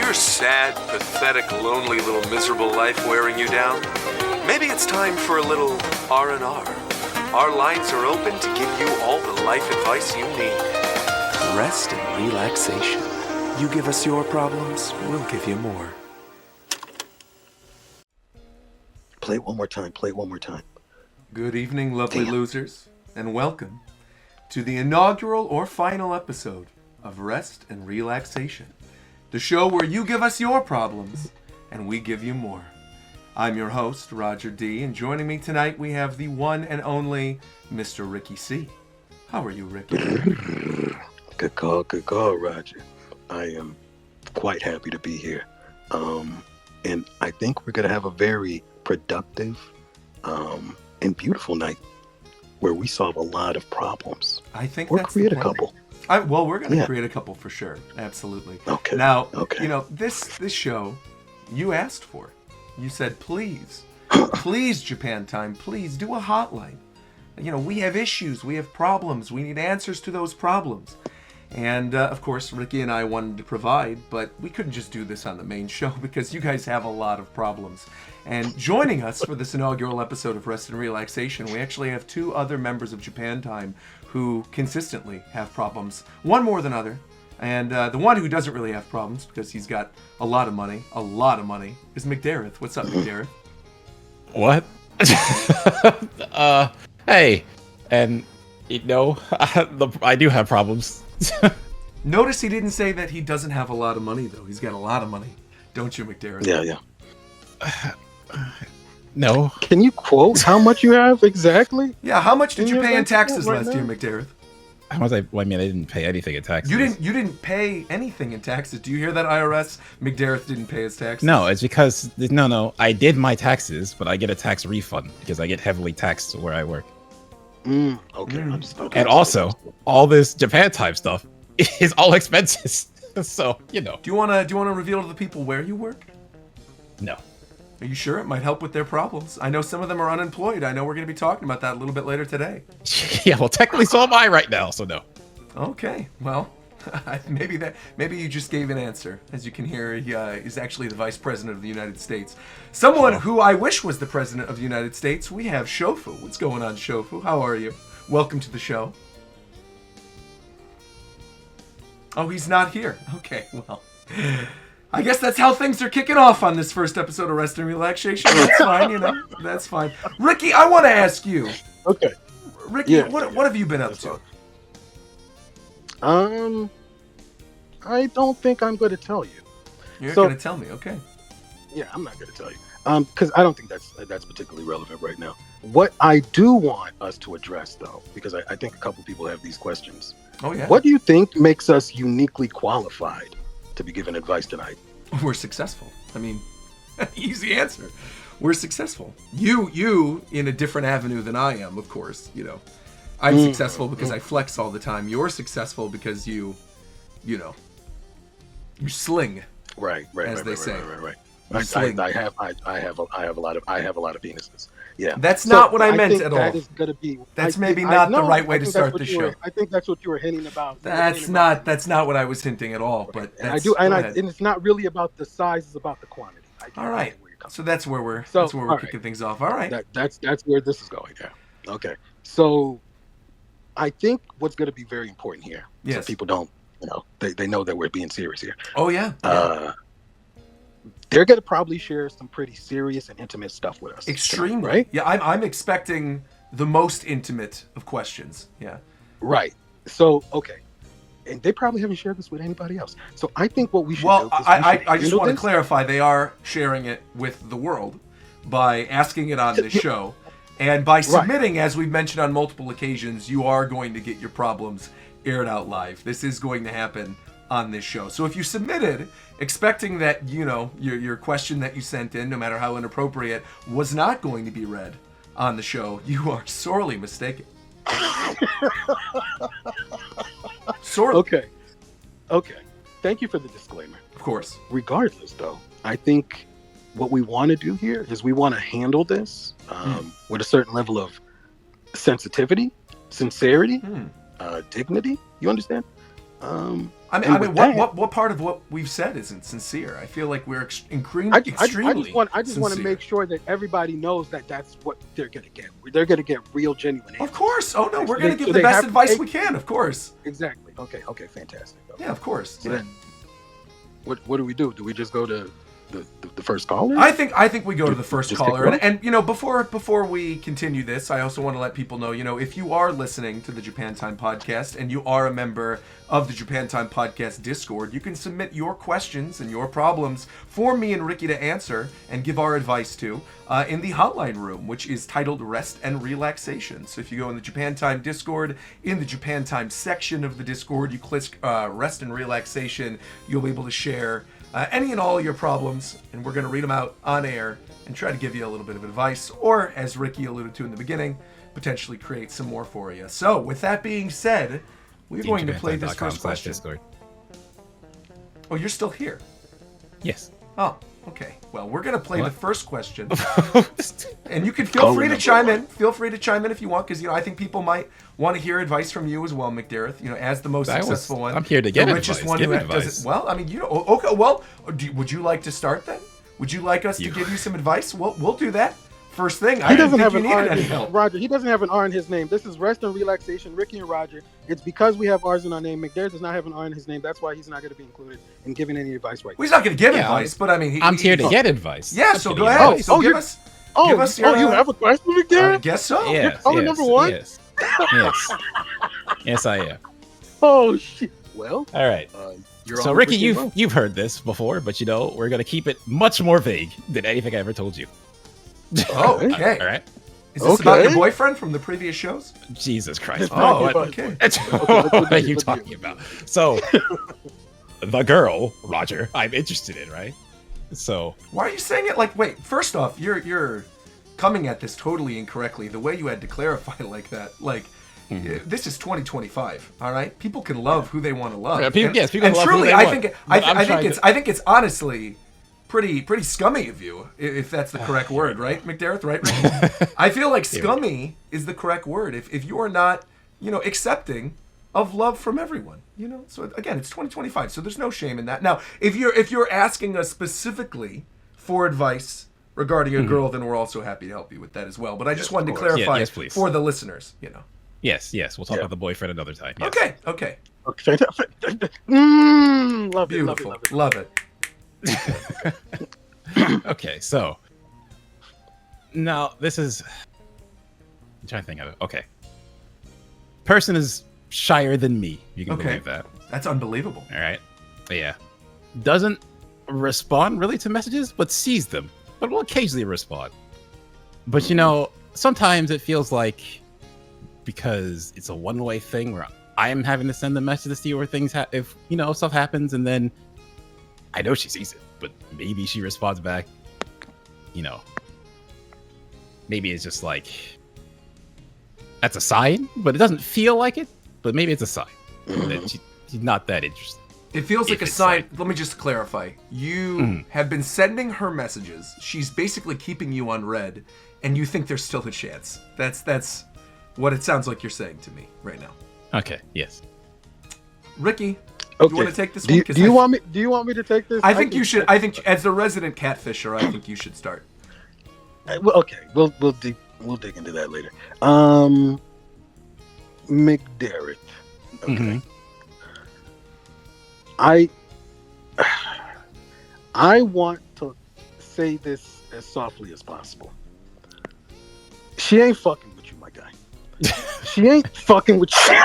your sad, pathetic, lonely little miserable life wearing you down? Maybe it's time for a little R&R. Our lines are open to give you all the life advice you need. Rest and relaxation. You give us your problems, we'll give you more. Play it one more time. Play it one more time. Good evening, lovely losers, and welcome to the inaugural or final episode of Rest and Relaxation, the show where you give us your problems and we give you more. I'm your host, Roger D., and joining me tonight we have the one and only Mr. Ricky C. How are you, Ricky? Good call, Roger. I am quite happy to be here. And I think we're going to have a very productive and beautiful night where we solve a lot of problems. I think or that's create the a plan. couple. Well, we're going to create a couple for sure. Absolutely. Okay. Now, you know, this show, you asked for. You said, please, Japan Time, please do a hotline. You know, we have issues, we have problems, we need answers to those problems. And, of course, Ricky and I wanted to provide, but we couldn't just do this on the main show because you guys have a lot of problems. And joining us for this inaugural episode of Rest and Relaxation, we actually have two other members of Japan Time who consistently have problems, one more than other. And the one who doesn't really have problems because he's got a lot of money, is McDareth. What's up, McDareth? What? Hey, and you know, I do have problems. Notice he didn't say that he doesn't have a lot of money, though. He's got a lot of money. Don't you, McDareth? Yeah. No. Can you quote how much you have exactly? Yeah, how much did you pay in taxes last year, McDareth? How much? I didn't pay anything in taxes. You didn't pay anything in taxes. Do you hear that, IRS? McDareth didn't pay his taxes. No, it's because I did my taxes, but I get a tax refund because I get heavily taxed where I work. Okay. And also, all this Japan Time stuff is all expenses. So, you know. Do you wanna reveal to the people where you work? No. Are you sure? It might help with their problems. I know some of them are unemployed. I know we're going to be talking about that a little bit later today. Yeah, well, technically so am I right now, so no. Okay, well, maybe you just gave an answer. As you can hear, he is actually the Vice President of the United States. Someone who I wish was the President of the United States. We have Shofu. What's going on, Shofu? How are you? Welcome to the show. Oh, he's not here. Okay, well, I guess that's how things are kicking off on this first episode of Rest and Relaxation. That's fine, you know. That's fine. Ricky, I want to ask you. Okay. Ricky, what have you been up to? I don't think I'm going to tell you. You're going to tell me, okay. Yeah, I'm not going to tell you. Because I don't think that's particularly relevant right now. What I do want us to address, though, because I think a couple people have these questions. Oh, yeah. What do you think makes us uniquely qualified to be given advice tonight? We're successful. I mean, easy answer. We're successful. You in a different avenue than I am, of course. You know, I'm successful because I flex all the time. You're successful because you sling. Right. As they say. Right. You sling. I have a lot of penises. Yeah. That's not what I meant at all. That is gonna be. That's maybe not the right way to start the show. I think that's what you were hinting about. That's not what I was hinting at all. But and it's not really about the size; it's about the quantity. All right. So that's where we're kicking things off. All right. That's where this is going. Yeah. Okay. So, I think what's going to be very important here. Yes. So people don't, they know that we're being serious here. Oh yeah. They're going to probably share some pretty serious and intimate stuff with us. Extremely, tonight, right? Yeah, I'm expecting the most intimate of questions. Yeah. Right. So, okay. And they probably haven't shared this with anybody else. So I think what we should do is I just want to clarify, they are sharing it with the world by asking it on this show. And by submitting, as we've mentioned on multiple occasions, you are going to get your problems aired out live. This is going to happen on this show. So if you submitted expecting that, your question that you sent in, no matter how inappropriate, was not going to be read on the show, you are sorely mistaken. Sorely. Okay. Thank you for the disclaimer. Of course. Regardless, though, I think what we want to do here is we want to handle this with a certain level of sensitivity, sincerity, dignity. You understand? I mean, what part of what we've said isn't sincere? I feel like we're extremely. I just want to make sure that everybody knows that that's what they're gonna get. They're gonna get real, genuine answers. Of course. Oh no, we're gonna give the best advice we can. Of course. Exactly. Okay. Fantastic. Okay. Yeah, of course. So what do we do? Do we just go to the first caller? I think we go to the first caller, and you know, before we continue this, I also want to let people know, you know, if you are listening to the Japan Time podcast and you are a member of the Japan Time podcast Discord, you can submit your questions and your problems for me and Ricky to answer and give our advice to in the hotline room, which is titled Rest and Relaxation. So if you go in the Japan Time Discord, in the Japan Time section of the Discord, you click Rest and Relaxation, you'll be able to share any and all your problems, and we're going to read them out on air and try to give you a little bit of advice, or, as Ricky alluded to in the beginning, potentially create some more for you. So, with that being said, we're going to play this first question. Discord. Oh, you're still here? Yes. Oh, okay. Well, we're going to play the first question. And you can feel free to chime in. Feel free to chime in if you want, because, you know, I think people might want to hear advice from you as well, McDareth. You know, as the most successful one. I'm here to get the advice. richest one give who advice. does it. Well, I mean, you know, okay. Well, would you like to start then? Would you like us to give you some advice? We'll do that. First thing, I didn't think you needed any help. Roger, he doesn't have an R in his name. This is Rest and Relaxation, Ricky and Roger. It's because we have R's in our name. McDareth does not have an R in his name. That's why he's not going to be included in giving any advice right now. Well, he's not going to give advice, but I mean, I'm here to get advice. Yeah, so go ahead. Give us your, you have a question, McDareth? I guess so. Yes, caller number one? Yes. Yes, I am. Oh, shit. Well, all right. So, Ricky, you've heard this before, but, you know, we're going to keep it much more vague than anything I ever told you. Oh, okay. All right. Is this about your boyfriend from the previous shows? Jesus Christ. Oh, okay. What are you talking about? So, the girl, Roger, I'm interested in, right? So. Why are you saying it like, wait, first off, you're coming at this totally incorrectly. The way you had to clarify like that, like, this is 2025, all right? People can love who they want to love. Yeah, people and can love truly, who they want. I think it's honestly pretty scummy of you, if that's the correct word, right, McDareth? Right? I feel like scummy is the correct word. If you are not, you know, accepting of love from everyone, you know. So again, it's 2025, so there's no shame in that. Now, if you're asking us specifically for advice regarding a girl, then we're also happy to help you with that as well. But I just wanted to clarify for the listeners, you know. Yes. We'll talk about the boyfriend another time. Yes. Okay. Love Beautiful. it. Love it. Okay, so now this is I'm trying to think of it. Okay. Person is shyer than me. You can believe that. That's unbelievable. All right. Yeah. Doesn't respond really to messages, but sees them. But will occasionally respond. But you know, sometimes it feels like because it's a one-way thing where I'm having to send the messages to you, or things if you know stuff happens, and then I know she sees it, but maybe she responds back. You know, maybe it's just like that's a sign, but it doesn't feel like it. But maybe it's a sign that she's not that interested. It feels like a sign. Let me just clarify. You have been sending her messages. She's basically keeping you unread, and you think there's still a chance. That's what it sounds like you're saying to me right now. Okay. Yes. Ricky, do you want to take this one? Do you want me to take this? I think you should. I think as the resident catfisher, I think you should start. Well, okay. We'll dig into that later. McDareth. Okay. I want to say this as softly as possible. She ain't fucking with you, my guy. She ain't fucking with you.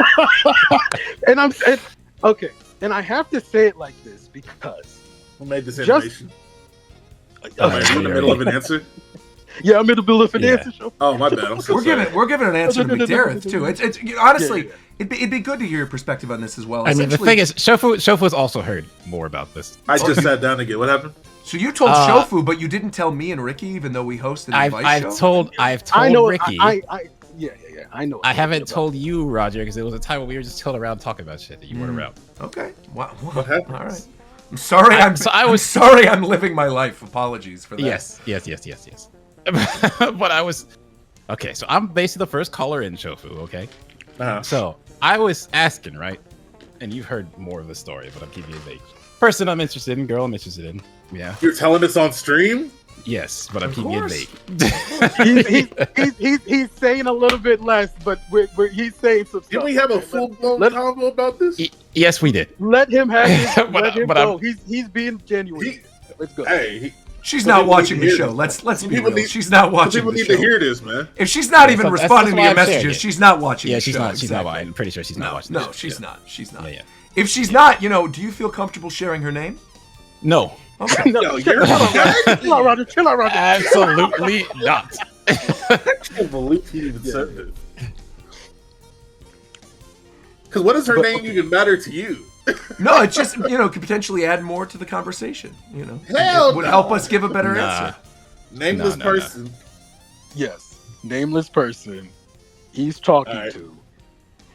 Okay. And I have to say it like this because who made this animation? Am I in the middle of an answer? Yeah, I'm in the middle of an answer. Show. Oh, my bad. I'm so sorry. We're giving an answer to McDareth too. It's honestly, it'd be good to hear your perspective on this as well. I mean, the thing is, Shofu's also heard more about this. I just sat down again. What happened? So you told Shofu, but you didn't tell me and Ricky, even though we host an advice show? I've told Ricky. I know. I haven't told you, Roger, because it was a time when we were just chilling around talking about shit that you weren't around. Okay. Wow. What happened? All right. I'm sorry. I'm sorry. I'm living my life. Apologies for that. Yes. But I was okay. So I'm basically the first caller in Shofu. Okay. Uh-huh. So I was asking, right? and you've heard more of the story, but I'm keeping it vague. Person I'm interested in, girl I'm interested in. Yeah. You're telling us on stream? Yes, but I'm Of keeping it course. vague. he's saying a little bit less, but he's saying some stuff. Did we have a full-blown Let- convo about this? Yes, we did. Let him have his. But- let him but go. I'm- He's being genuine. He- Let's go. Hey, She's Some not people watching need the to show. hear Let's Some be people real. need- She's not watching people the need show. to hear this, man. If she's not even that's responding to why your I'm saying messages, it. she's not watching Yeah, the she's show. not. She's not. Exactly. I'm pretty sure she's not No, watching. no, this. she's Yeah. not. She's not. Yeah, yeah. If she's not, do you feel comfortable sharing her name? No, Okay. No, Yo, chill you're out, Roger. Chill out, Roger. absolutely not. I can't believe he even said this. Because what does her name even matter to you? No, it's just could potentially add more to the conversation. Hell it would no. help us give a better Nah. answer. Nameless No. person. Yes, nameless person. He's talking Alright. to.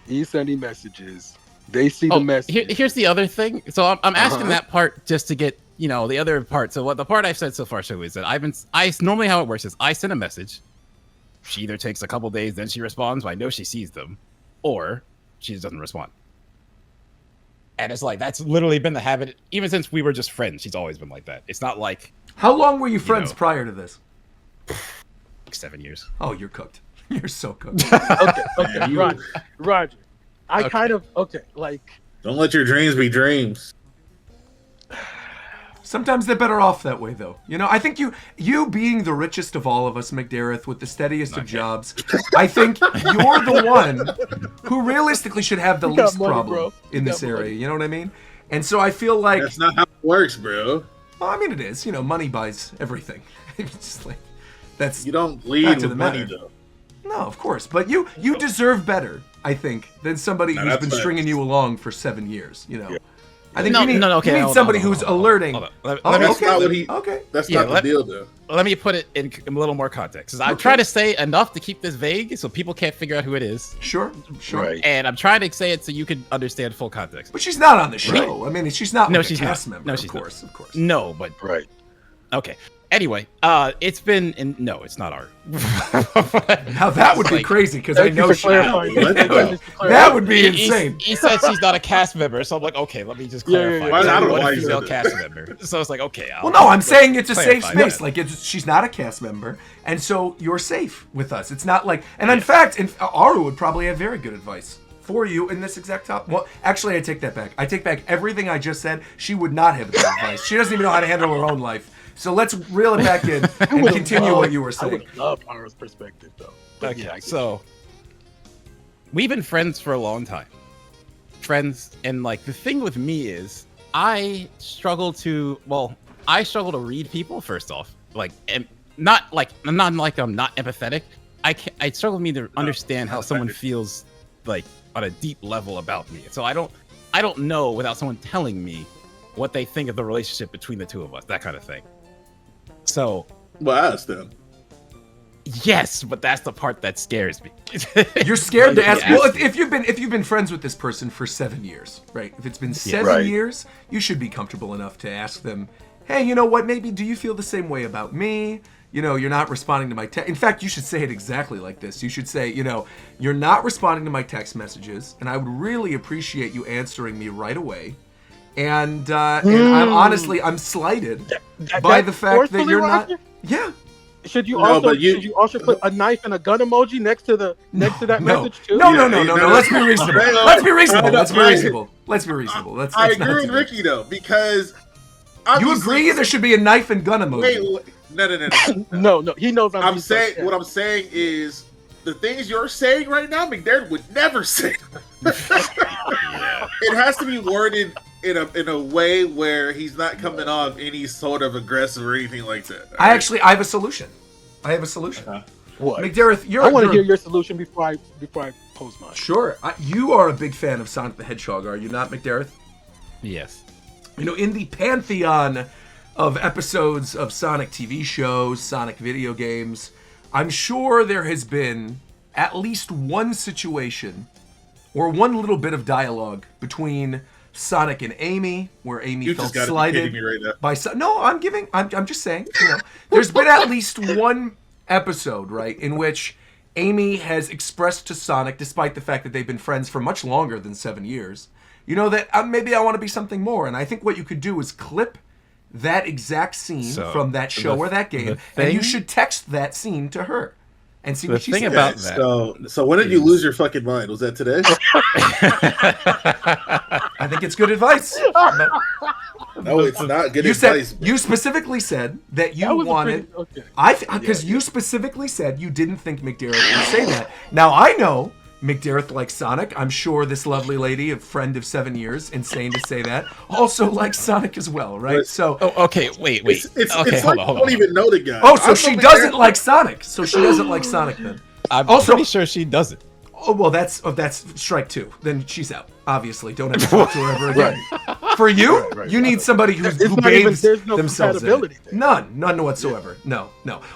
He's sending messages. They see the message. Here's the other thing. So I'm asking Uh-huh. that part just to get the other part. So what the part I've said so far, is that I normally how it works is I send a message. She either takes a couple days, then she responds. But I know she sees them, or she just doesn't respond. And it's like that's literally been the habit even since we were just friends. She's always been like that. It's not like How long were you friends know. prior to this? 7 years. Oh, you're cooked. You're so cooked. Okay, Man, you- Roger. I Okay. kind of like. Don't let your dreams be dreams. Sometimes they're better off that way, though. I think you being the richest of all of us, McDareth, with the steadiest of Okay. jobs, I think you're the one who realistically should have the You got least money, problem bro. in You this got area. money. You know what I mean? And so I feel like, That's not how it works, bro. well, I mean, it is. Money buys everything. It's just like that's You don't Back lead to the with money, matter. though. no, of course. But you deserve better, I think, than somebody No, who's that's been facts. stringing you along for 7 years. Yeah. I think No, you need, no, okay, you need hold on, somebody hold on, who's hold on, alerting. hold on. Let Oh, me- That's okay. not what he- Okay. That's Yeah, not the deal, though. Let me put it in a little more context. 'Cause I'm Okay. trying to say enough to keep this vague so people can't figure out who it is. Sure. Right. And I'm trying to say it so you can understand full context. But she's not on the show. I mean, she's not No, like she's a cast not. member. No, of she's course, of course. No, but Right. okay. Anyway, it's been no, it's not art. Now that would be Like- crazy because I Thank you know for she. clarifying. What? Thank you for clarifying. That would be He- insane. He said she's not a cast member, so I'm like, okay, let me just Yeah, yeah, clarify. yeah. Why- I don't know What why a you female said that. cast member. So it's like, okay. Well, no, I'm saying it's a safe clarify space. that. Like she's not a cast member, and so you're safe with us. It's not like, and in fact, Aru would probably have very good advice for you in this exact topic. Well, actually, I take that back. I take back everything I just said. She would not have good advice. She doesn't even know how to handle her own life. So let's reel it back in and would've continue loved- what you were I saying. would love Ara's perspective, though. But Okay, yeah, I get so we've been friends for a long time. Friends, and like the thing with me is I struggle to read people first off. Like, and not like I'm not empathetic. I struggle with me to understand how someone feels like on a deep level about me. So I don't know without someone telling me what they think of the relationship between the two of us, that kind of thing. So Well, I asked them. yes, but that's the part that scares me. You're scared to ask. Yeah. Well, if you've been friends with this person for 7 years, right? If it's been 7 Right. years, you should be comfortable enough to ask them, "Hey, you know what? Maybe do you feel the same way about me? You're not responding to my text." In fact, you should say it exactly like this. You should say, "You're not responding to my text messages, and I would really appreciate you answering me right away." And I'm slighted by the fact that forcefully, you're not. Roger? Yeah. Should you No, also but you- should you also put a knife and a gun emoji next to that message too? No, Yeah, no. no. Let's be reasonable. Hang on. Let's be reasonable. Let's be I- reasonable. Let's be reasonable. Let's I not agree with do that. Ricky, though, because... You obviously- agree there should be a knife and gun emoji? Wait, no. No. He knows I'm I'm being saying... sarcastic. What I'm saying is... The things you're saying right now, McDareth would never say. It has to be worded in a way where he's not coming off any sort of aggressive or anything like that. I have a solution. Uh-huh. What? McDareth, I want to you're hear your solution before I pose mine. Sure. You are a big fan of Sonic the Hedgehog, are you not, McDareth? Yes. In the pantheon of episodes of Sonic TV shows, Sonic video games, I'm sure there has been at least one situation or one little bit of dialogue between Sonic and Amy, where Amy You felt just gotta be slighted kidding me right now. by No, I'm just saying, there's been at least one episode, right, in which Amy has expressed to Sonic, despite the fact that they've been friends for much longer than 7 years, You know that maybe I want to be something more. And I think what you could do is clip that exact scene So, from that show or that game, and you should text that scene to her and see what she says. about that So when did you lose your fucking mind? Was that today? I think it's good advice. But No, it's not good you advice. said you specifically said that you That was a wanted. pretty- okay. Because you specifically said you didn't think McDareth would say that. Now I know McDareth likes Sonic. I'm sure this lovely lady, a friend of 7 years, insane to say that, also likes Sonic as well, right? But- So, Oh, okay. Wait. It's Okay, like hold you don't on. even know the guy. oh, so I'm she over doesn't there- like Sonic. So she doesn't like Sonic then. I'm Also- pretty sure she doesn't. Oh well, that's strike two. Then she's out. Obviously, don't ever talk to her ever again. For you, you need somebody who It's not even- bathes there's no themselves in it. compatibility there. None whatsoever. No.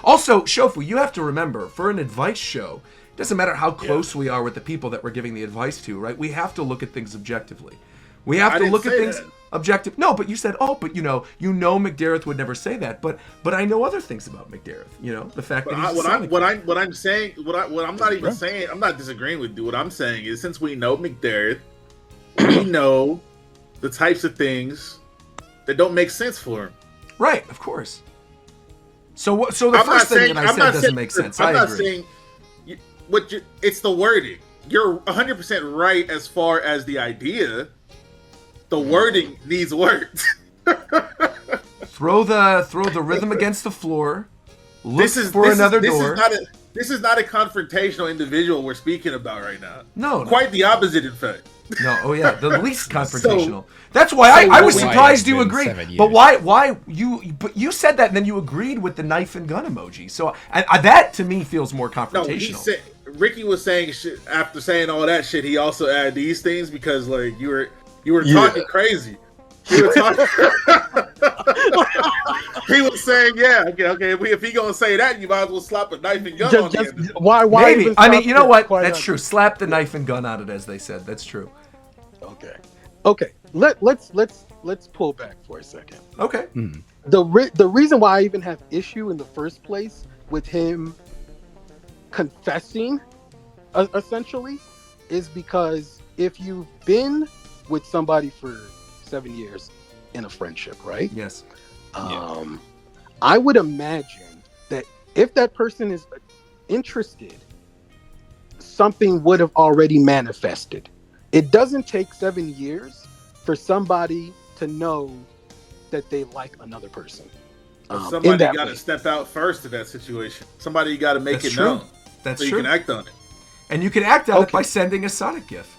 Also, Shofu, you have to remember, for an advice show, it doesn't matter how close we are with the people that we're giving the advice to, right? We have to look at things objectively. We have I to didn't look at say things that. objective. No, but you said, but you know McDareth would never say that. But I know other things about McDareth. You know, the fact But that he's a Sonic what I'm saying, what I'm not even saying, I'm not disagreeing with you. What I'm saying is, since we know McDareth, we know the types of things that don't make sense for him. right, of course. So what? So the I'm first not thing saying- that I I'm said not doesn't saying- make sense. I'm I not agree. saying it's the wording. You're 100% right as far as the idea. The wording needs work. Throw the rhythm against the floor. Look for this another is, door. This is not a confrontational individual we're speaking about right now. No. Quite the opposite, in fact. No, oh yeah, the least confrontational. That's why I what was we- surprised Why you it's been agreed. 7 years. But why you said that and then you agreed with the knife and gun emoji. So that to me feels more No, confrontational. Ricky was saying shit after saying all that shit. He also added these things because like you were Yeah. talking crazy. You were talking. He was saying, "Yeah, okay. If he gonna say that, you might as well slap a knife and gun on him." Why Maybe. even I mean, stop you know it? what? Quite That's honest. true. Slap the knife and gun on it, as they said. That's true. Okay. Let's pull back for a second. Okay. The reason why I even have issue in the first place with him confessing, essentially, is because if you've been with somebody for 7 years in a friendship, right? Yes. I would imagine that if that person is interested, something would have already manifested. It doesn't take 7 years for somebody to know that they like another person. in Somebody that got way. to step out first in that situation. Somebody got to make That's it true. known That's so you true. can act on it. And you can act on it Okay. by sending a Sonic GIF,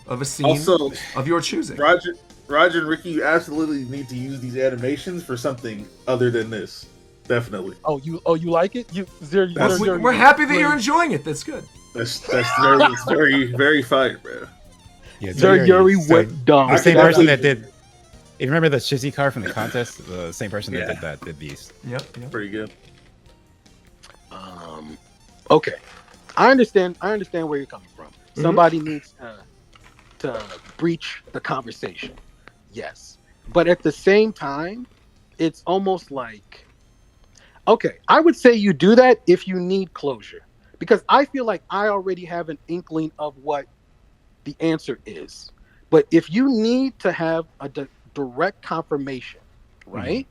of a scene Also, of your choosing. Roger and Ricky, you absolutely need to use these animations for something other than this. Definitely. Oh, you like it? We're happy that you're enjoying it. That's good. That's very fire, bro. Yeah, Yuri so- went dumb. The same I person can- that did. You remember the Shizzy car from the contest? The same person that did that did these. Yep. Pretty good. Okay, I understand where you're coming from. Somebody needs to breach the conversation. Yes, but at the same time, it's almost like, okay, I would say you do that if you need closure, because I feel like I already have an inkling of what the answer is. But if you need to have a direct confirmation, right,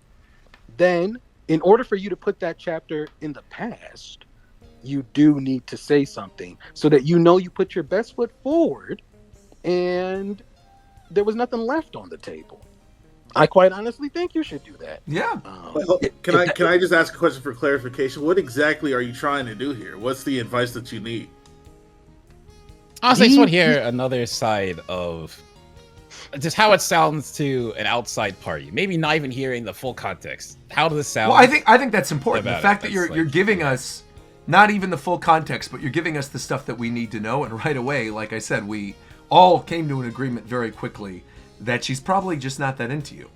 then in order for you to put that chapter in the past, you do need to say something so that you know you put your best foot forward and there was nothing left on the table. I quite honestly think you should do that. Yeah. Can I just ask a question for clarification? What exactly are you trying to do here? What's the advice that you need? Honestly, I just want to hear another side of just how it sounds to an outside party. Maybe not even hearing the full context. How does this sound? Well, I think that's important. The About fact it, that you're that's you're like- giving us not even the full context, but you're giving us the stuff that we need to know, and right away, like I said, we all came to an agreement very quickly that she's probably just not that into you,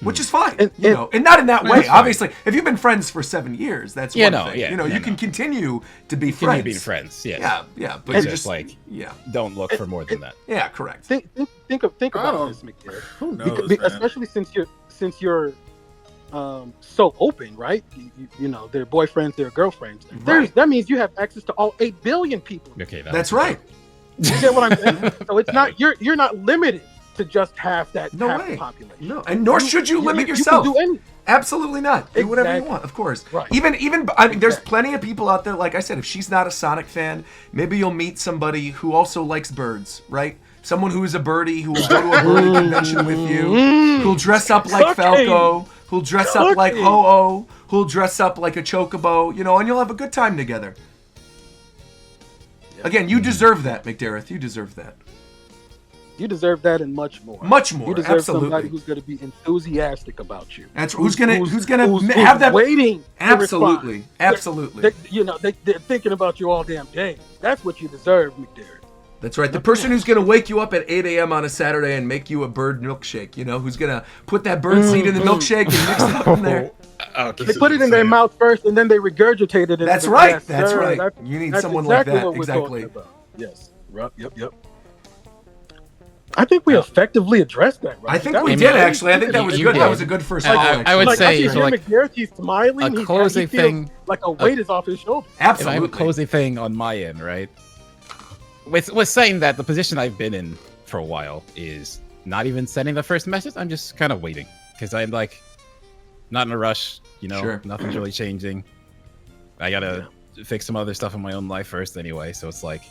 which is fine, and not in that way. that's fine. Obviously, if you've been friends for 7 years, that's Yeah, one no, thing. yeah, you yeah, can no. continue to be Continue friends. being friends. Yes. Yeah, but It's you just like yeah, don't look for more than that. yeah, correct. Think I about don't- this, McDareth. Who knows, Because, man? especially since you're so open, right? They're boyfriends, they're girlfriends. Right. That means you have access to all 8 billion people. Okay, That's right. You get what I'm saying? So it's not you're not limited to just half that No half way. the population. No, and nor should you limit yourself. You can do anything. Absolutely not. Do whatever you Exactly. want, of course. Right. Even I mean, there's Exactly. plenty of people out there. Like I said, if she's not a Sonic fan, maybe you'll meet somebody who also likes birds, right? Someone who is a birdie, who will go to a birdie convention with you, who'll dress up like Cooking. Falco, who'll dress up like Cooking. Ho-Oh, who'll dress up like a chocobo, you know, and you'll have a good time together. Again, you deserve that, McDareth. You deserve that. You deserve that and much more. Much more, You deserve absolutely. somebody who's going to be enthusiastic about you. That's who's gonna have who's that. waiting. to Absolutely, respond. absolutely. They're thinking about you all damn day. That's what you deserve, McDareth. That's right. The person who's going to wake you up at 8 a.m. on a Saturday and make you a bird milkshake, you know, who's going to put that bird seed in the milkshake and mix it up in there. Okay. They put it in their mouth first, and then they regurgitate it. Into That's the right. glass. That's Sir, right. You need that's someone like that. what we're Exactly. talking about. Yes. Yep. I think we effectively addressed that. Right? I think That we was did great. actually. I think that was You good. did. That was a good first I- call. I actually. would Like, say, I can so, hear like, McDareth, he's smiling. a he closing feels thing- like a weight is off his shoulder. If I have a Absolutely. closing thing on my end, right? With saying that the position I've been in for a while is not even sending the first message. I'm just kind of waiting because I'm like not in a rush. You know, Sure. nothing's really changing. I gotta fix some other stuff in my own life first anyway. So it's like,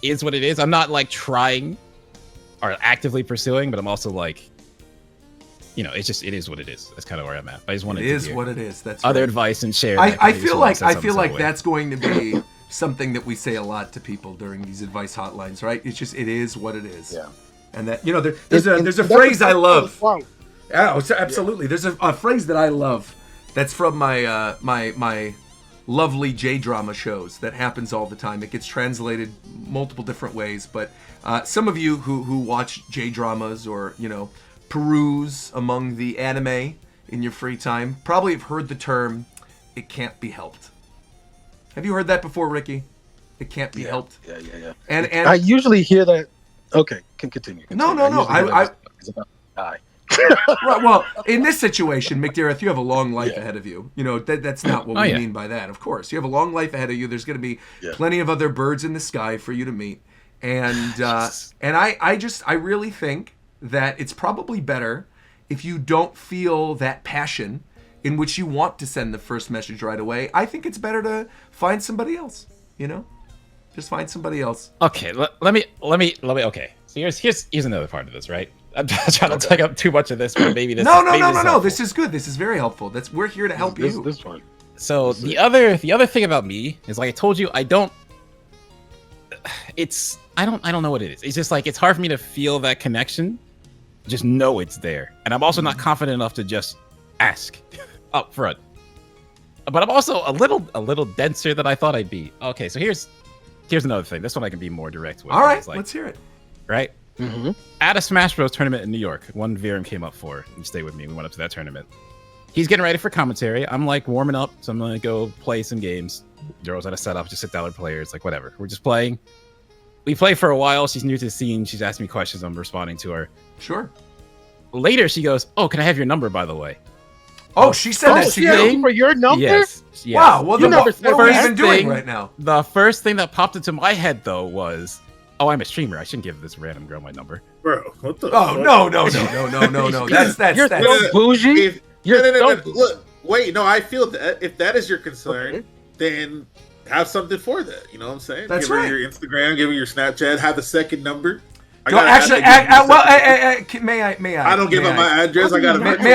is what it is. I'm not like trying or actively pursuing, but I'm also like, you know, it is what it is. That's kind of where I'm at. I just wanted It to is hear what it is. That's other right. advice and share. I that, 'cause feel someone like said something some way. that's going to be something that we say a lot to people during these advice hotlines, right? It's just it is what it is. Yeah. And that, you know, there's a That's phrase I a- love. Wow. Yeah, absolutely. There's a phrase that I love that's from my my lovely J-drama shows that happens all the time. It gets translated multiple different ways, but some of you who watch J-dramas or, you know, peruse among the anime in your free time probably have heard the term, it can't be helped. Have you heard that before, Ricky? It can't be helped. Yeah. And I usually hear that. Okay, can continue. No. usually hear I that it's about to die. right, well, in this situation, McDareth, you have a long life Yeah. ahead of you. You know, that's not what Oh, we yeah. mean by that. Of course, you have a long life ahead of you. There's going to be Yeah. plenty of other birds in the sky for you to meet, and I really think that it's probably better if you don't feel that passion in which you want to send the first message right away. I think it's better to find somebody else. You know, just find somebody else. Okay, let me. Okay, so here's another part of this, right? I'm trying to take up too much of this, but maybe this. No. maybe this is helpful. This is good. This is very helpful. We're here to help you. This one. So the other thing about me is, like I told you, I don't know what it is. It's just like it's hard for me to feel that connection, just know it's there, and I'm also not confident enough to just ask up front. But I'm also a little denser than I thought I'd be. Okay, so here's another thing. This one I can be more direct with. All right, It's like, let's hear it. right? Mm-hmm. At a Smash Bros tournament in New York, one Viren came up for. He stayed with me. We went up to that tournament. He's getting ready for commentary. I'm like warming up, so I'm gonna go play some games. Zero's at a setup, just sit down with players, like whatever. We're just playing. We play for a while. She's new to the scene. She's asking me questions. I'm responding to her. Sure. Later, she goes, "Oh, can I have your number, by the way?" Oh, she said that to she asked you. for your number? Yes. Wow. Well, You then never what said are we that. even doing Thing- right now? The first thing that popped into my head though was, "Oh, I'm a streamer. I shouldn't give this random girl my number." Bro, what the? Oh fuck? no. That's You're so bougie. If, You're no, so look, wait, no, I feel that if that is your concern, Okay. then have something for that. You know what I'm saying? That's give right. her your Instagram, give her your Snapchat, have a second number. No, actually, may I? I don't give up my address. I got a May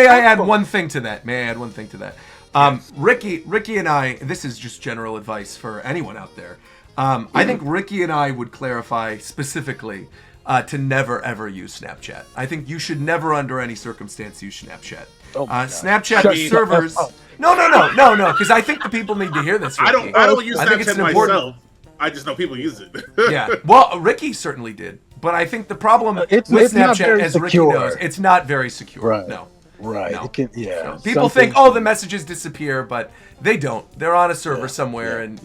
I add one thing to that? Ricky and I. This is just general advice for anyone out there. I think Ricky and I would clarify specifically to never ever use Snapchat. I think you should never, under any circumstance, use Snapchat. Oh my God. Snapchat Shut the servers. F up. No, because I think the people need to hear this. I Ricky. don't use I think it's Snapchat an important- myself. I just know people use it. Yeah. Well, Ricky certainly did, but I think the problem It's with not Snapchat, very as Ricky secure. knows, it's not very secure. Right. No. right. No. It can, yeah. No. People Some think, things- oh, the messages disappear, but they don't. They're on a server Yeah, somewhere, yeah. and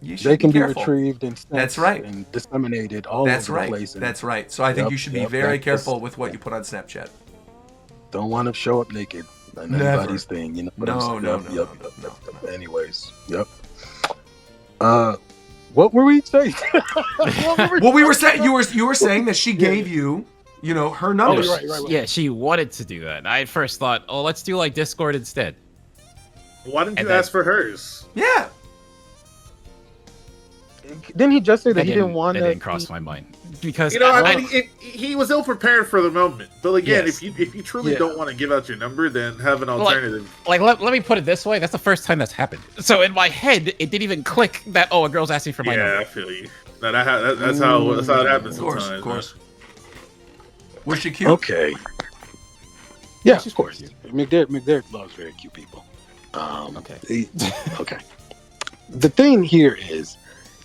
you should they can be careful. retrieved and sent That's right. and disseminated all That's over right. the place. And That's right. So I think Yep, you should be yep, very that's- careful with what you put on Snapchat. don't want to show up naked on Never. anybody's thing. You know what I'm No, saying? no, Yep, no, yep, no, yep, no, yep, no. Anyways, yep. What were we saying? Well, we were saying you were saying that she gave you, her number. Oh, right. Yeah, she wanted to do that. I at first thought, oh, let's do like Discord instead. Why didn't And you then- ask for hers? Yeah. Didn't he just say that That he didn't want That to? didn't cross my mind because You know, I mean, he was ill prepared for the moment. But again, Yes. if you truly Yeah. don't want to give out your number, then have an Like- alternative. Like, let me put it this way: that's the first time that's happened. So in my head, it didn't even click that a girl's asking for my Yeah, number. I feel you. That's how it happens Of course, sometimes. of course. Was she cute? Okay. Yeah, She's of course. cute. McDareth loves very cute people. Okay. Okay. The thing here is,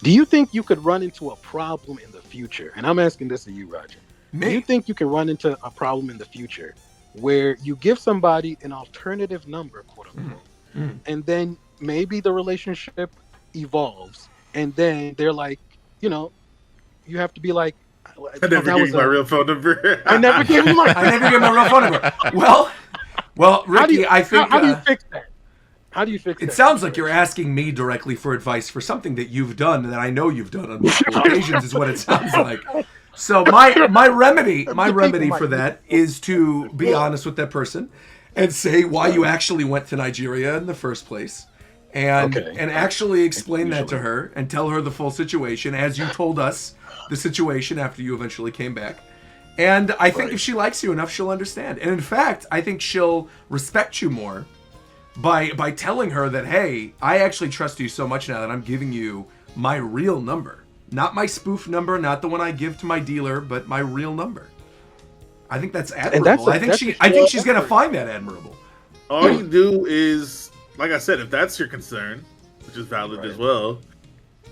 do you think you could run into a problem in the future? And I'm asking this of you, Roger. Do you Me? think you can run into a problem in the future where you give somebody an alternative number, quote unquote, Mm. and then maybe the relationship evolves, and then they're like, you have to be like, I never that gave was you my a- real phone number. I never gave him my. I never gave my real phone number. Well, How do Ricky, you, I think how do you fix that? How do you fix it that? sounds like you're asking me directly for advice for something that you've done that I know you've done on multiple occasions. Is what it sounds like. So my remedy for that is to be honest with that person and say why you actually went to Nigeria in the first place. And Okay. and actually explain that to Usually. her and tell her the full situation as you told us the situation after you eventually came back. And I think Right. if she likes you enough, she'll understand. And in fact, I think she'll respect you more by telling her that, hey, I actually trust you so much now that I'm giving you my real number. Not my spoof number, not the one I give to my dealer, but my real number. I think that's admirable. that's a- I think that's a I think small she's gonna effort. find that admirable. All you do is, like I said, if that's your concern, which is valid Right. as well,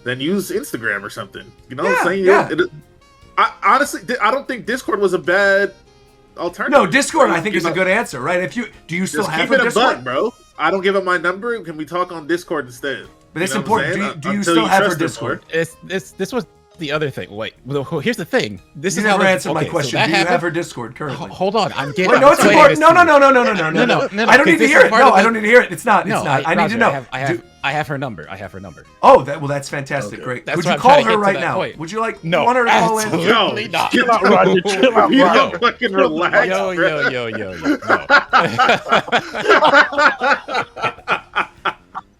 then use Instagram or something. You know what Yeah, I'm saying? yeah. I honestly, I don't think Discord was a bad alternative. No, Discord I think You is a know, good answer, right? Do you still Just have keep her it a Discord? buck, bro. I don't give up my number. Can we talk on Discord instead? But it's You know what I'm important. Do saying? you Until still have her trust them Discord? more. This was the other thing. Wait, well, here's the thing. This You is how never this- answered my okay, so question. that Do you have happened- her Discord currently? Hold on, I'm getting. Wait, no, it's explaining important. this No, to you. no. I don't need to this hear is it. part No, of I the- don't need to hear it. It's not. No, It's not. I need Roger, to know. I have her number. I have her number. Oh, that's fantastic. Okay. Great. That's Would what you I'm call trying to her get to right that now? point. Would you like No, want her to call in? absolutely not. Chill out, Roger. Chill out, You Roger. don't fucking relax, Yo, bro. yo. No.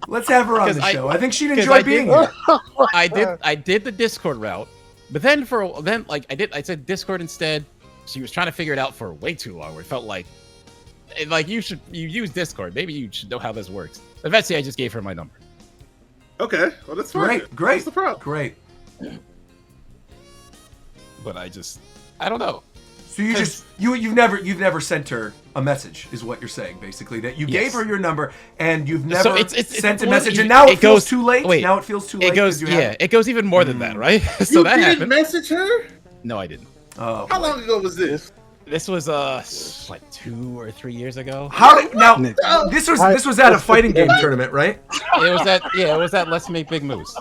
Let's have her on the 'Cause show. I think she'd 'cause enjoy I being did- here. I did the Discord route, but then I said Discord instead. She was trying to figure it out for way too long. Where it felt like you use Discord. Maybe you should know how this works. Eventually, I just gave her my number. Okay, well that's fine. Great. What's the problem? Great. But I don't know. So you just you've never sent her a message, is what you're saying, basically. That you gave Yes. her your number and you've So never it's sent a well, message, you- and now it feels goes- too late. wait, Now it feels too late. It goes 'cause you haven't- it goes even more than that, right? So You that didn't happened. message her? No, I didn't. Oh, How boy. long ago was this? This was like 2 or 3 years ago. How did, now? Nick. This was at a fighting game tournament, right? It was that Let's Make Big Moves.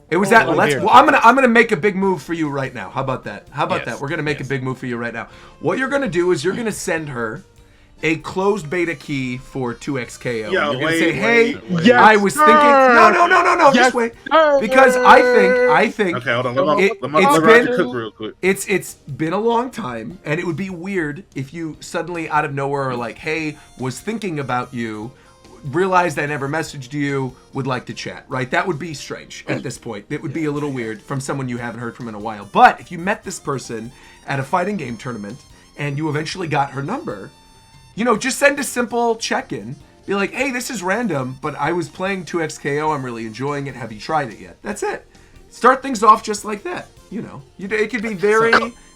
It was that. Oh, Let's. weird. Well, I'm gonna make a big move for you right now. How about that? How about Yes, that? We're gonna make a yes. big move for you right now. What you're gonna do is you're gonna send her a closed beta key for 2xKO. Yeah, You're gonna wait, say, hey, wait. Yes, I was thinking. No. Yes, Just wait. sir. Because I think Okay, hold on. Let It- me it's Roger been- cook real quick. it's been a long time, and it would be weird if you suddenly out of nowhere are like, hey, was thinking about you, realized I never messaged you, would like to chat, right? That would be strange at this point. It would be a little weird from someone you haven't heard from in a while. But if you met this person at a fighting game tournament and you eventually got her number, just send a simple check-in. Be like, hey, this is random, but I was playing 2xKO. I'm really enjoying it. Have you tried it yet? That's it. Start things off just like that. It could be very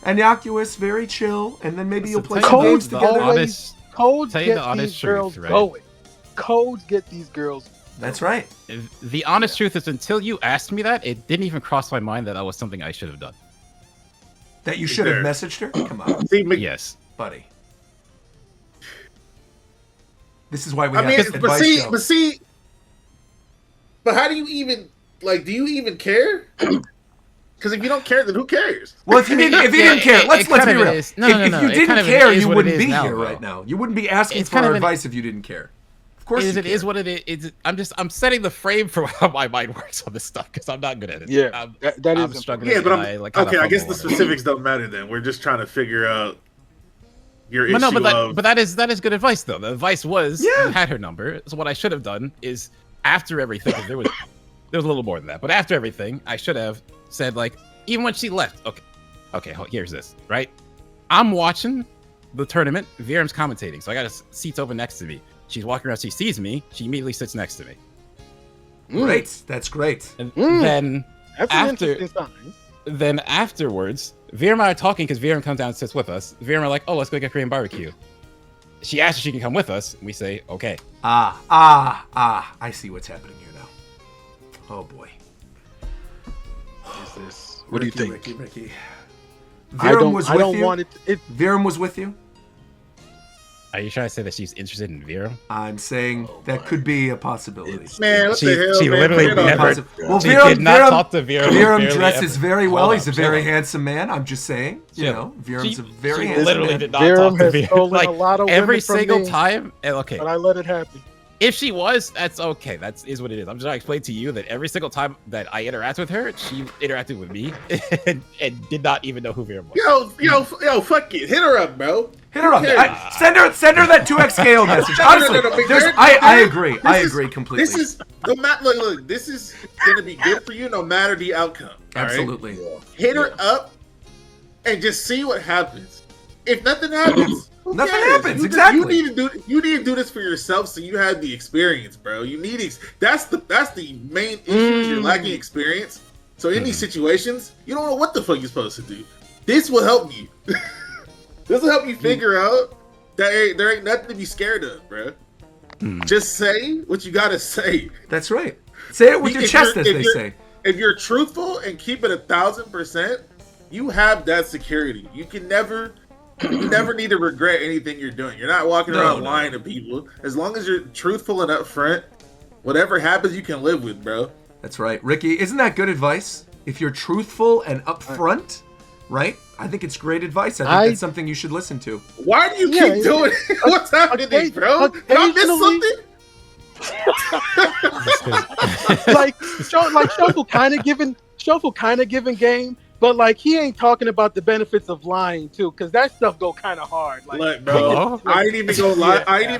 innocuous, very chill, and then maybe you'll play some Codes games the together. honest- Codes Tell you the get honest these truth, girls right? going. Codes get these girls. That's right. The honest truth is, until you asked me that, it didn't even cross my mind that that was something I should have done. That you should have There. messaged her. Come on, See, Yes. buddy. This is why we I have mean, this advice show. but how do you even do you even care? Because if you don't care, then who cares? Well, if you didn't care, let's be kind of real. is. No, if no, if no, you it didn't kind of care, is you what it wouldn't is be now, here though. right now. You wouldn't be asking It's for kind our of an- advice if you didn't care. Of course It you is care. what it is. I'm setting the frame for how my mind works on this stuff because I'm not good at it. Yeah, that I'm is struggling. Yeah, but and kinda I guess fumble the on it. specifics don't matter then. We're just trying to figure out your But issue no, of. but that is good advice though. The advice was Yeah. you had her number. So what I should have done is after everything, 'cause there was a little more than that. But after everything, I should have said like even when she left. Okay, here's this. Right, I'm watching the tournament. Viram's commentating, so I got a seats over next to me. She's walking around. She sees me. She immediately sits next to me. Great. That's great. And then That's an after interesting sign. then afterwards, Viram and I are talking because Viram comes down and sits with us. Viram are like, oh, let's go get Korean barbecue. She asks if she can come with us, and we say, okay. I see what's happening here now. Oh boy. Is this? What do you think? Ricky. I Viram was with don't you? want it. Viram was with you? Are you trying to say that she's interested in Viram? I'm saying that could be a possibility. Man, what She- the hell? she man? literally Forget all never- that. Well, She Viram, did not Viram, talk to Viram. Viram barely dresses ever. very well. Hold He's a on, very chill. handsome man. I'm just saying. You Chill. know, Viram's She- a very she handsome literally man. did not Viram talk to has Viram. stolen Like a lot of every women from single me. time. Okay, But I let it happen. if she was, that's okay. That is what it is. I'm just trying to explain to you that every single time that I interact with her, she interacted with me and did not even know who Viram was. Yo, fuck it. Hit her up, bro. Hit her up. cares? Send her that 2xKO message. Honestly, No, there's- McDareth, I agree. I this is- agree completely. This is look. This is gonna be good for you, no matter the outcome. all right? Absolutely. Hit her up and just see what happens. If nothing happens, who Nothing cares? happens, You exactly. You need to do this for yourself, so you have the experience, bro. You need that's the main issue. Is You're lacking experience. So in these situations, you don't know what the fuck you're supposed to do. This will help you. This will help you figure out that there ain't nothing to be scared of, bro. Just say what you gotta say. That's right. Say it with your If chest, you're- as if they you're- say. If you're truthful and keep it 1,000%, you have that security. You never need to regret anything you're doing. You're not walking around lying to people. As long as you're truthful and upfront, whatever happens, you can live with, bro. That's right. Ricky, isn't that good advice? If you're truthful and upfront, right? I think it's great advice. I think that's something you should listen to. Why do you Yeah, keep doing it? What's happening, bro? Did I miss occasionally- something? like Shofu kind of giving game, but like he ain't talking about the benefits of lying too, because that stuff go kind of hard. Like, Look, bro, Hello? I ain't even gonna lie. Yeah. I ain't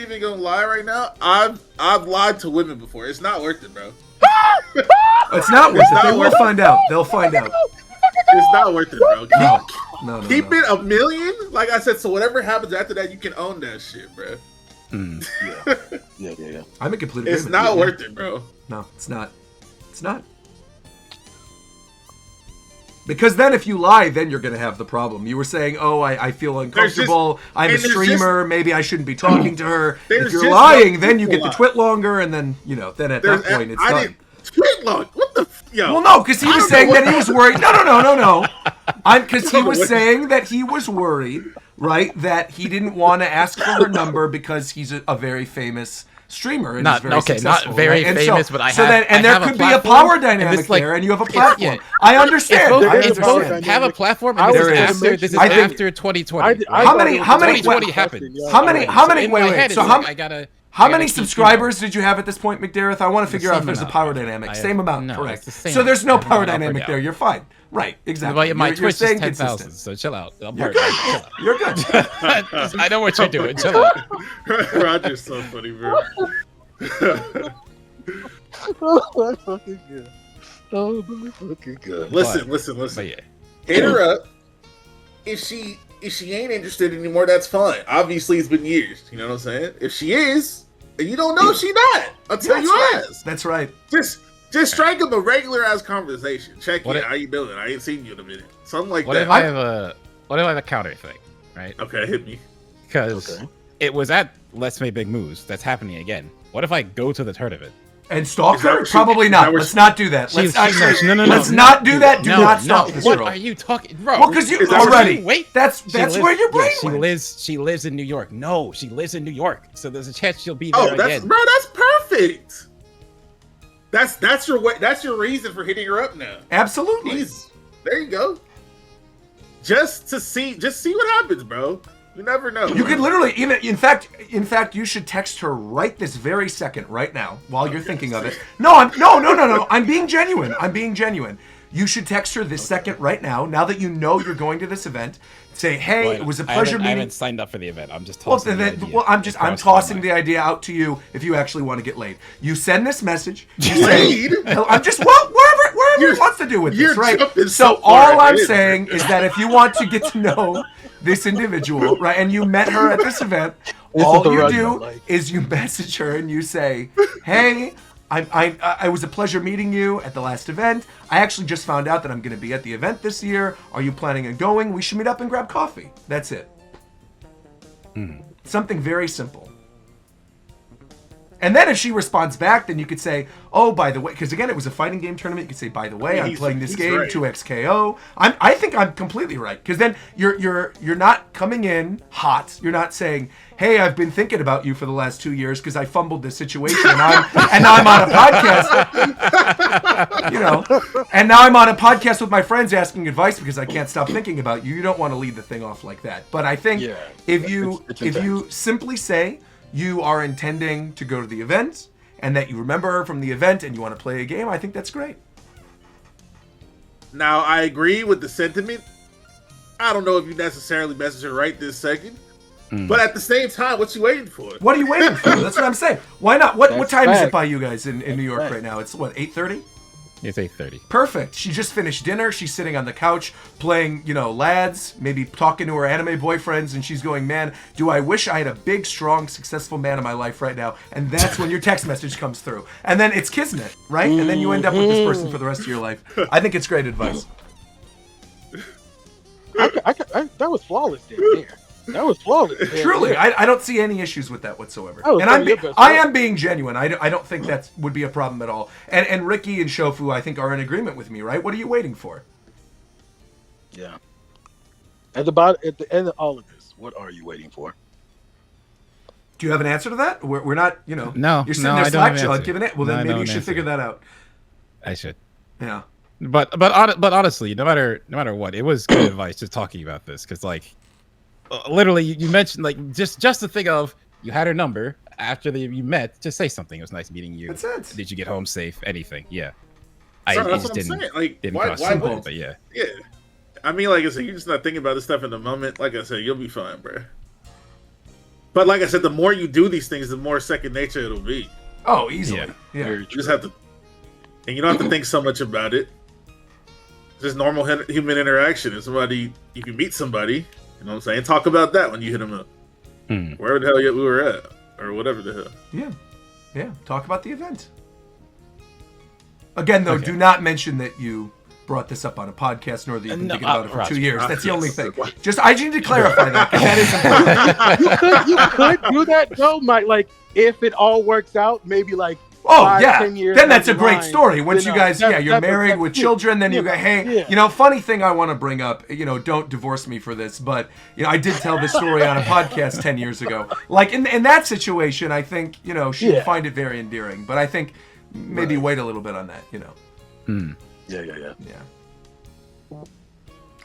even gonna lie right now. I've lied to women before. It's not worth it, bro. It's not worth it. not They will worth it. find out. They'll find out. It's not worth it, bro. No. Keep it $1 million. Like I said, so whatever happens after that, you can own that shit, bro. Yeah. I'm in complete agreement. It's not worth it, bro. No, it's not. It's not. Because then if you lie, then you're going to have the problem. You were saying, oh, I feel uncomfortable. I'm a and there's streamer. Maybe I shouldn't be talking to her. If There's you're just lying, no then you people get to lie. twit longer, and then, then at that point, it's I done. didn't tweet long. What the yo? Well, no, because he I was don't know saying what- that he was worried. No. Because he was saying that he was worried, right? That he didn't want to ask for her number because he's a very famous streamer and he's very successful. not very right? And famous, so, but I so have. then, and I there have could a be a platform, power and dynamic it's like- there, and you have a it's- platform. yeah. I understand. Both, I There is it's a both understand. power have a dynamic. platform, I and this was is gonna after. mention This is I think- after 2020. I right? thought How many- it was how many- 2020 disgusting, happened. yeah. How many? How many? In my Wait. head, So it's how? like, I gotta. How I gotta many keep subscribers did you have at this point, McDareth? I want to figure out if same there's a amount. power dynamic. I- Same amount, no, correct. it's the same So there's no amount. I power haven't dynamic up or there. down. You're fine. Right, exactly. Well, my You're Twitch is staying 10,000, consistent. so chill out. You're good. You're good. I know what you're doing. Chill out. Roger's so funny, bro. Oh my fucking god. Oh my fucking god. Listen. But yeah. Hit her up. If she ain't interested anymore, that's fine. Obviously, it's been years. You know what I'm saying? If she is, and you don't know, she not until That's you right. ask. That's right. Just strike up a regular ass conversation. Check What in. if- How you doing? I ain't seen you in a minute. Something like What that. if I have a counter thing, right? Okay, hit me. Because Okay. it was at Let's Make Big Moves. That's happening again. What if I go to the tournament? And stalk Is that her? where she- Probably is not. that where Let's she- not do that. She's- Let's she's- no, let's not do that. Do No, not stalk this What girl. are you talking, bro? Well, because you Is that where already. Wait, That's She lives- where your brain yeah, went. she lives in New York. No, she lives in New York. So there's a chance she'll be there Oh, that's again. bro. That's perfect. That's your way. That's your reason for hitting her up now. Absolutely. There you go. Just see what happens, bro. You never know. You could literally even in fact you should text her right this very second, right now, while you're thinking of it. No, I'm being genuine. You should text her this second right now that you know you're going to this event. Say, hey, Well, it was a I pleasure haven't meeting. signed up for the event. I'm just Well, tossing the idea I'm across tossing my the mind. idea out to you if you actually want to get laid. You send this message. You Laid? say, I'm just wherever it wants to do with You're this, right? jumping So so far all I'm ahead. saying is that if you want to get to know this individual, right, and you met her at this event, This is all the you run, do like. is you message her and you say, hey, I was a pleasure meeting you at the last event. I actually just found out that I'm going to be at the event this year. Are you planning on going? We should meet up and grab coffee. That's it. Something very simple. And then if she responds back, then you could say, oh, by the way, because again, it was a fighting game tournament. You could say, by the way, I'm playing this game, right. 2XKO. I think I'm completely right. Because then you're not coming in hot. You're not saying, hey, I've been thinking about you for the last 2 years because I fumbled this situation and now I'm on a podcast. And now I'm on a podcast with my friends asking advice because I can't stop thinking about you. You don't want to lead the thing off like that. But I think if you simply say, you are intending to go to the event and that you remember her from the event and you want to play a game, I think that's great. Now, I agree with the sentiment. I don't know if you necessarily message her right this second. But at the same time, what you waiting for? What are you waiting for? That's what I'm saying. Why not? What That's time is it fact. by you guys in New York fact. right now? It's what, 8:30? It's 8:30. Perfect. She just finished dinner. She's sitting on the couch playing, lads, maybe talking to her anime boyfriends, and she's going, man, do I wish I had a big, strong, successful man in my life right now? And that's when your text message comes through. And then it's kismet, right? And then you end up with this person for the rest of your life. I think it's great advice. That was flawless there. That was flawless. There. Truly, I don't see any issues with that whatsoever. That was And some of your best I work. am being genuine. I don't think that would be a problem at all. And Ricky and Shofu, I think, are in agreement with me, right? What are you waiting for? Yeah. At the end of all of this, what are you waiting for? Do you have an answer to that? We're not, No, You're sitting no, there I don't have an slack-jawed answer. giving it. Well, No, then I maybe don't you should answer. figure that out. I should. Yeah. But honestly, no matter what, it was good advice just talking about this because literally you mentioned just to think of you had her number after you met, just say something. It was nice meeting you. That's it. Did you get home safe? Anything? Yeah. Sorry, it that's just what I'm saying. Like, didn't why cross the wouldn't- but yeah. Yeah. I mean, like I said, you're just not thinking about this stuff in the moment. Like I said, you'll be fine, bro. But like I said, the more you do these things, the more second nature it'll be. Oh, easily. Yeah. Yeah. Very You true. just have to, and you don't have to think so much about it. It's just normal human interaction. If you can meet somebody, you know what I'm saying? Talk about that when you hit them up. Wherever the hell we were at, or whatever the hell. Yeah. Yeah. Talk about the event. Again, though, Okay. do not mention that you brought this up on a podcast, nor that you've been No, thinking about it for Roger, 2 years. That's the only yes. thing. I just need to clarify that, because that is important. You could do that though, Mike. Like if it all works out, maybe like Oh, 5, yeah. 10 years Then that's a down the great line, story. Once you guys, that- you're married that's with cute. children, then you go, know, hey, yeah. funny thing I want to bring up, don't divorce me for this, but, I did tell this story on a podcast 10 years ago. Like, in that situation, I think, she would Yeah. find it very endearing. But I think maybe wait a little bit on that, Yeah. Yeah. Well,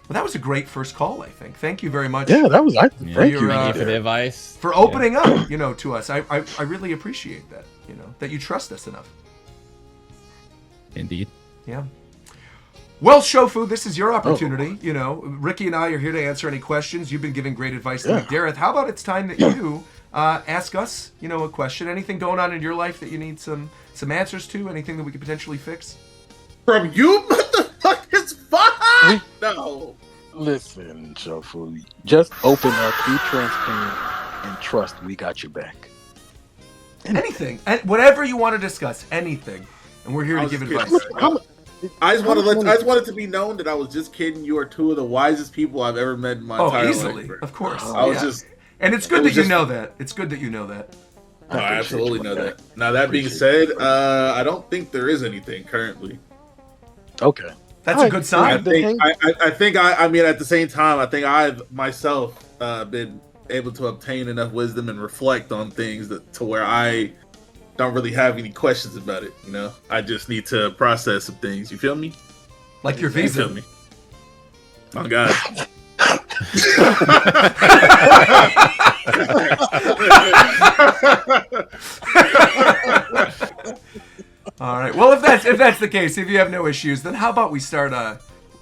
that was a great first call, I think. Thank you very much Yeah, that was. Yeah, Thank your, you. Thank you for the advice. for opening up, to us. I really appreciate that, that you trust us enough. Indeed. Yeah. Well, Shofu, this is your opportunity. Ricky and I are here to answer any questions. You've been giving great advice to McDareth. How about it's time that you ask us, a question? Anything going on in your life that you need some answers to? Anything that we could potentially fix? From you, motherfuckers? Fuck! No. Listen, Shofu, just open up, be transparent, and trust we got your back. Anything. Whatever you want to discuss. Anything. And we're here I to was give just advice. kidding. How much- I just want how much to let it to be known that I was just kidding. You are two of the wisest people I've ever met in my entire Easily. life. bro. Of course. I was Yeah. just. And it's good it that was you just- know that. It's good that you know that. I appreciate absolutely you know with that. Now that being Appreciate said, I don't think there is anything currently. Okay. That's a Alright, good I sign. The think. thing- I think. I mean, at the same time, I think I've myself been able to obtain enough wisdom and reflect on things to where I don't really have any questions about it. I just need to process some things. You feel me? Like your You feel visa. me? Oh God. All right. Well, if that's the case, if you have no issues, then how about we start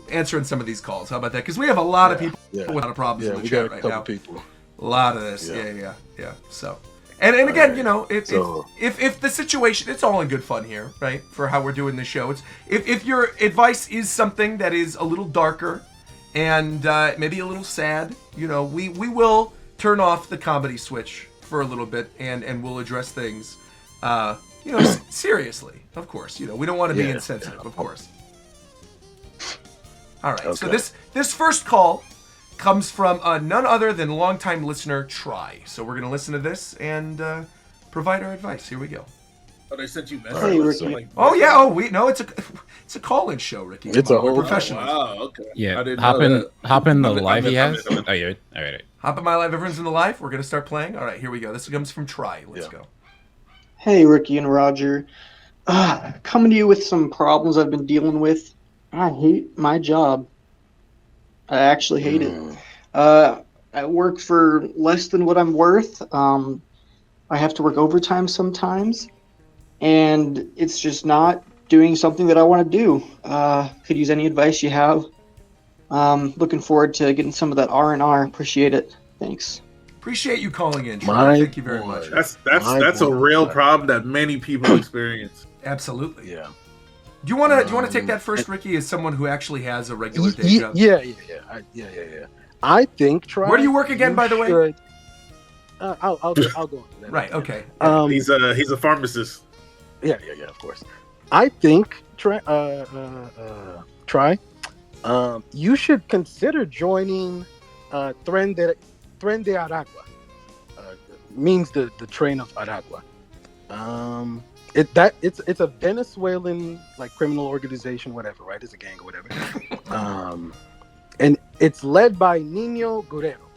answering some of these calls? How about that? Because we have a lot of people with a lot of problems in the we chat got a right couple now. people. A lot of this. Yeah. So, and again, you know, if the situation, it's all in good fun here, right? For how we're doing this show, it's if your advice is something that is a little darker and maybe a little sad, you know, we will turn off the comedy switch for a little bit and we'll address things, you know, seriously. Of course, you know, we don't want to be insensitive, of course. All right, so this first call comes from none other than longtime listener Try. So we're going to listen to this and provide our advice. Here we go. Oh, they sent you messages. Hey, Ricky. Like, it's a call-in show, Ricky. It's Come a on, we're whole- professionals. wow, okay. Yeah, I didn't hop know in, that. hop in the I'm in- live I'm he in- has. I'm in. Oh, yeah, all right. Hop in my live. Everyone's in the live. We're going to start playing. All right, here we go. This comes from Try. Let's go. Hey, Ricky and Roger. Coming to you with some problems I've been dealing with. I hate my job. I actually hate it. I work for less than what I'm worth. I have to work overtime sometimes, and it's just not doing something that I want to do. Could use any advice you have. Looking forward to getting some of that R&R. Appreciate it. Thanks. Appreciate you calling in, Try. Thank you very much. That's a real problem that many people experience. Absolutely. Yeah. Do you want to take that first, Ricky, as someone who actually has a regular day job? Yeah. I think. Where do you work again, by the way? I'll go into that. Right. Okay. He's a pharmacist. Yeah, of course. I think try. You should consider joining Tren de Aragua. Means the train of Aragua. It's a Venezuelan like criminal organization, whatever, right? It's a gang or whatever. And it's led by Nino Guerrero.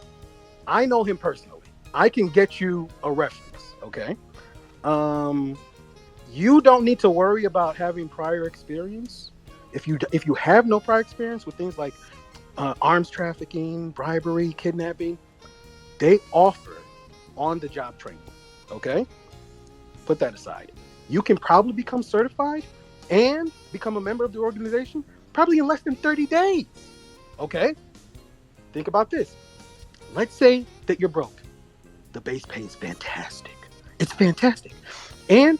I know him personally. I can get you a reference, okay? You don't need to worry about having prior experience. If you have no prior experience with things like arms trafficking, bribery, kidnapping, they offer on-the-job training, okay? Put that aside. You can probably become certified and become a member of the organization probably in less than 30 days, okay? Think about this. Let's say that you're broke. The base pay is fantastic. It's fantastic. And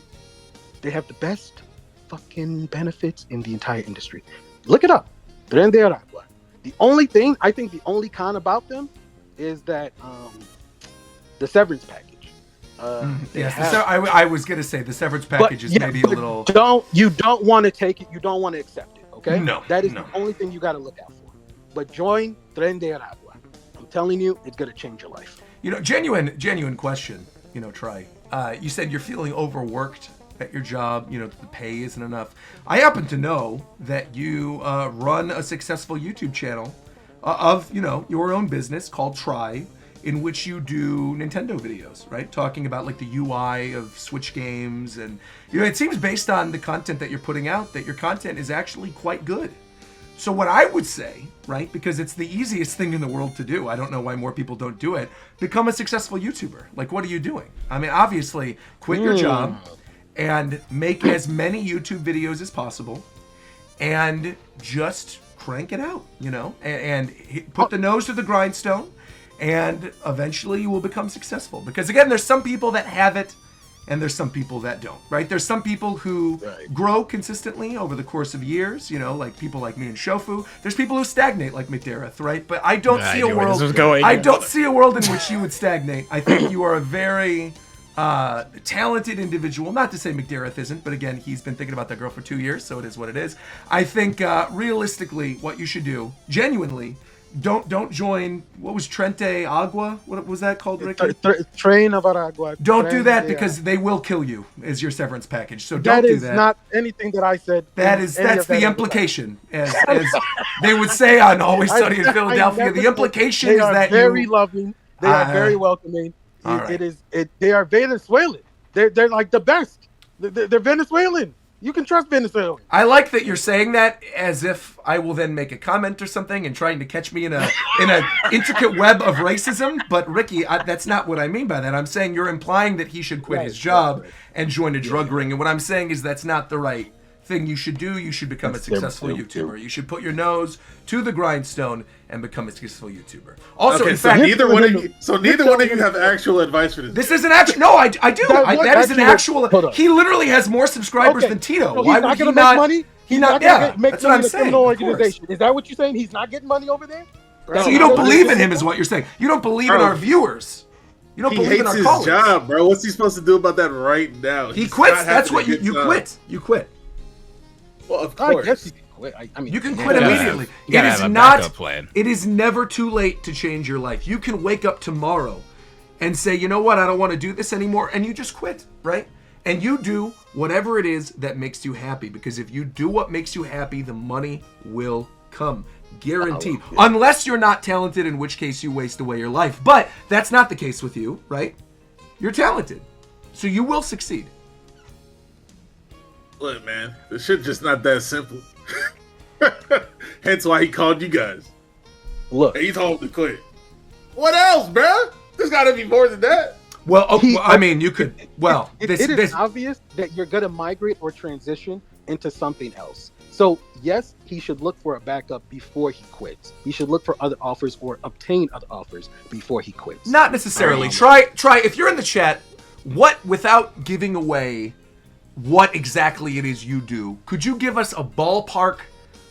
they have the best fucking benefits in the entire industry. Look it up. Tren de Aragua. The only con about them is that the severance package. Yes, I was gonna say the severance package is maybe a little. You don't want to take it. You don't want to accept it. Okay. No. That is the only thing you got to look out for. But join Tren de Aragua. I'm telling you, it's gonna change your life. You know, genuine question. You know, Try. You said you're feeling overworked at your job. You know, the pay isn't enough. I happen to know that you run a successful YouTube channel of your own business called Try, in which you do Nintendo videos, right? Talking about like the UI of Switch games, and it seems based on the content that you're putting out that your content is actually quite good. So what I would say, right, because it's the easiest thing in the world to do, I don't know why more people don't do it, become a successful YouTuber. Like, what are you doing? I mean, obviously, quit your job and make as many YouTube videos as possible and just crank it out, and put the nose to the grindstone, and eventually you will become successful. Because again, there's some people that have it and there's some people that don't, right? There's some people who grow consistently over the course of years, like people like me and Shofu. There's people who stagnate like McDareth, right? But I don't see a world. I don't see a world in which you would stagnate. I think you are a very talented individual. Not to say McDareth isn't, but again, he's been thinking about that girl for 2 years, so it is what it is. I think realistically, what you should do, genuinely, don't join. What was Trente Agua? What was that called, Ricky? Train of Aragua. Don't do that because they will kill you as your severance package. So don't do that. That is not anything that I said. That's the implication, as they would say on Always Sunny in Philadelphia. The implication is that they are very loving. They are very welcoming. They are Venezuelan. They're like the best. They're Venezuelan. You can trust Venezuela. I like that you're saying that as if I will then make a comment or something and trying to catch me in a intricate web of racism. But Ricky, that's not what I mean by that. I'm saying you're implying that he should quit his job and join a drug ring. And what I'm saying is that's not the right thing you should do. You should become a successful YouTuber. You should put your nose to the grindstone and become a successful YouTuber. Also, in fact, neither one of you have actual advice for this. This is an actual. No, I do. That is an actual. He literally has more subscribers than Tito. So Why he's would not he going to not? make money? He's not. not going to make That's what money I'm in a saying. criminal Of course. organization. Is that what you're saying? He's not getting money over there? So you don't believe in him, is what you're saying. You don't believe in our viewers. You don't believe in our his callers. job, bro. What's he supposed to do about that right now? He quits. That's what you quit. You quit. Well, of I course. guess he can quit. I mean, You can quit immediately. You gotta It is have a not. backup plan. It is never too late to change your life. You can wake up tomorrow and say, you know what, I don't want to do this anymore, and you just quit, right? And you do whatever it is that makes you happy, because if you do what makes you happy, the money will come. Guaranteed. Unless you're not talented, in which case you waste away your life. But that's not the case with you, right? You're talented. So you will succeed. Look, man, this shit just not that simple. Hence why he called you guys. look, And he told him to quit. What else, bruh? There's got to be more than that. Well, I mean, you could. Well, it is obvious that you're going to migrate or transition into something else. So, yes, he should look for a backup before he quits. He should look for other offers or obtain other offers before he quits. Not necessarily. Try. If you're in the chat, without giving away what exactly it is you do, could you give us a ballpark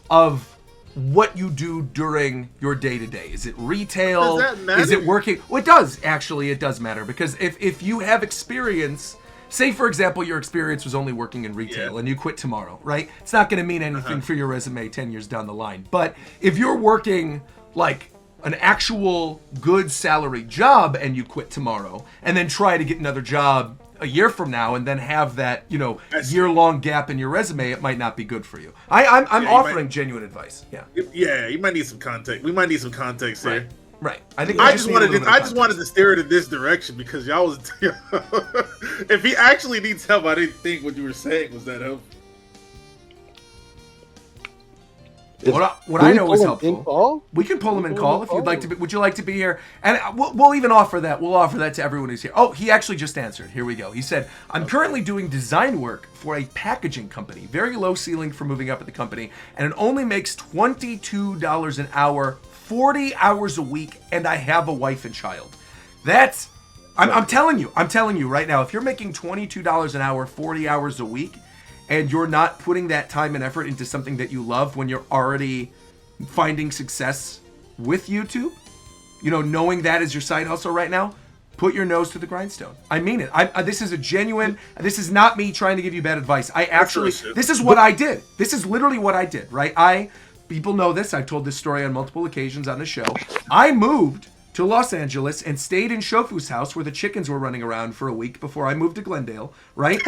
of what you do during your day-to-day? Is it retail? Does that matter? Is it working? Well, it does. Actually, it does matter, because if you have experience, say for example your experience was only working in retail and you quit tomorrow, right? It's not going to mean anything for your resume 10 years down the line. But if you're working like an actual good salary job and you quit tomorrow and then try to get another job a year from now and then have that, year-long gap in your resume, it might not be good for you. I'm offering genuine advice. Yeah. Yeah, you might need some context. We might need some context here. Right. I think I just wanted to steer it in this direction because y'all was. If he actually needs help, I didn't think what you were saying was that helpful. What I know is helpful. We can pull him in call if you'd like to. Would you like to be here? And we'll even offer that. We'll offer that to everyone who's here. Oh, he actually just answered. Here we go. He said, "I'm currently doing design work for a packaging company. Very low ceiling for moving up at the company, and it only makes $22 an hour, 40 hours a week, and I have a wife and child." That's. I'm telling you right now. If you're making $22 an hour, 40 hours a week, and you're not putting that time and effort into something that you love when you're already finding success with YouTube, knowing that is your side hustle right now, put your nose to the grindstone. I mean it. This is a genuine, this is not me trying to give you bad advice. This is what I did. This is literally what I did, right? People know this. I've told this story on multiple occasions on the show. I moved to Los Angeles and stayed in Shofu's house where the chickens were running around for a week before I moved to Glendale, right?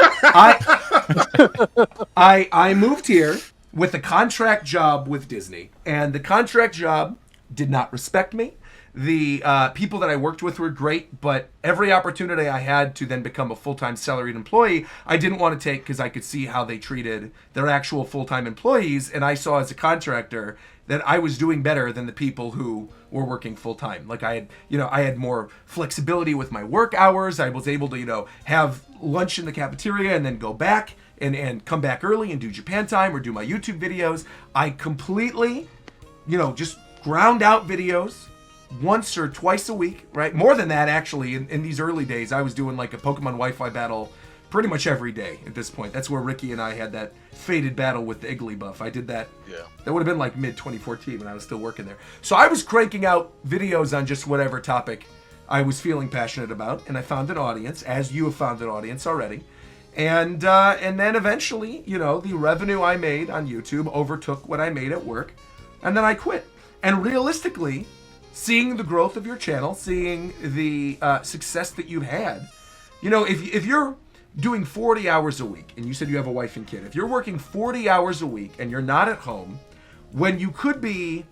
I moved here with a contract job with Disney, and the contract job did not respect me. The people that I worked with were great, but every opportunity I had to then become a full-time salaried employee, I didn't want to take because I could see how they treated their actual full-time employees, and I saw as a contractor that I was doing better than the people who were working full-time. Like I had more flexibility with my work hours. I was able to, have lunch in the cafeteria and then go back and come back early and do Japan time or do my YouTube videos. I completely, just ground out videos once or twice a week, right? More than that, actually. In these early days, I was doing like a Pokemon Wi-Fi battle pretty much every day at this point. That's where Ricky and I had that fated battle with the Igglybuff. I did that. Yeah. That would have been like mid-2014 when I was still working there. So I was cranking out videos on just whatever topic I was feeling passionate about, and I found an audience, as you have found an audience already. And then eventually, the revenue I made on YouTube overtook what I made at work, and then I quit. And realistically, seeing the growth of your channel, seeing the success that you've had, if you're doing 40 hours a week, and you said you have a wife and kid, if you're working 40 hours a week and you're not at home, when you could be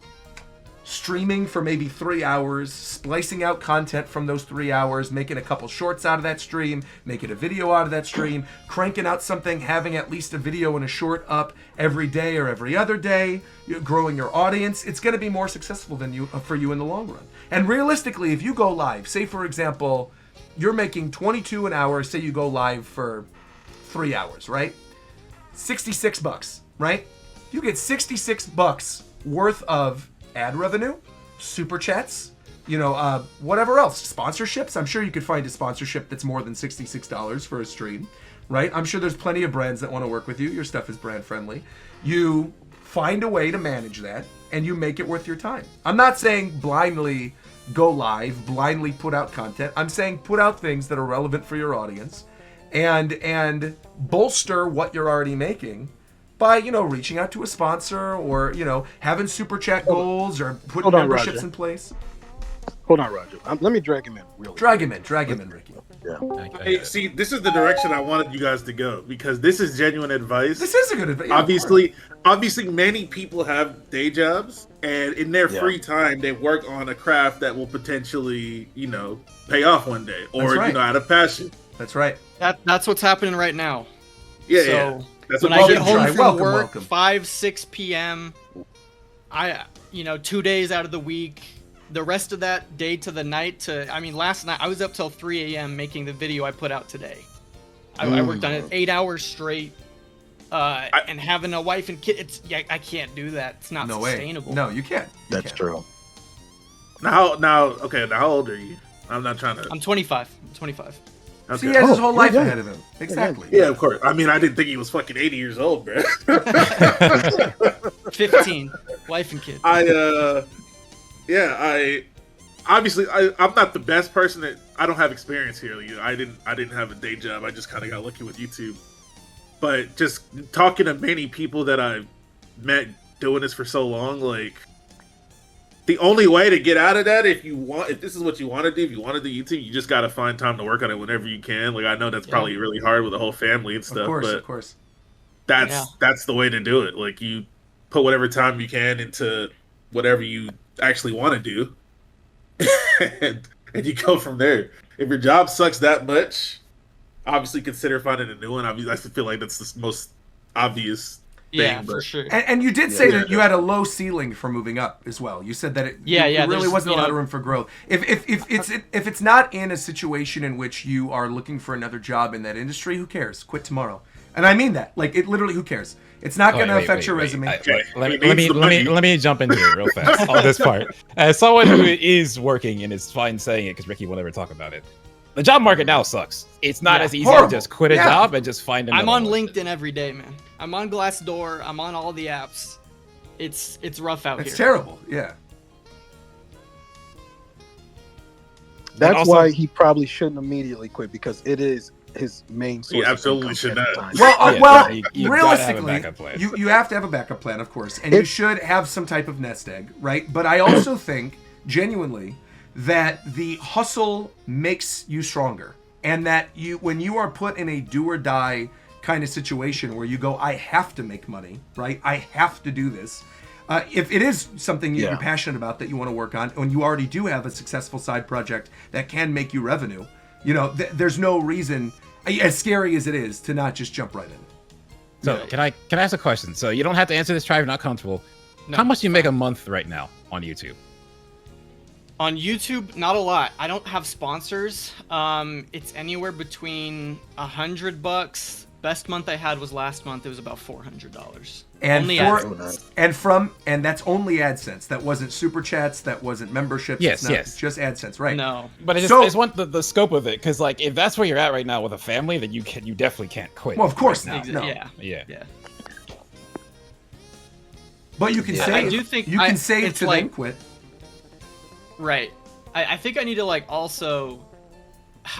streaming for maybe 3 hours, splicing out content from those 3 hours, making a couple shorts out of that stream, making a video out of that stream, cranking out something, having at least a video and a short up every day or every other day, growing your audience, it's going to be more successful than for you in the long run. And realistically, if you go live, say for example, you're making 22 an hour, say you go live for 3 hours, right? $66, right? You get $66 worth of ad revenue, super chats, whatever else, sponsorships. I'm sure you could find a sponsorship that's more than $66 for a stream, right? I'm sure there's plenty of brands that want to work with you. Your stuff is brand friendly. You find a way to manage that and you make it worth your time. I'm not saying blindly go live, blindly put out content. I'm saying put out things that are relevant for your audience and bolster what you're already making by, reaching out to a sponsor or, having super chat goals or putting memberships in place. Hold on, Roger. Let me drag him in real Drag him in, Ricky. Yeah. Hey, see, this is the direction I wanted you guys to go because this is genuine advice. This is a good advice. Obviously, many people have day jobs, and in their free time, they work on a craft that will potentially, pay off one day, or out of passion. That's right. That's what's happening right now. Yeah, so, yeah. That's when what I get home from work, welcome. 5, 6 p.m., 2 days out of the week, the rest of that day to the night last night I was up till 3 a.m. making the video I put out today. I worked on it 8 hours straight, and having a wife and kid, I can't do that. It's not sustainable. No, you can't. That's true. Now, how old are you? I'm not trying to. I'm 25. Okay. So he has his whole life ahead of him. Exactly. Yeah, of course. I didn't think he was fucking 80 years old, bro. 15, wife and kid. I'm not the best person I don't have experience here. I didn't have a day job. I just kind of got lucky with YouTube. But just talking to many people that I've met doing this for so long, the only way to get out of that, if this is what you want to do, if you want to do YouTube, you just got to find time to work on it whenever you can. I know that's probably really hard with a whole family and stuff, of course. That's the way to do it. You put whatever time you can into whatever you actually want to do, and you go from there. If your job sucks that much, obviously consider finding a new one. I feel like that's the most obvious thing. For sure. And you did say that you had a low ceiling for moving up as well. You said that it really wasn't a lot of room for growth. If it's not in a situation in which you are looking for another job in that industry, who cares? Quit tomorrow. And I mean that. It literally, who cares? It's not going to affect your resume. Let me jump into it real fast on this part. As someone who is working, and it's fine saying it because Ricky will never talk about it, the job market now sucks. It's not as easy to just quit a job and just find another I'm on one. LinkedIn every day, man. I'm on Glassdoor. I'm on all the apps. It's rough out here. It's terrible. Yeah. That's why he probably shouldn't immediately quit because it is his main source. He absolutely should not. Well, you realistically, gotta have a backup plan. you have to have a backup plan, of course, and you should have some type of nest egg, right? But I also think, genuinely, that the hustle makes you stronger, and that when you are put in a do or die kind of situation where you go, I have to make money, right? I have to do this. If it is something you're passionate about that you want to work on, and you already do have a successful side project that can make you revenue, there's no reason, as scary as it is, to not just jump right in. So can I ask a question? So you don't have to answer this, try if you're not comfortable. No, How much do you make a month right now on YouTube? On YouTube, not a lot. I don't have sponsors. It's anywhere between $100. Best month I had was last month. It was about $400. And only AdSense. And that's only AdSense. That wasn't super chats. That wasn't memberships. Yes. Just AdSense, right? No. But I just want the scope of it, because if that's where you're at right now with a family, then you definitely can't quit. Well, of course right not. now. No. Yeah. But you can say I do think you can say it to then quit. Right. I think I need to also.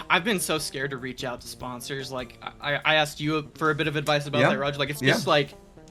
I've been so scared to reach out to sponsors. I asked you for a bit of advice about that, Roger. It's just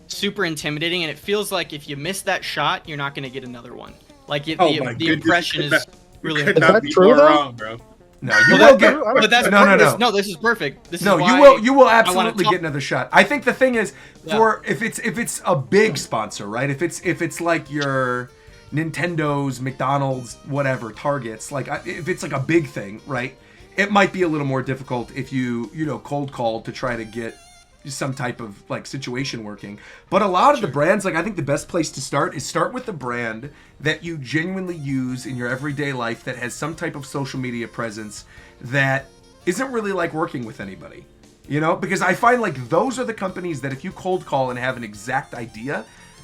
super intimidating, and it feels like if you miss that shot, you're not going to get another one. The impression is really. You could not be more wrong, bro. No, you will get. But that's no. No, this is perfect. You will absolutely get another shot. I think the thing is, if it's a big sponsor, right? If it's like your Nintendo's, McDonald's, whatever, Targets, like if it's like a big thing, right? It might be a little more difficult if you cold call to try to get some type of like situation working. But a lot of the brands, like I think the best place to start is start with the brand that you genuinely use in your everyday life that has some type of social media presence that isn't really like working with anybody. You know, because I find like those are the companies that if you cold call and have an exact idea,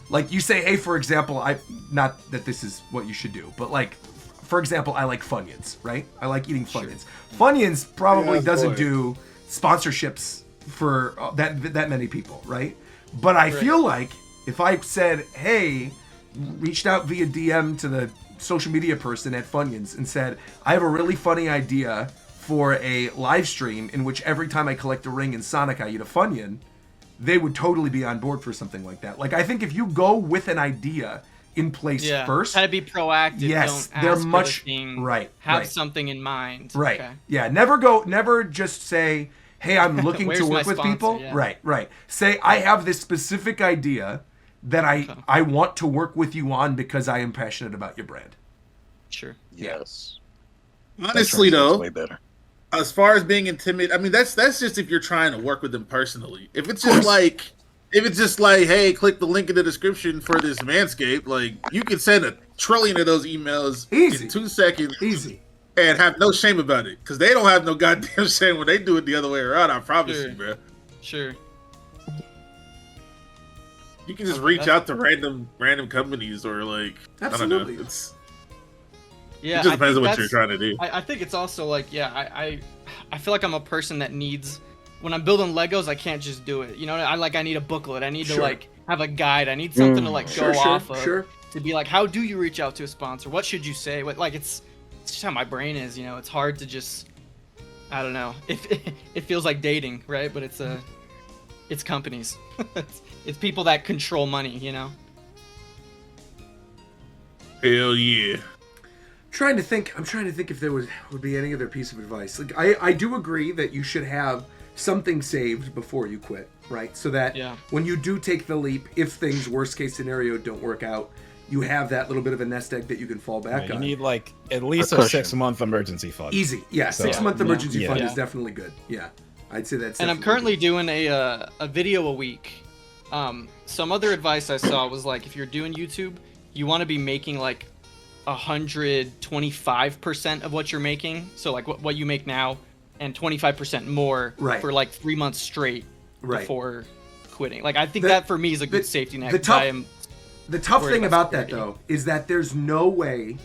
like you say, hey, for example, not that this is what you should do, but like, for example, I like Funyuns, right? I like eating Funyuns. Funyuns probably doesn't do sponsorships for that many people, right? But I feel like if I said, hey, reached out via DM to the social media person at Funyuns and said, I have a really funny idea for a live stream in which every time I collect a ring in Sonic, I eat a Funyun, they would totally be on board for something like that. Like, I think if you go with an idea in place first, try to be proactive. Yes, don't they're ask much for the thing, right. Have right. something in mind. Right. Okay. Yeah. Never just say, hey, I'm looking to Where's work my with sponsor? people. Yeah. Right. Say, I have this specific idea that I want to work with you on because I am passionate about your brand. Sure. Yes. Honestly, That translates though, way better. as far as being intimidated, I mean that's just if you're trying to work with them personally. If it's just like, hey, click the link in the description for this Manscaped, like you can send 1 trillion of those emails Easy. in 2 seconds, Easy. and have no shame about it, because they don't have no goddamn shame when they do it the other way around. I promise you, bro. Sure. You can just reach out to random companies or like Absolutely. I don't know. Yeah. It just depends I on what think you're trying to do. I think it's also like, I feel like I'm a person that needs, when I'm building Legos, I can't just do it. You know, I need a booklet. I need to like have a guide. I need something to like go off of to be like, how do you reach out to a sponsor? What should you say? What, like it's just how my brain is. You know, it's hard to just, I don't know. It feels like dating, right? But it's companies. it's people that control money. You know. Hell yeah. I'm trying to think if there would be any other piece of advice. Like I do agree that you should have something saved before you quit, right? So that when you do take the leap, if things worst case scenario don't work out, you have that little bit of a nest egg that you can fall back You on. need like at least a 6-month emergency fund. Easy. Yeah, 6-month emergency fund is definitely good. Yeah. I'd say that's And I'm currently doing a video a week. Some other advice I saw was like, if you're doing YouTube, you want to be making like 125% of what you're making, so like what you make now, and 25% more for like 3 months straight before quitting. Like I think that for me is a good safety net. The tough thing about that though is that there's no way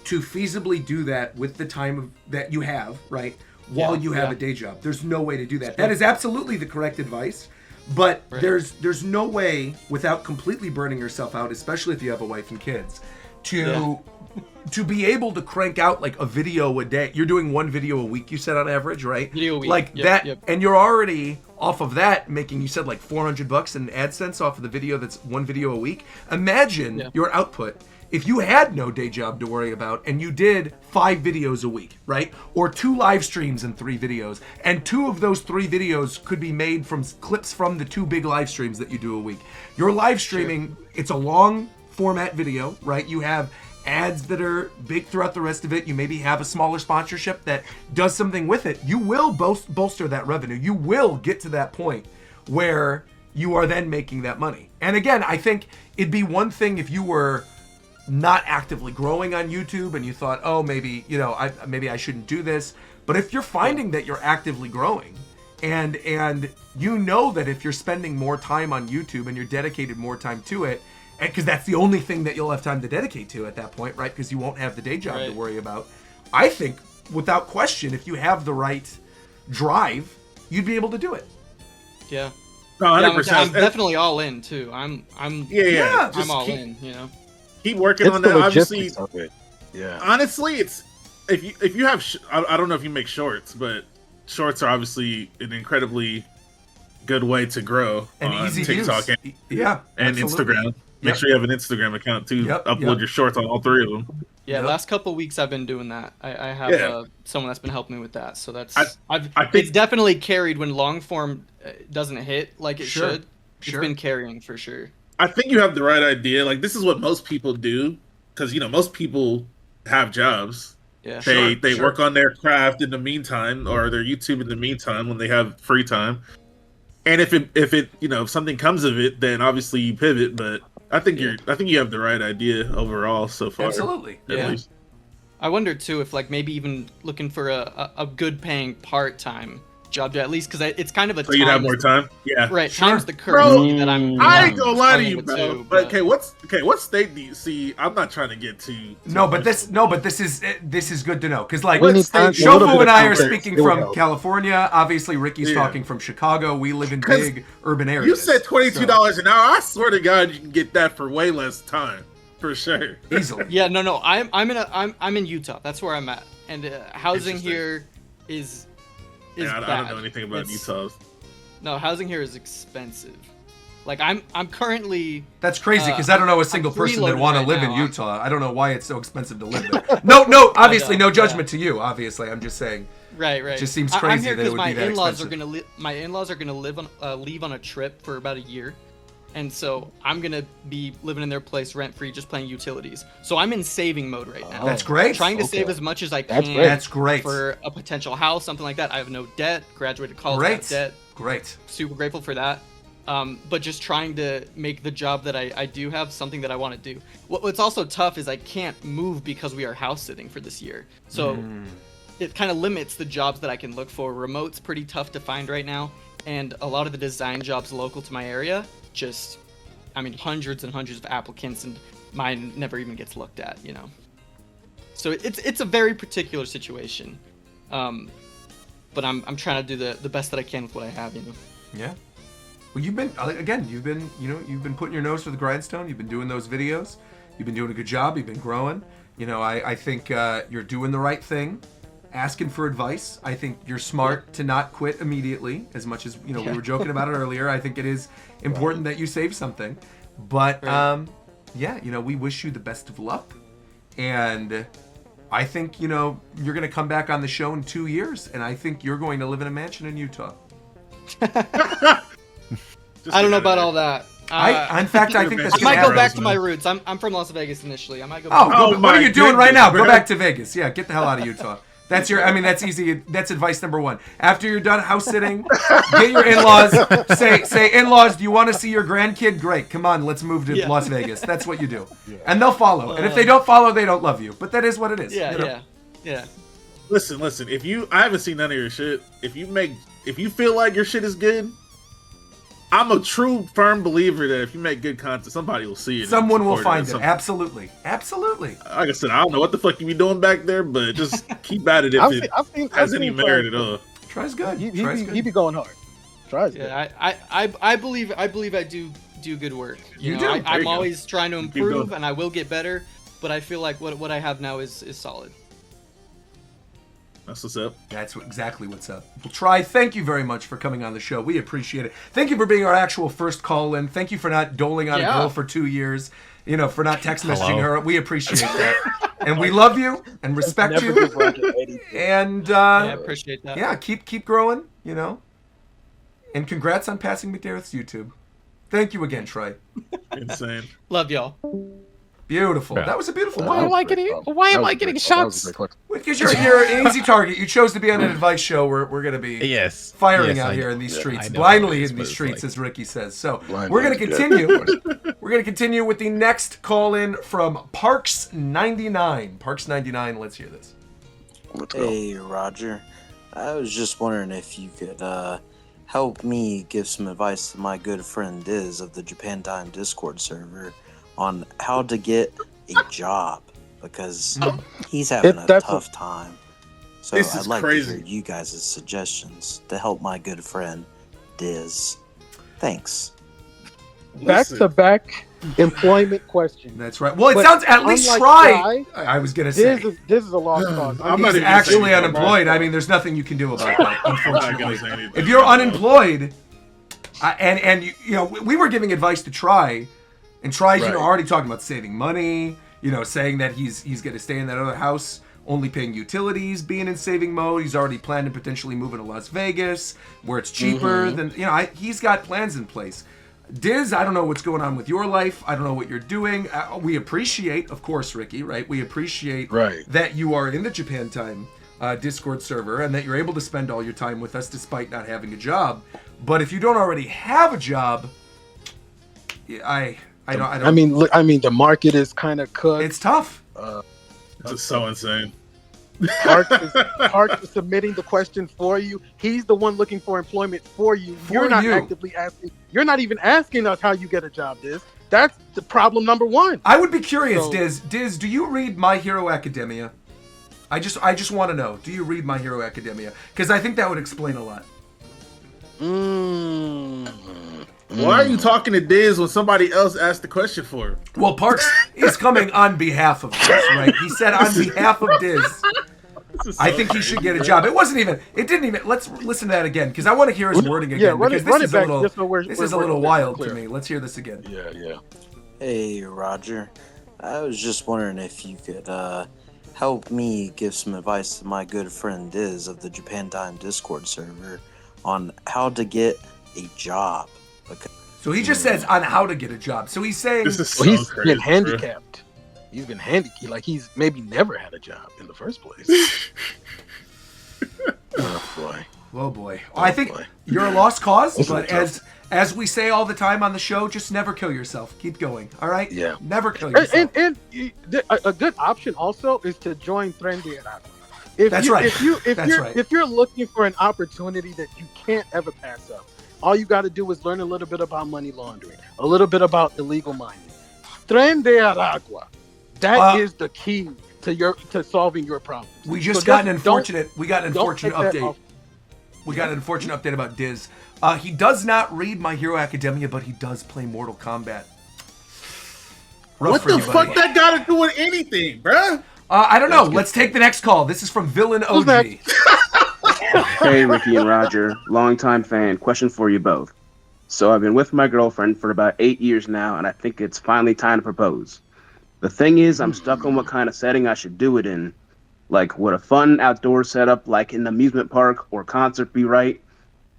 to feasibly do that with the time that you have, right? While you have a day job. There's no way to do that. That is absolutely the correct advice. But there's no way without completely burning yourself out, especially if you have a wife and kids, to be able to crank out like a video a day. You're doing 1 video a week, you said, on average, right? Video a week. Like and you're already off of that making, you said, like $400 in AdSense off of the video that's 1 video a week. Imagine your output if you had no day job to worry about and you did 5 videos a week, right? Or 2 live streams and 3 videos. And 2 of those 3 videos could be made from clips from the 2 big live streams that you do a week. Your live streaming, it's a long format video, right? You have ads that are big throughout the rest of it. You maybe have a smaller sponsorship that does something with it. You will bolster that revenue. You will get to that point where you are then making that money. And again, I think it'd be one thing if you were not actively growing on YouTube and you thought, oh, maybe, maybe I shouldn't do this. But if you're finding that you're actively growing and you know that if you're spending more time on YouTube and you're dedicated more time to it, because that's the only thing that you'll have time to dedicate to at that point, right? Because you won't have the day job to worry about. I think, without question, if you have the right drive, you'd be able to do it. Yeah. No, 100%. I'm definitely all in too. I'm all in. You know. Keep working on that. Obviously, honestly, it's if you have I don't know if you make shorts, but shorts are obviously an incredibly good way to grow and on easy TikTok and Instagram. Make sure you have an Instagram account too. Upload your shorts on all 3 of them. Yeah, last couple weeks I've been doing that. I have someone that's been helping me with that. So that's I think it's definitely carried when long form doesn't hit like it should. It's been carrying for sure. I think you have the right idea. Like this is what most people do because most people have jobs. Yeah. They Sure. work on their craft in the meantime, or their YouTube in the meantime when they have free time. And if something comes of it, then obviously you pivot. But I think you have the right idea overall so far. Absolutely. At Yeah. least. I wonder too if like maybe even looking for a good paying part time job to at least because it's kind of a So you'd have more time. Yeah. Right, Sure. times the Bro, currency that I'm. I ain't gonna lie to struggling you, with bro. too, But what state do you see? I'm not trying to get too. But this is good to know because like We need a little bit Shofu of and I are context. speaking It would from help. California. Obviously, Ricky's Yeah. talking from Chicago. We live in 'Cause big urban areas. You said $22 an hour. I swear to God, you can get that for way less time, for sure. Easily. Yeah, no. I'm in Utah. That's where I'm at, and housing Interesting. here is Yeah, I bad. don't know anything about It's- Utah. No, housing here is expensive. Like I'm currently. That's crazy because I don't know a single I'm person that freeloading want to right live in now. Utah. I don't know why it's so expensive to live there. No, obviously, know, no judgment to you. Obviously, I'm just saying. Right. It just seems I'm crazy here that it 'cause would be that in-laws expensive. my in-laws are gonna leave on a trip for about a year, and so I'm gonna be living in their place rent free, just paying utilities. So I'm in saving mode right now. That's great. Trying to Okay. save as much as I That's can. great. That's great. For a potential house, something like that. I have no debt. Graduated college, Great. got debt. Great. Super grateful for that. But just trying to make the job that I do have something that I want to do. What's also tough is I can't move because we are house sitting for this year. So it kind of limits the jobs that I can look for. Remote's pretty tough to find right now. And a lot of the design jobs local to my area, hundreds and hundreds of applicants, and mine never even gets looked at, So it's a very particular situation. But I'm trying to do the best that I can with what I have, Yeah. Well, you've been putting your nose to the grindstone. You've been doing those videos. You've been doing a good job. You've been growing. I think you're doing the right thing. Asking for advice. I think you're smart to not quit immediately. As much as we were joking about it earlier. I think it is important that you save something. But we wish you the best of luck. And I think you're going to come back on the show in 2 years, and I think you're going to live in a mansion in Utah. I don't know about all that. In fact, I think that's I might gonna go back happen. to my roots. I'm from Las Vegas initially. I might go back. Oh, what are my you doing right now? goodness, Go man. back to Vegas. Yeah, get the hell out of Utah. That's that's easy. That's advice number one. After you're done house sitting, get your in-laws. Say, in-laws, do you want to see your grandkid? Great, come on, let's move to Yeah. Las Vegas. That's what you do, and they'll follow. And if they don't follow, they don't love you. But that is what it is. Yeah. Listen. I haven't seen none of your shit. If you feel like your shit is good, I'm a true firm believer that if you make good content, somebody will see it. and Someone will support find it. Some- Absolutely. Like I said, I don't know what the fuck you be doing back there, but just keep at it if it has any merit at all. Try's good. He Try's good. be going hard. Tries good. Yeah. I believe I do good work. You know, do. I'm There you go. always trying to doing improve, it. and I will get better. But I feel like what I have now is solid. That's what's up. That's exactly what's up. Well, Try, thank you very much for coming on the show. We appreciate it. Thank you for being our actual first call-in. Thank you for not doling on a girl for 2 years. For not text messaging her. We appreciate that. And we love you and respect Never you. give Roger anything. And I appreciate that. keep growing, And congrats on passing McDareth's YouTube. Thank you again, Try. Insane. Love y'all. Beautiful. Yeah. That was a beautiful Why am one. I getting shots? Because you're an easy target. You chose to be on an advice show. We're going to be Yes. firing Yes, out I here know. in these Yeah, streets, I know blindly what in these it's streets, like. as Ricky says. So Blindly, we're going to yeah. continue. We're going to continue with the next call-in from Parks99. Parks99, let's hear this. Let's go. Hey, Roger. I was just wondering if you could help me give some advice to my good friend Diz of the Japan Time Discord server on how to get a job because he's having a That's tough time. So This I'd is like crazy. to hear you guys' suggestions to help my good friend Diz. Thanks. Back to back employment question. That's right. Well, it But sounds at least unlike try. I was going to say. This is a lost cause. I'm not He's even actually saying unemployed. I mean, there's nothing you can do about that, I'm not gonna unfortunately. say anything. If you're unemployed, we were giving advice to Try, and Try's Right. already talking about saving money. Saying that he's going to stay in that other house, only paying utilities, being in saving mode. He's already planned to potentially move into Las Vegas, where it's cheaper than he's got plans in place. Diz, I don't know what's going on with your life. I don't know what you're doing. We appreciate, of course, Ricky, right? We appreciate that you are in the Japan Time Discord server and that you're able to spend all your time with us despite not having a job. But if you don't already have a job, I don't. I mean, look. I mean, the market is kind of cooked. It's tough. It's so insane. Parks is submitting the question for you. He's the one looking for employment for you. You're not actively asking. You're not even asking us how you get a job, Diz. That's the problem number one. I would be curious, Diz. Diz, do you read My Hero Academia? I just want to know. Do you read My Hero Academia? Because I think that would explain a lot. Why are you talking to Diz when somebody else asked the question for him? Well, Parks is coming on behalf of Diz, right? He said on behalf of Diz, I think he should get a job. It didn't even, let's listen to that again, because I want to hear his wording again. Run this it back. This is a little wild to me. Let's hear this again. Yeah. Hey, Roger. I was just wondering if you could help me give some advice to my good friend Diz of the Japan Time Discord server on how to get a job. So he just says on how to get a job. So he's saying he's been handicapped. He's been handicapped. Like he's maybe never had a job in the first place. Oh boy. I think you're a lost cause, but as we say all the time on the show, just never kill yourself. Keep going. All right? Yeah. Never kill yourself. And a good option also is to join Trendy Erasmus. That's right. If you're looking for an opportunity that you can't ever pass up, all you got to do is learn a little bit about money laundering, a little bit about illegal mining. Tren de Aragua. That is the key to solving your problems. We just got an unfortunate update. We got an unfortunate update about Diz. He does not read My Hero Academia, but he does play Mortal Kombat. What the fuck that got to do with anything, bruh? I don't know. Let's take the next call. This is from Villain OG. Hey, Ricky and Roger, longtime fan. Question for you both. So I've been with my girlfriend for about 8 years now, and I think it's finally time to propose. The thing is, I'm stuck on what kind of setting I should do it in. Like, would a fun outdoor setup like an amusement park or concert be right?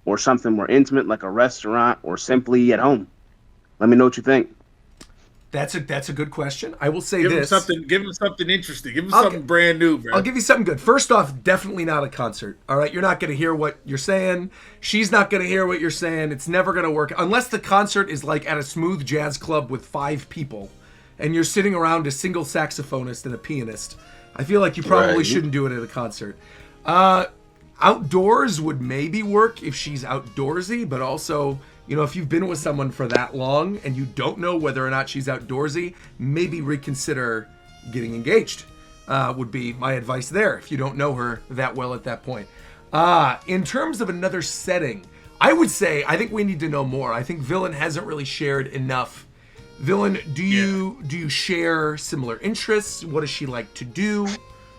Or something more intimate like a restaurant or simply at home? Let me know what you think. That's a good question. I will say Give this. Give him something interesting. Give him something brand new, bro. I'll give you something good. First off, definitely not a concert. All right, you're not going to hear what you're saying. She's not going to hear what you're saying. It's never going to work unless the concert is like at a smooth jazz club with 5 people, and you're sitting around a single saxophonist and a pianist. I feel like you probably shouldn't do it at a concert. Outdoors would maybe work if she's outdoorsy, but also, you know, if you've been with someone for that long and you don't know whether or not she's outdoorsy, maybe reconsider getting engaged, would be my advice there if you don't know her that well at that point. In terms of another setting, I would say I think we need to know more. I think Villain hasn't really shared enough. Villain, do you share similar interests? What does she like to do?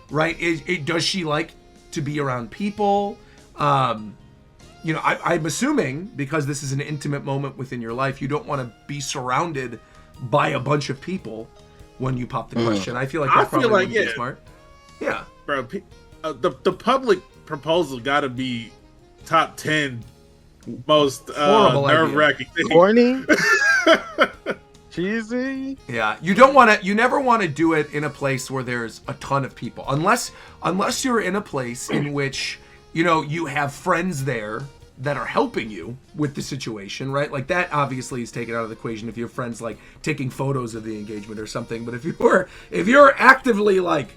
Right? Does she like to be around people? You know, I'm assuming because this is an intimate moment within your life, you don't want to be surrounded by a bunch of people when you pop the question. I feel like that's probably wouldn't be smart. Yeah, bro. The public proposal got to be top 10 most nerve-wracking things. Corny, cheesy. Yeah, you never want to do it in a place where there's a ton of people, unless you're in a place in which, you know, you have friends there that are helping you with the situation, right? Like that obviously is taken out of the equation if you have friends like taking photos of the engagement or something. But if you're actively like,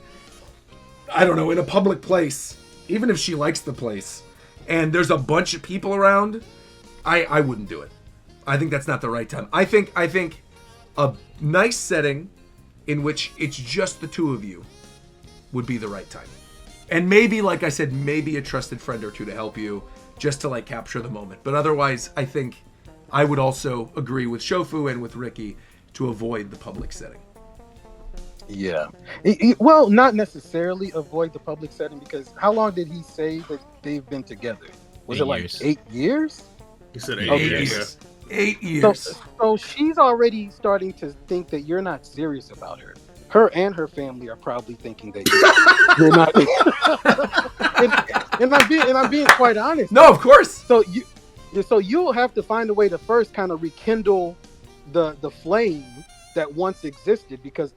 I don't know, in a public place, even if she likes the place and there's a bunch of people around, I wouldn't do it. I think that's not the right time. I think a nice setting in which it's just the two of you would be the right time. And maybe, like I said, maybe a trusted friend or two to help you just to like capture the moment. But otherwise, I think I would also agree with Shofu and with Ricky to avoid the public setting. Yeah. Well, not necessarily avoid the public setting, because how long did he say that they've been together? Was it like 8 years? He said 8 years. 8 years. So she's already starting to think that you're not serious about her. Her and her family are probably thinking that you're not. and I'm being quite honest. No, of course. So So you'll have to find a way to first kind of rekindle the flame that once existed, because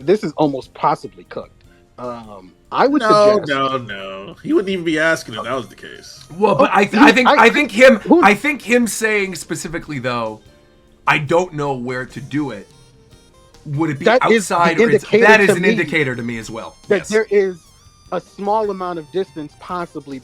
this is almost possibly cooked. I would suggest no. He wouldn't even be asking if that was the case. Well, but I think him saying specifically though, I don't know where to do it. Would it be that outside? That is an indicator to me as well. That there is a small amount of distance possibly,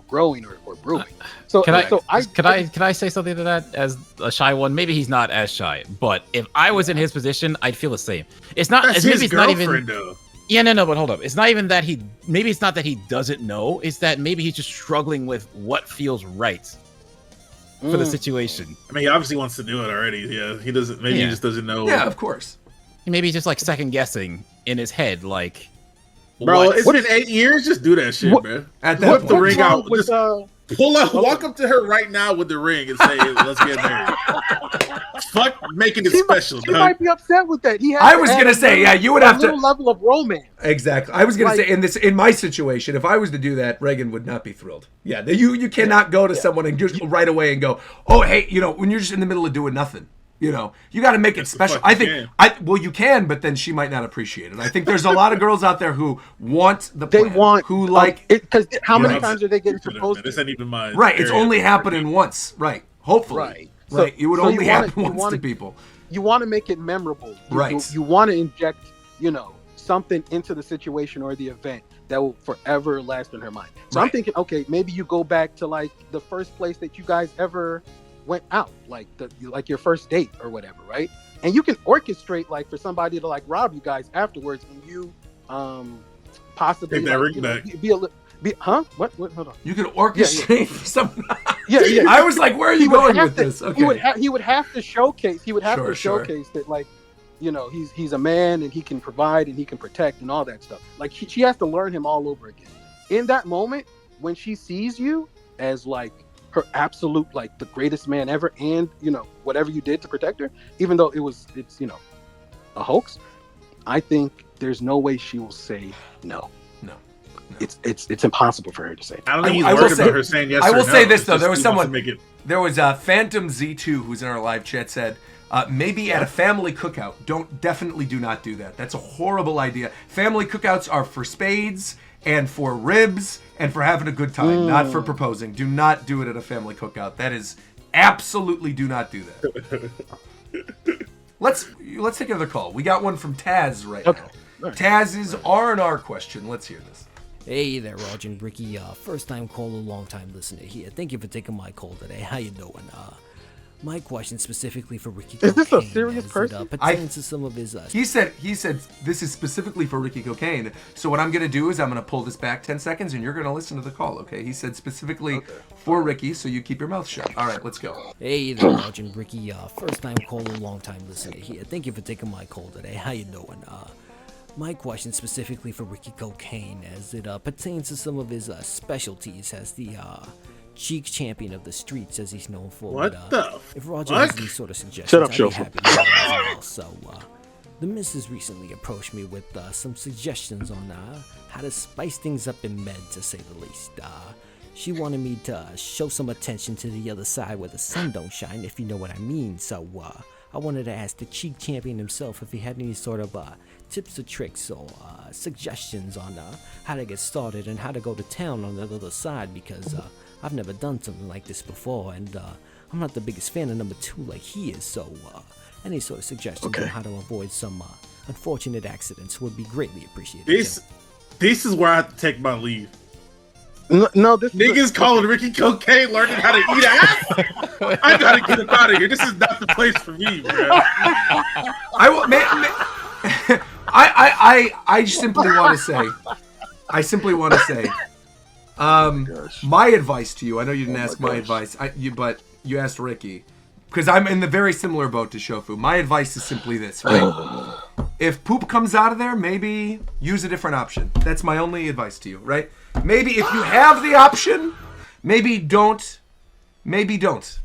growing or brewing. So can I say something to that as a shy one? Maybe he's not as shy, but if I was in his position, I'd feel the same. It's not. That's Maybe his it's not girlfriend, even. though. Yeah, no, but hold up. It's not even that he. Maybe it's not that he doesn't know. It's that maybe he's just struggling with what feels right for the situation. I mean, he obviously wants to do it already. Yeah, he doesn't. Maybe he just doesn't know. Yeah, of course. Maybe he's just like second guessing in his head, like. Bro, it's been 8 years. Just do that shit, bro. At that Whip the ring out. With, pull up, walk up to her right now with the ring and say, "Let's get married." Fuck making it special. She might be upset with that. I was gonna say, yeah, you would have to level of romance. Exactly. I was gonna say in my situation, if I was to do that, Reagan would not be thrilled. Yeah, you cannot go to someone and just right away and go, oh hey, when you're just in the middle of doing nothing. You got to make it special. I think you can, but then she might not appreciate it. I think there's a lot of girls out there who want the plan, who like it, because how many times are they getting proposed? This ain't even my right. It's only happening once, right? Hopefully, right. It would only happen once to people. You want to make it memorable, right? You want to inject, something into the situation or the event that will forever last in her mind. So I'm thinking, okay, maybe you go back to like the first place that you guys ever went out, like your first date or whatever, right? And you can orchestrate like for somebody to like rob you guys afterwards, and you possibly take that ring back. What? Hold on. You can orchestrate for something. Yeah. I was like, where are you going with this? Okay. He would have to showcase. He would have to showcase that, like, he's a man and he can provide and he can protect and all that stuff. Like she has to learn him all over again. In that moment, when she sees you as like her absolute, like the greatest man ever, and whatever you did to protect her, even though it's a hoax, I think there's no way she will say no. It's impossible for her to say. I don't think he's worried about her saying yes. I will say this though: there was Phantom Z2 who's in our live chat said, maybe at a family cookout. Definitely do not do that. That's a horrible idea. Family cookouts are for spades and for ribs and for having a good time, not for proposing. Do not do it at a family cookout. That is absolutely do not do that. Let's take another call. We got one from Taz right now. Right. Taz's R&R question. Let's hear this. Hey there, Roger and Ricky. First time caller, long time listener here. Thank you for taking my call today. How you doing? My question specifically for Ricky Cocaine. Is this a serious person? Pertains to some of his. He said this is specifically for Ricky Cocaine. So what I'm gonna do is I'm gonna pull this back 10 seconds and you're gonna listen to the call. Okay? He said specifically for Ricky, so you keep your mouth shut. All right, let's go. Hey there, Roger and Ricky. First time caller, long time listener here. Thank you for taking my call today. How you doing? My question specifically for Ricky Cocaine, as it pertains to some of his specialties as the cheek champion of the streets, as he's known for. What the? If Roger has any sort of suggestions, shut up, I'd be Shofu. happy to hear as well. So, the missus recently approached me with some suggestions on how to spice things up in med, to say the least. She wanted me to show some attention to the other side where the sun don't shine, if you know what I mean. So, I wanted to ask the cheek champion himself if he had any sort of tips or tricks or suggestions on how to get started and how to go to town on the other side, because I've never done something like this before, and I'm not the biggest fan of number 2 like he is. So any sort of suggestions on how to avoid some unfortunate accidents would be greatly appreciated. This is where I have to take my leave. No, this niggas calling Ricky Cocaine learning how to eat ass. I gotta get him out of here. This is not the place for me, bro. I simply want to say, my advice to you. I know you didn't ask my advice, but you asked Ricky, because I'm in the very similar boat to Shofu. My advice is simply this, right? If poop comes out of there, maybe use a different option. That's my only advice to you, right? Maybe if you have the option, maybe don't. Maybe don't.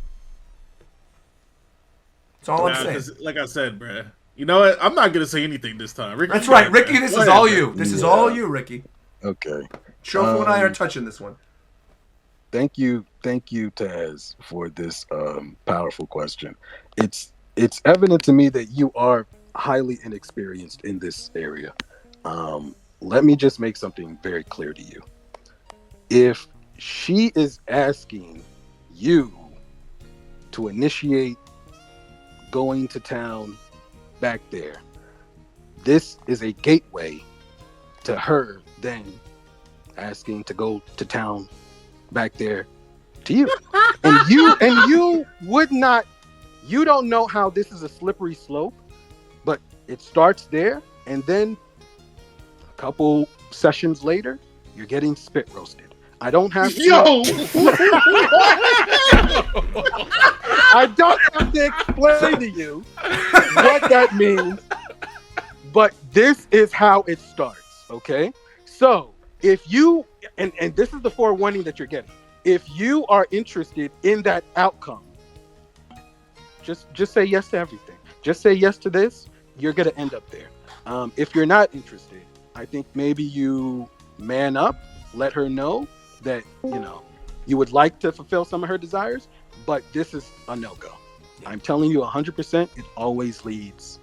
That's all I'm saying. Like I said, bro. You know what? I'm not gonna say anything this time. Ricky, that's right, Ricky. This is all you. This is all you, Ricky. Okay. Shofu and I are touching this one. Thank you thank you, Taz, for this powerful question. It's evident to me that you are highly inexperienced in this area. Let me just make something very clear to you. If she is asking you to initiate going to town back there, this is a gateway to her then asking to go to town back there to you. And you would not, you don't know how this is a slippery slope, but it starts there, and then a couple sessions later, you're getting spit roasted. I don't have to. Yo! I don't have to explain to you what that means, but this is how it starts, okay? So, if you, and this is the forewarning that you're getting, if you are interested in that outcome, just say yes to everything. Just say yes to this, you're going to end up there. If you're not interested, I think maybe you man up, let her know that, you would like to fulfill some of her desires, but this is a no-go. I'm telling you 100%, it always leads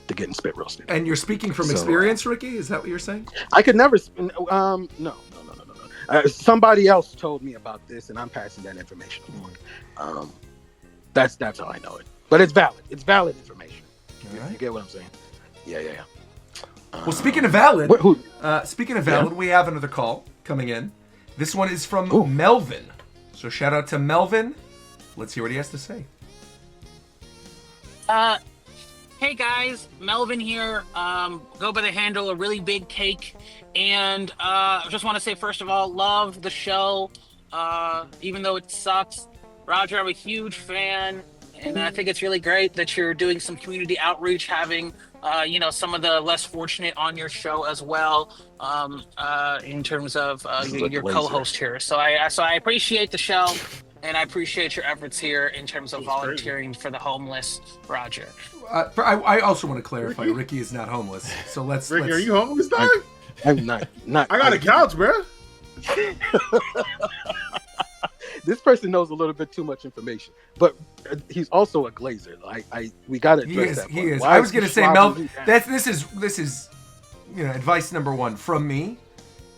to getting spit roasted. And you're speaking from experience, Ricky? Is that what you're saying? I could never, no. Somebody else told me about this, and I'm passing that information along. That's how I know it. But it's valid. It's valid information. You get what I'm saying? Yeah. Well, speaking of valid, Yeah. we have another call coming in. This one is from Melvin. So shout out to Melvin. Let's hear what he has to say. Hey guys, Melvin here. Go by the handle A Really Big Cake, and I just want to say first of all, love the show. Even though it sucks, Roger, I'm a huge fan, and I think it's really great that you're doing some community outreach, having some of the less fortunate on your show as well. In terms of your co-host here, so I appreciate the show. And I appreciate your efforts here in terms of volunteering for the homeless, Roger. I also want to clarify, Ricky is not homeless. So let's. Ricky, are you homeless, dog? I'm not. I got a couch, bro. This person knows a little bit too much information, but he's also a glazer. We got to address that. He is. I was going to say, Melvin. This is advice number one from me,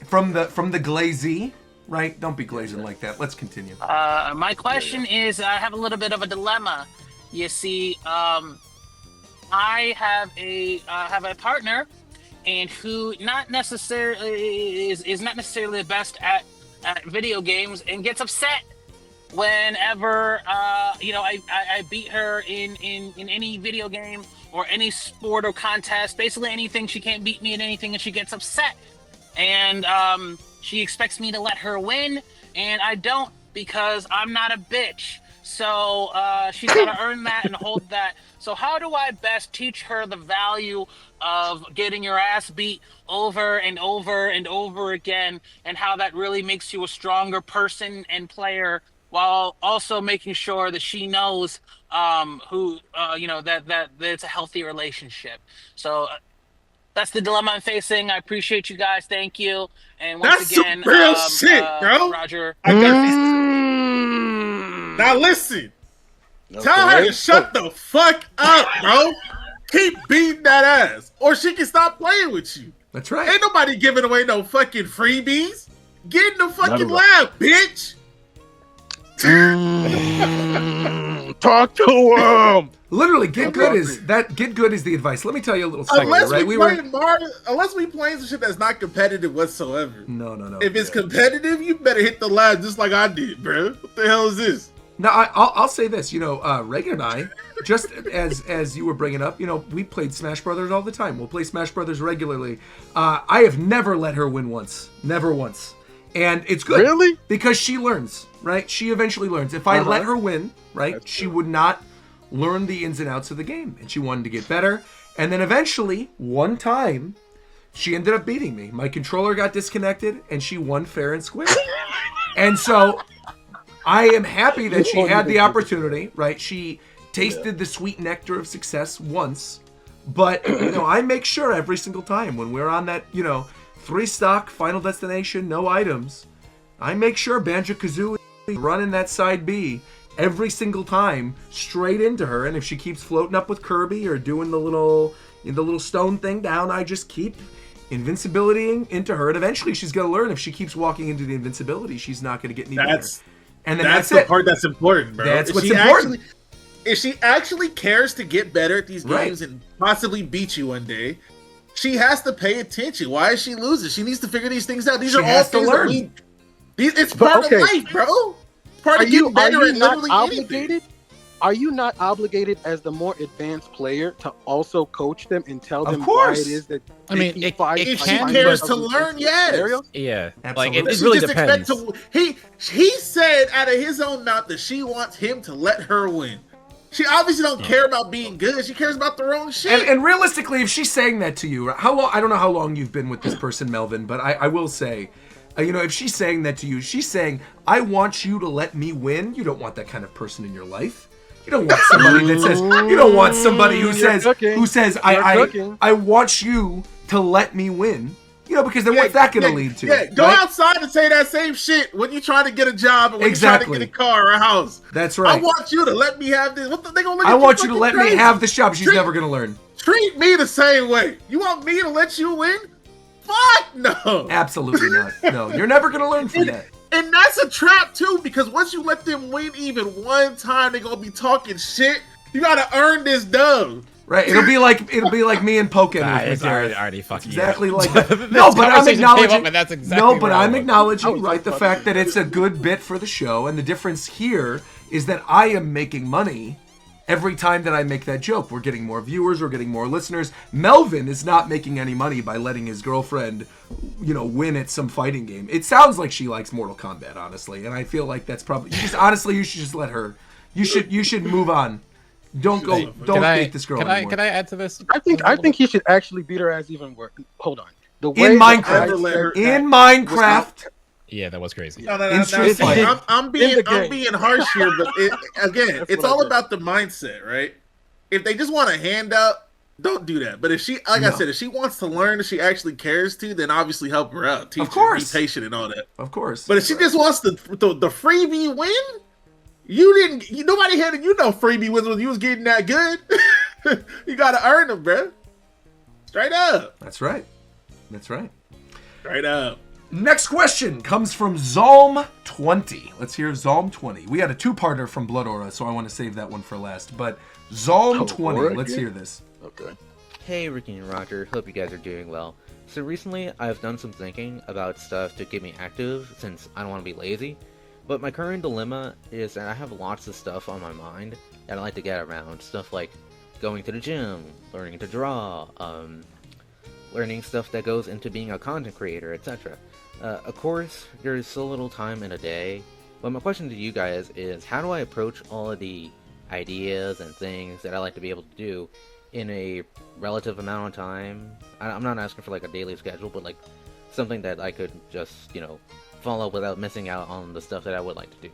from the glazee. Right? Don't be glazing like that. Let's continue. My question is, I have a little bit of a dilemma. You see, I have a partner, and who not necessarily is not necessarily the best at video games, and gets upset whenever I beat her in any video game or any sport or contest. Basically anything, she can't beat me in anything, and she gets upset. And she expects me to let her win, and I don't, because I'm not a bitch. So she's got to earn that and hold that. So how do I best teach her the value of getting your ass beat over and over and over again, and how that really makes you a stronger person and player, while also making sure that she knows that it's a healthy relationship. So that's the dilemma I'm facing. I appreciate you guys. Thank you. And once That's again, some real shit, bro. Roger. I got this. Now listen. Tell her to shut the fuck up, bro. Keep beating that ass, or she can stop playing with you. That's right. Ain't nobody giving away no fucking freebies. Get in the fucking lab, bitch. Talk to him. Literally, get good is the advice. Let me tell you a little story. Unless we playing some shit that's not competitive whatsoever. No. If it's competitive, you better hit the lab just like I did, bro. What the hell is this? Now, I'll say this. Reagan and I, just as you were bringing up, we played Smash Brothers all the time. We'll play Smash Brothers regularly. I have never let her win once. Never once. And it's good. Really? Because she learns, right? She eventually learns. If I let her win, right, she would not learn the ins and outs of the game. And she wanted to get better. And then eventually, one time, she ended up beating me. My controller got disconnected, and she won fair and square. And so I am happy that she had the opportunity, right? She tasted the sweet nectar of success once. But, I make sure every single time when we're on that, 3 stock, final destination, no items, I make sure Banjo-Kazooie running that side B every single time straight into her, and if she keeps floating up with Kirby or doing the little stone thing down, I just keep invincibilitying into her, and eventually she's gonna learn if she keeps walking into the invincibility, she's not gonna get any better. And then that's the it. part that's important, bro. That's what's important. If she actually cares to get better at these games and possibly beat you one day, she has to pay attention. Why is she losing? She needs to figure these things out. These are all things that we. It's part of life, bro. Part of getting better at literally anything. Are you not obligated as the more advanced player to also coach them and tell them why it is that? I mean, if she cares to learn, yes. Yeah, absolutely. Like it really depends. He said out of his own mouth that she wants him to let her win. She obviously don't care about being good. She cares about the wrong shit. And realistically, if she's saying that to you, how long? I don't know how long you've been with this person, Melvin, but I will say, if she's saying that to you, she's saying, "I want you to let me win." You don't want that kind of person in your life. You don't want somebody that says. You don't want somebody who says, "I want you to let me win." Because then what's that going to lead to? Yeah, go outside and say that same shit when you're trying to get a job or when you're trying to get a car or a house. That's right. I want you to let me have this. What they gonna look at I want you to let crazy? me have this job. She's never going to learn. Treat me the same way. You want me to let you win? Fuck no. Absolutely not. No, you're never going to learn from that. And that's a trap too, because once you let them win even one time, they're gonna be talking shit. You gotta earn this dub. Right, it'll be like me and Pokken with it's already fucking exactly like that. No, but I'm acknowledging. That's exactly I'm acknowledging the fact that it's a good bit for the show, and the difference here is that I am making money every time that I make that joke. We're getting more viewers, we're getting more listeners. Melvin is not making any money by letting his girlfriend, win at some fighting game. It sounds like she likes Mortal Kombat, honestly, and I feel like that's probably you should just let her. You should move on. Don't date this girl anymore. Can I add to this? I think he should actually beat her ass even worse. Hold on. The way in Minecraft. Yeah, that was crazy. No. I'm being harsh here, but it's all about the mindset, right? If they just want a handout, don't do that. But if she, I said, if she wants to learn, if she actually cares to, then obviously help her out. Teach her, be patient and all that. Of course. But if she just wants the freebie win, nobody had freebie wins when you was getting that good. You gotta earn them, bro. Straight up. That's right. Straight up. Next question comes from Zalm20. Let's hear Zalm20. We had a two-parter from Blood Aura, so I want to save that one for last. But Zalm20, let's hear this. Okay. Hey, Ricky and Roger. Hope you guys are doing well. So recently, I've done some thinking about stuff to keep me active, since I don't want to be lazy. But my current dilemma is that I have lots of stuff on my mind that I like to get around. Stuff like going to the gym, learning to draw, learning stuff that goes into being a content creator, etc. Of course, there's so little time in a day, but my question to you guys is, how do I approach all of the ideas and things that I like to be able to do in a relative amount of time? I'm not asking for like a daily schedule, but like something that I could just, follow without missing out on the stuff that I would like to do.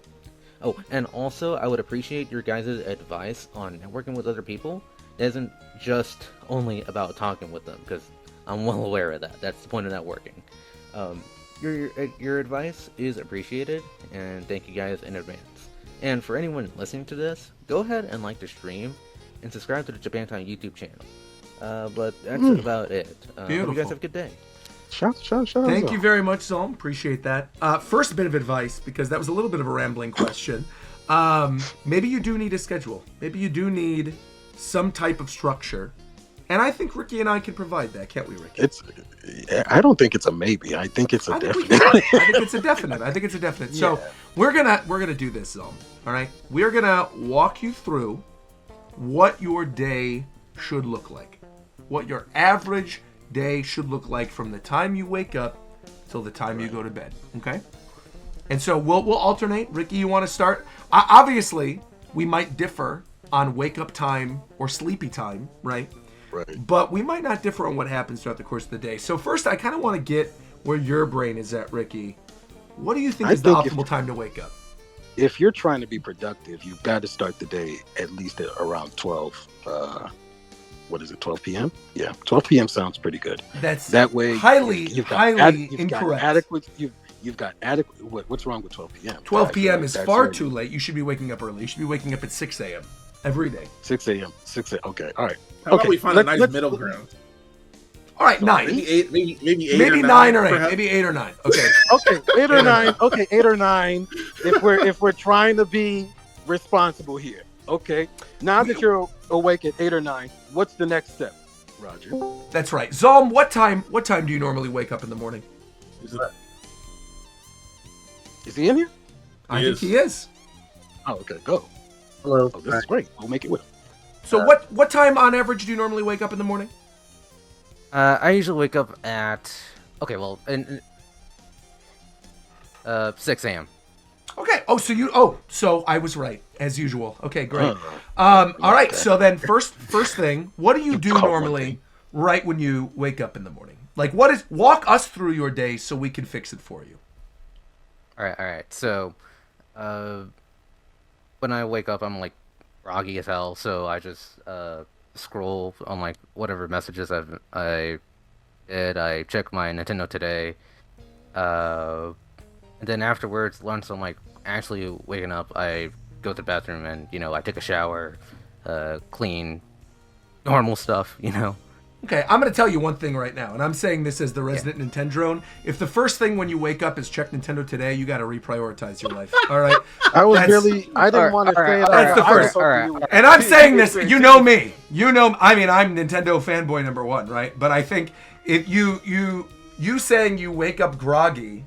Oh, and also, I would appreciate your guys' advice on networking with other people. It isn't just only about talking with them, because I'm well aware of that. That's the point of networking. Your advice is appreciated, and thank you guys in advance. And for anyone listening to this, go ahead and like the stream, and subscribe to the Japan Time YouTube channel. But that's about it. Hope you guys have a good day. Thank you very much, Zalm. Appreciate that. First bit of advice, because that was a little bit of a rambling question. Maybe you do need a schedule. Maybe you do need some type of structure. And I think Ricky and I can provide that, can't we, Ricky? I don't think it's a maybe. I think it's a definite. I think it's a definite. Yeah. So we're gonna do this, Zalm. All right? We're gonna walk you through what your day should look like. What your average day should look like from the time you wake up till the time you go to bed. Okay? And so we'll alternate. Ricky, you want to start? Obviously, we might differ on wake up time or sleepy time, right? Right. But we might not differ on what happens throughout the course of the day. So first, I kind of want to get where your brain is at, Ricky. What do you think is the optimal time to wake up? If you're trying to be productive, you've got to start the day at least at around 12. 12 p.m.? Yeah, 12 p.m. sounds pretty good. That's that way. Highly you've incorrect. Got You've got adequate. What's wrong with 12 p.m.? 12 I feel p.m. like is that's far already- too late. You should be waking up early. You should be waking up at 6 a.m. every day. 6 a.m. 6 a.m. Okay, all right. How about Okay, we find a let's- nice middle ground? All right, 9. Maybe 8. Maybe 8 Maybe or 9 or 8. perhaps? Maybe 8 or 9. Okay. Okay, 8 or 9. Okay, 8 or 9. If we're trying to be responsible here. Okay. Now that you're awake at 8 or 9, what's the next step, Roger? That's right. Zalm, what time do you normally wake up in the morning? Is he in here? I think he is. Oh, okay, go. Hello. Oh, this is great. We'll make it with him. So what time on average do you normally wake up in the morning? I usually wake up at 6 a.m. Okay. So I was right as usual. Okay, great. All right. So then first thing, what do you do normally right when you wake up in the morning? Like walk us through your day so we can fix it for you. All right. So, when I wake up, I'm like groggy as hell. So I just scroll on like whatever messages I did. I check my Nintendo Today, and then afterwards, once I'm like actually waking up, I go to the bathroom and I take a shower, clean, normal stuff. Okay, I'm going to tell you one thing right now, and I'm saying this as the resident Nintendo drone. If the first thing when you wake up is check Nintendo Today, you got to reprioritize your life. All right? I didn't want to say that. That's the first. And I'm saying this, you know me. I'm Nintendo fanboy number 1, right? But I think if you saying you wake up groggy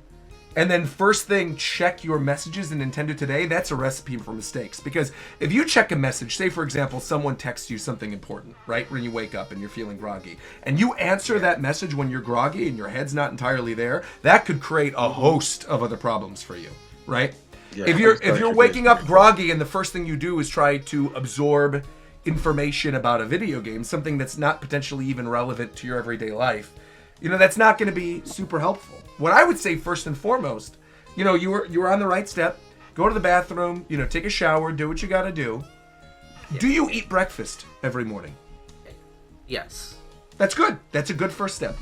and then first thing check your messages in Nintendo Today, that's a recipe for mistakes. Because if you check a message, say for example, someone texts you something important, right? When you wake up and you're feeling groggy, and you answer that message when you're groggy and your head's not entirely there, that could create a host of other problems for you, right? Yeah, if you're waking up groggy and the first thing you do is try to absorb information about a video game, something that's not potentially even relevant to your everyday life, that's not going to be super helpful. What I would say first and foremost, you were on the right step. Go to the bathroom, take a shower, do what you got to do. Yeah. Do you eat breakfast every morning? Yes. That's good. That's a good first step.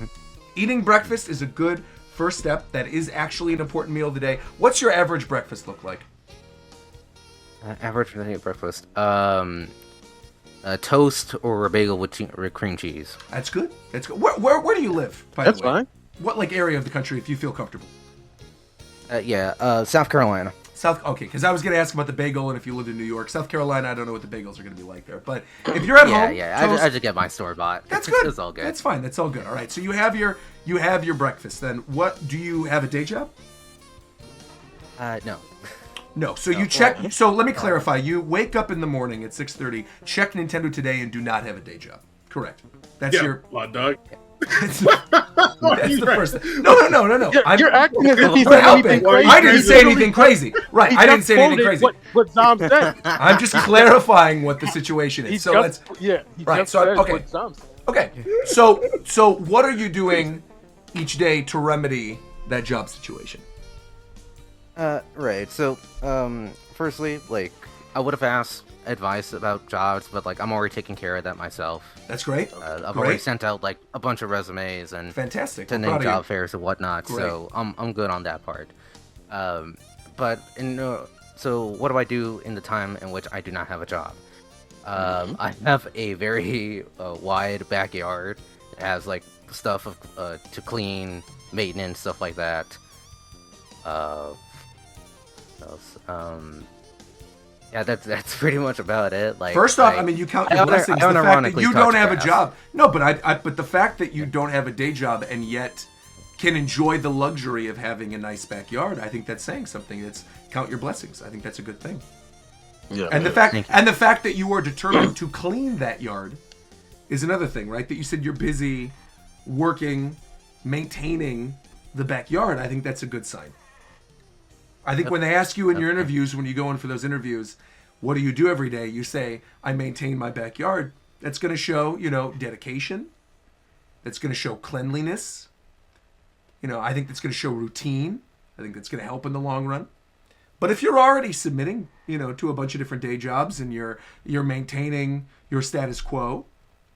Eating breakfast is a good first step. That is actually an important meal of the day. What's your average breakfast look like? Average breakfast. A toast or a bagel with cream cheese. That's good. That's good. Where do you live? By That's the way? fine. What area of the country, if you feel comfortable? South Carolina. Okay, because I was going to ask about the bagel, and if you lived in New York, South Carolina, I don't know what the bagels are going to be like there. But if you're at home, toast, I just get my store bought. That's good. It's all good. That's fine. That's all good. All right. So you have your breakfast. Then what do you have a day job? No. No. So you check. So let me clarify. You wake up in the morning at 6:30, check Nintendo Today, and do not have a day job. Correct. That's your hot dog. That's the first thing. No. You're acting as if he I'm said helping. anything crazy. I didn't say anything crazy. Right. I didn't say anything crazy. What Zom said. I'm just clarifying what the situation is. So let's. He Right. just So said okay. what Zom said. Okay. So what are you doing each day to remedy that job situation? Right. So, firstly, I would have asked advice about jobs, but I'm already taking care of that myself. That's great. I've already sent out a bunch of resumes and fantastic to name job fairs and whatnot. Great. So I'm good on that part. So what do I do in the time in which I do not have a job? I have a very wide backyard. It has stuff to clean, maintenance, stuff like that. Yeah, that's pretty much about it. First off, you count your blessings. The fact that you don't have a job. No, but the fact that you don't have a day job and yet can enjoy the luxury of having a nice backyard, I think that's saying something. It's count your blessings. I think that's a good thing. Yeah. And the fact that you are determined to clean that yard is another thing, right? That you said you're busy working, maintaining the backyard. I think that's a good sign. I think when they ask you in your interviews, when you go in for those interviews, what do you do every day? You say, I maintain my backyard. That's going to show, dedication. That's going to show cleanliness. I think that's going to show routine. I think that's going to help in the long run. But if you're already submitting, to a bunch of different day jobs and you're maintaining your status quo,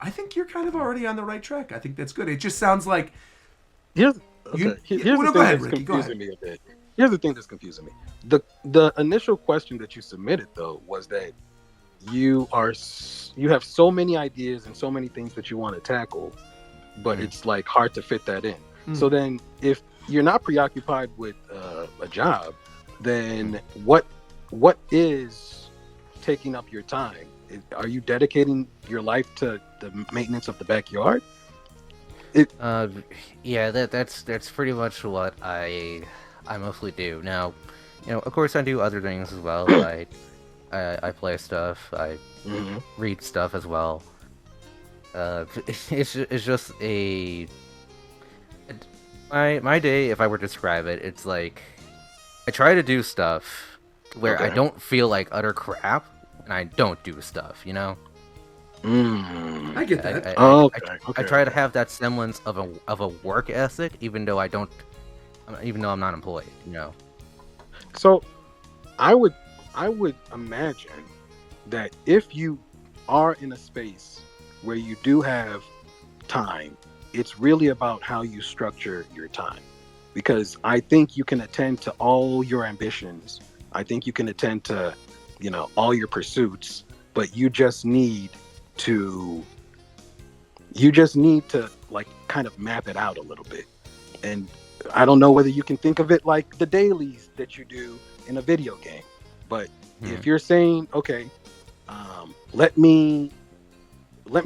I think you're kind of already on the right track. I think that's good. It just sounds like You- Here's well, the no, thing go ahead, that's Ricky, go confusing me a bit. Here's the thing that's confusing me. The initial question that you submitted though was that you have so many ideas and so many things that you want to tackle, but it's like hard to fit that in. So then, if you're not preoccupied with a job, then what is taking up your time? Are you dedicating your life to the maintenance of the backyard? Yeah, that's pretty much what I mostly do. Now, of course, I do other things as well. I play stuff. I read stuff as well. It's just my day. If I were to describe it, it's like I try to do stuff where I don't feel like utter crap, and I don't do stuff. I get that. I try to have that semblance of a work ethic, even though I'm not employed. So, I would imagine that if you are in a space where you do have time, it's really about how you structure your time. Because I think you can attend to all your ambitions. I think you can attend to, all your pursuits, but you just need to like kind of map it out a little bit. And I don't know whether you can think of it like the dailies that you do in a video game, but if you're saying, okay, let me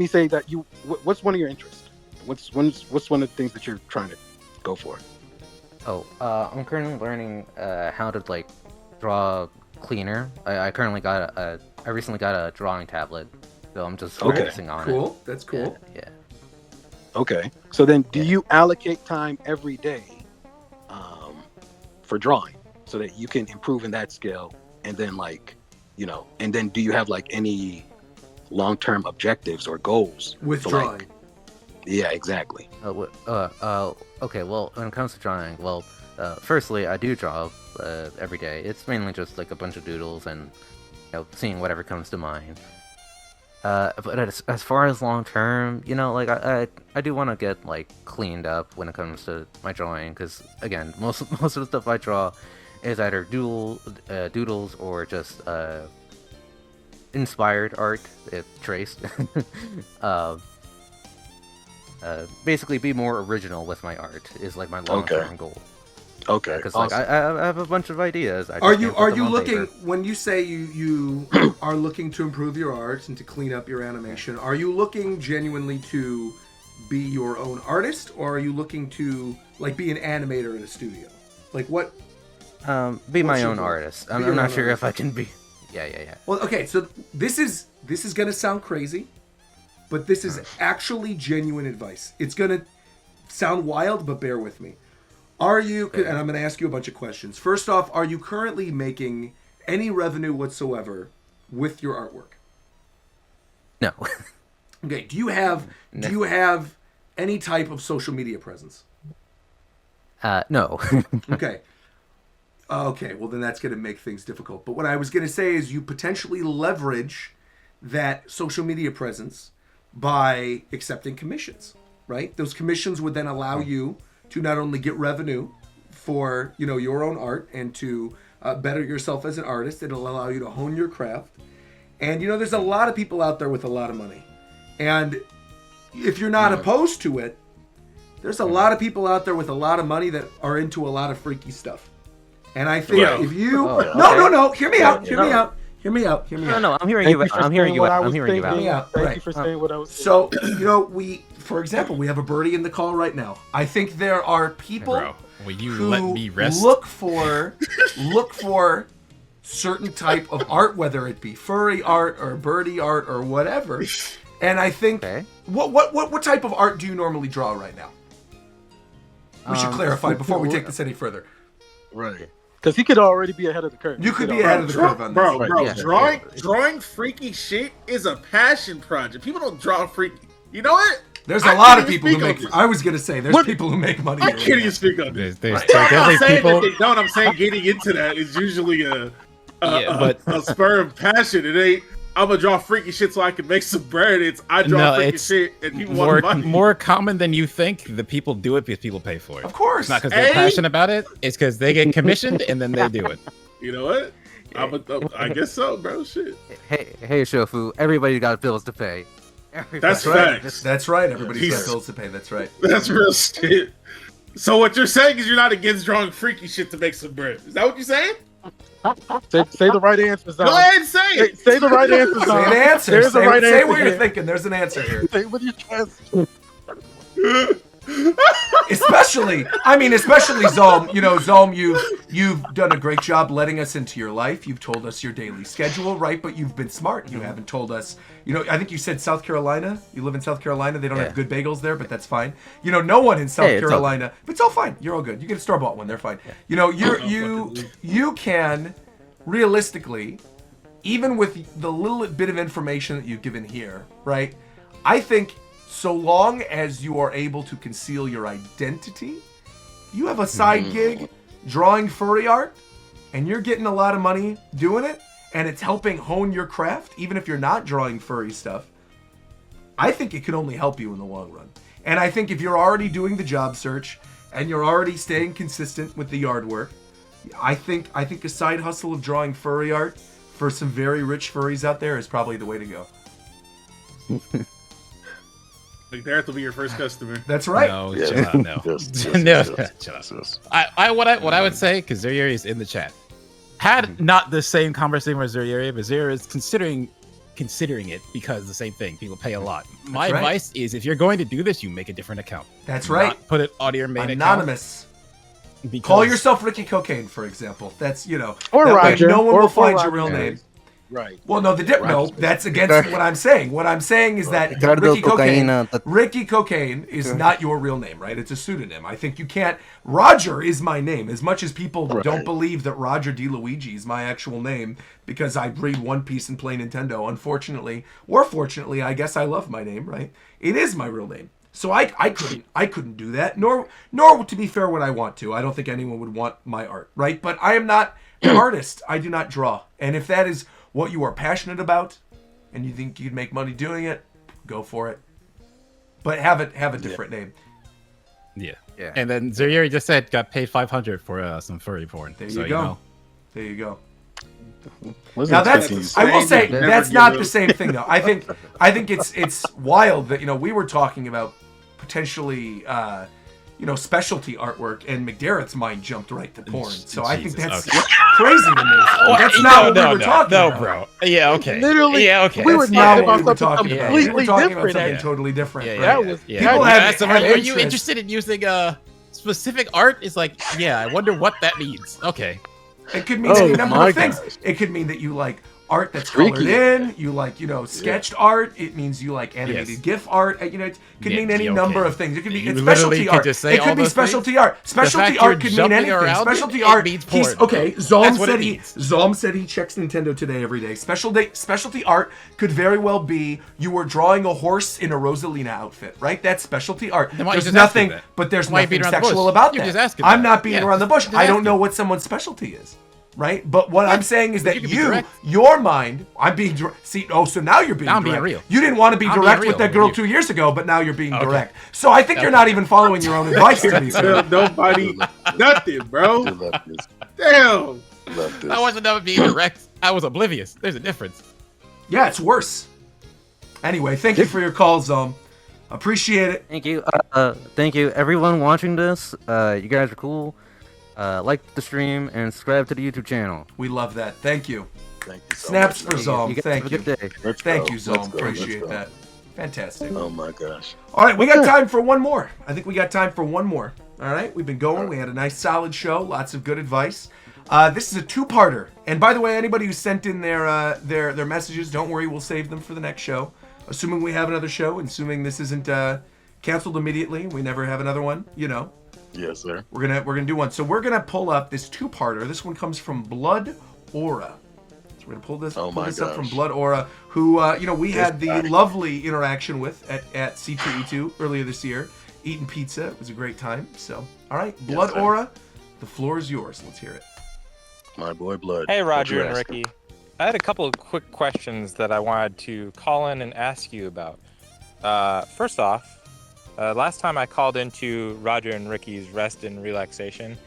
say that what's one of your interests? What's one of the things that you're trying to go for? I'm currently learning how to draw cleaner. I recently got a drawing tablet, so I'm just focusing on it. Cool. That's cool. Yeah. Okay. So then, do you allocate time every day for drawing so that you can improve in that skill? And then, and then do you have any long-term objectives or goals with drawing? Yeah, exactly. Okay. Well, when it comes to drawing, firstly, I do draw every day. It's mainly just a bunch of doodles and seeing whatever comes to mind. But as far as long term, I do want to get cleaned up when it comes to my drawing, because again, most of the stuff I draw is either doodles or just inspired art, if traced. Basically, be more original with my art is my long-term goal. Okay. Because I have a bunch of ideas. Are you looking when you say you are looking to improve your art and to clean up your animation? Are you looking genuinely to be your own artist, or are you looking to be an animator in a studio? What? Be my own artist. I'm not sure if I can be. Yeah. Well, okay. So this is gonna sound crazy, but this is actually genuine advice. It's gonna sound wild, but bear with me. Are you, and I'm going to ask you a bunch of questions. First off, are you currently making any revenue whatsoever with your artwork? No. Okay. Do you have any type of social media presence? No. Okay. Okay. Well, then that's going to make things difficult. But what I was going to say is you potentially leverage that social media presence by accepting commissions, right? Those commissions would then allow you to not only get revenue for your own art and to better yourself as an artist. It'll allow you to hone your craft. And there's a lot of people out there with a lot of money, and if you're not opposed to it, there's a lot of people out there with a lot of money that are into a lot of freaky stuff. And I think if you no, hear me out. No, I'm hearing you out. I'm hearing you out. Thank you for saying what I was saying. So, for example, we have a birdie in the call right now. I think there are people Will you who let me rest? look for certain type of art, whether it be furry art or birdie art or whatever. And I think what type of art do you normally draw right now? We should clarify before we take this any further. Right. Because he could already be ahead of the curve. You could be ahead of the curve on this. Bro, drawing freaky shit is a passion project. People don't draw freaky. You know what? There's a lot of people who make. I was gonna say there's people who make money. I can't even speak on this. There's I'm not definitely saying people. that they don't. I'm saying getting into that is usually a spur of passion. It ain't. I'm gonna draw freaky shit so I can make some bread. It's I draw No, freaky it's shit and people want more money. more common than you think. The people do it because people pay for it. Of course. It's not because they're passionate about it. It's because they get commissioned and then they do it. You know what? I guess so, bro. Shit. Hey, Shofu. Everybody got bills to pay. That's facts. That's right. Everybody's got Jesus. bills to pay. That's right. That's real shit. So what you're saying is you're not against drawing freaky shit to make some bread. Is that what you're saying? Say the right answer, Zom. Go ahead and say it. Say the right answer, Say Zom. an answer. There's Say, the right say answer what you're here. thinking. There's an answer here. Say it with your chest. especially Zom. You know, Zom, you've done a great job letting us into your life. You've told us your daily schedule, right? But you've been smart. You haven't told us. You know, I think you said South Carolina. You live in South Carolina. They don't have good bagels there, but that's fine. You know, no one in South Carolina. But it's all fine. You're all good. You get a store-bought one. They're fine. You know, you can realistically, even with the little bit of information that you've given here, right? I think so long as you are able to conceal your identity, you have a side gig drawing furry art, and you're getting a lot of money doing it, and it's helping hone your craft, even if you're not drawing furry stuff, I think it can only help you in the long run. And I think if you're already doing the job search, and you're already staying consistent with the yard work, I think a side hustle of drawing furry art for some very rich furries out there is probably the way to go. McDareth will be your first customer. That's right. No, chill out, no. Chill out. What I would say, because Zurieri is in the chat, had not the same conversation with Zurieri, but Zurieri is considering it because the same thing. People pay a lot. My advice is, if you're going to do this, you make a different account. That's Do right. not put it on your main Anonymous. account. Call yourself Ricky Cocaine, for example. That's, you know, Or that Roger. way no one Or will find Roger. your real name. Right. Well, no, that's against what I'm saying. What I'm saying is that Ricky Cocaine is not your real name, right? It's a pseudonym. I think you can't. Roger is my name. As much as people don't believe that Roger DeLuigi is my actual name because I read One Piece and play Nintendo, unfortunately, or fortunately, I guess I love my name, right? It is my real name. So I couldn't do that, nor to be fair would I want to. I don't think anyone would want my art, right? But I am not an artist. I do not draw. And if that is what you are passionate about and you think you'd make money doing it, go for it. But have a different name. Yeah. And then Zurieri just said got paid $500 for some furry porn. There you so, go. You know. There you go. Now I will say that's not the same thing though. I think it's wild that, you know, we were talking about potentially specialty artwork, and McDareth's mind jumped right to porn. So I think that's crazy to me. That's not what we were talking about. No, bro. Yeah, okay. Literally, yeah, okay. we were That's not talking what about we were something talking about. completely We were talking about different. something totally different. Yeah, right? That was People are you interest. interested in using specific art? It's like, yeah, I wonder what that means. Okay. It could mean any number of things. It could mean that you like art that's colored in, you like, sketched art. It means you like animated GIF art. It could mean any number of things. It could be it's specialty art. It could be specialty art. Specialty art could mean anything. Specialty art means porn. Zom said he checks Nintendo Today every day. Specialty art could very well be you were drawing a horse in a Rosalina outfit, right? That's specialty art. There's nothing sexual about that. I'm not beating around the bush. I don't know what someone's specialty is. Right, but what I'm saying is that your mind, I'm being direct. See, so now you're being direct. Being real. You didn't want to be direct with that girl 2 years ago, but now you're being direct. So I think you're not even following your own advice to me. Nobody, nothing, bro. Damn. I wasn't never being direct. I was oblivious. There's a difference. Yeah, it's worse. Anyway, thank you for your call, Zom. Appreciate it. Thank you. Thank you, everyone watching this. You guys are cool. Like the stream and subscribe to the YouTube channel. We love that. Thank you. Thank you so Snaps much. for Zom. Thank you. Thank you, Zom. Let's go. Appreciate that. Fantastic. Oh my gosh. All right, we got time for one more. I think we got time for one more. All right, we've been going. We had a nice, solid show. Lots of good advice. This is a two-parter. And by the way, anybody who sent in their messages, don't worry, we'll save them for the next show. Assuming we have another show, and assuming this isn't canceled immediately, we never have another one. Yes, sir. We're gonna do one. So we're gonna pull up this two-parter. This one comes from Blood Aura. So we're gonna pull this up from Blood Aura, who we had the lovely interaction with at C2E2 earlier this year, eating pizza. It was a great time. So all right, Blood Aura, the floor is yours. Let's hear it. My boy Blood. Hey, Roger and Ricky. I had a couple of quick questions that I wanted to call in and ask you about. First off, last time I called into Roger and Ricky's Rest and Relaxation,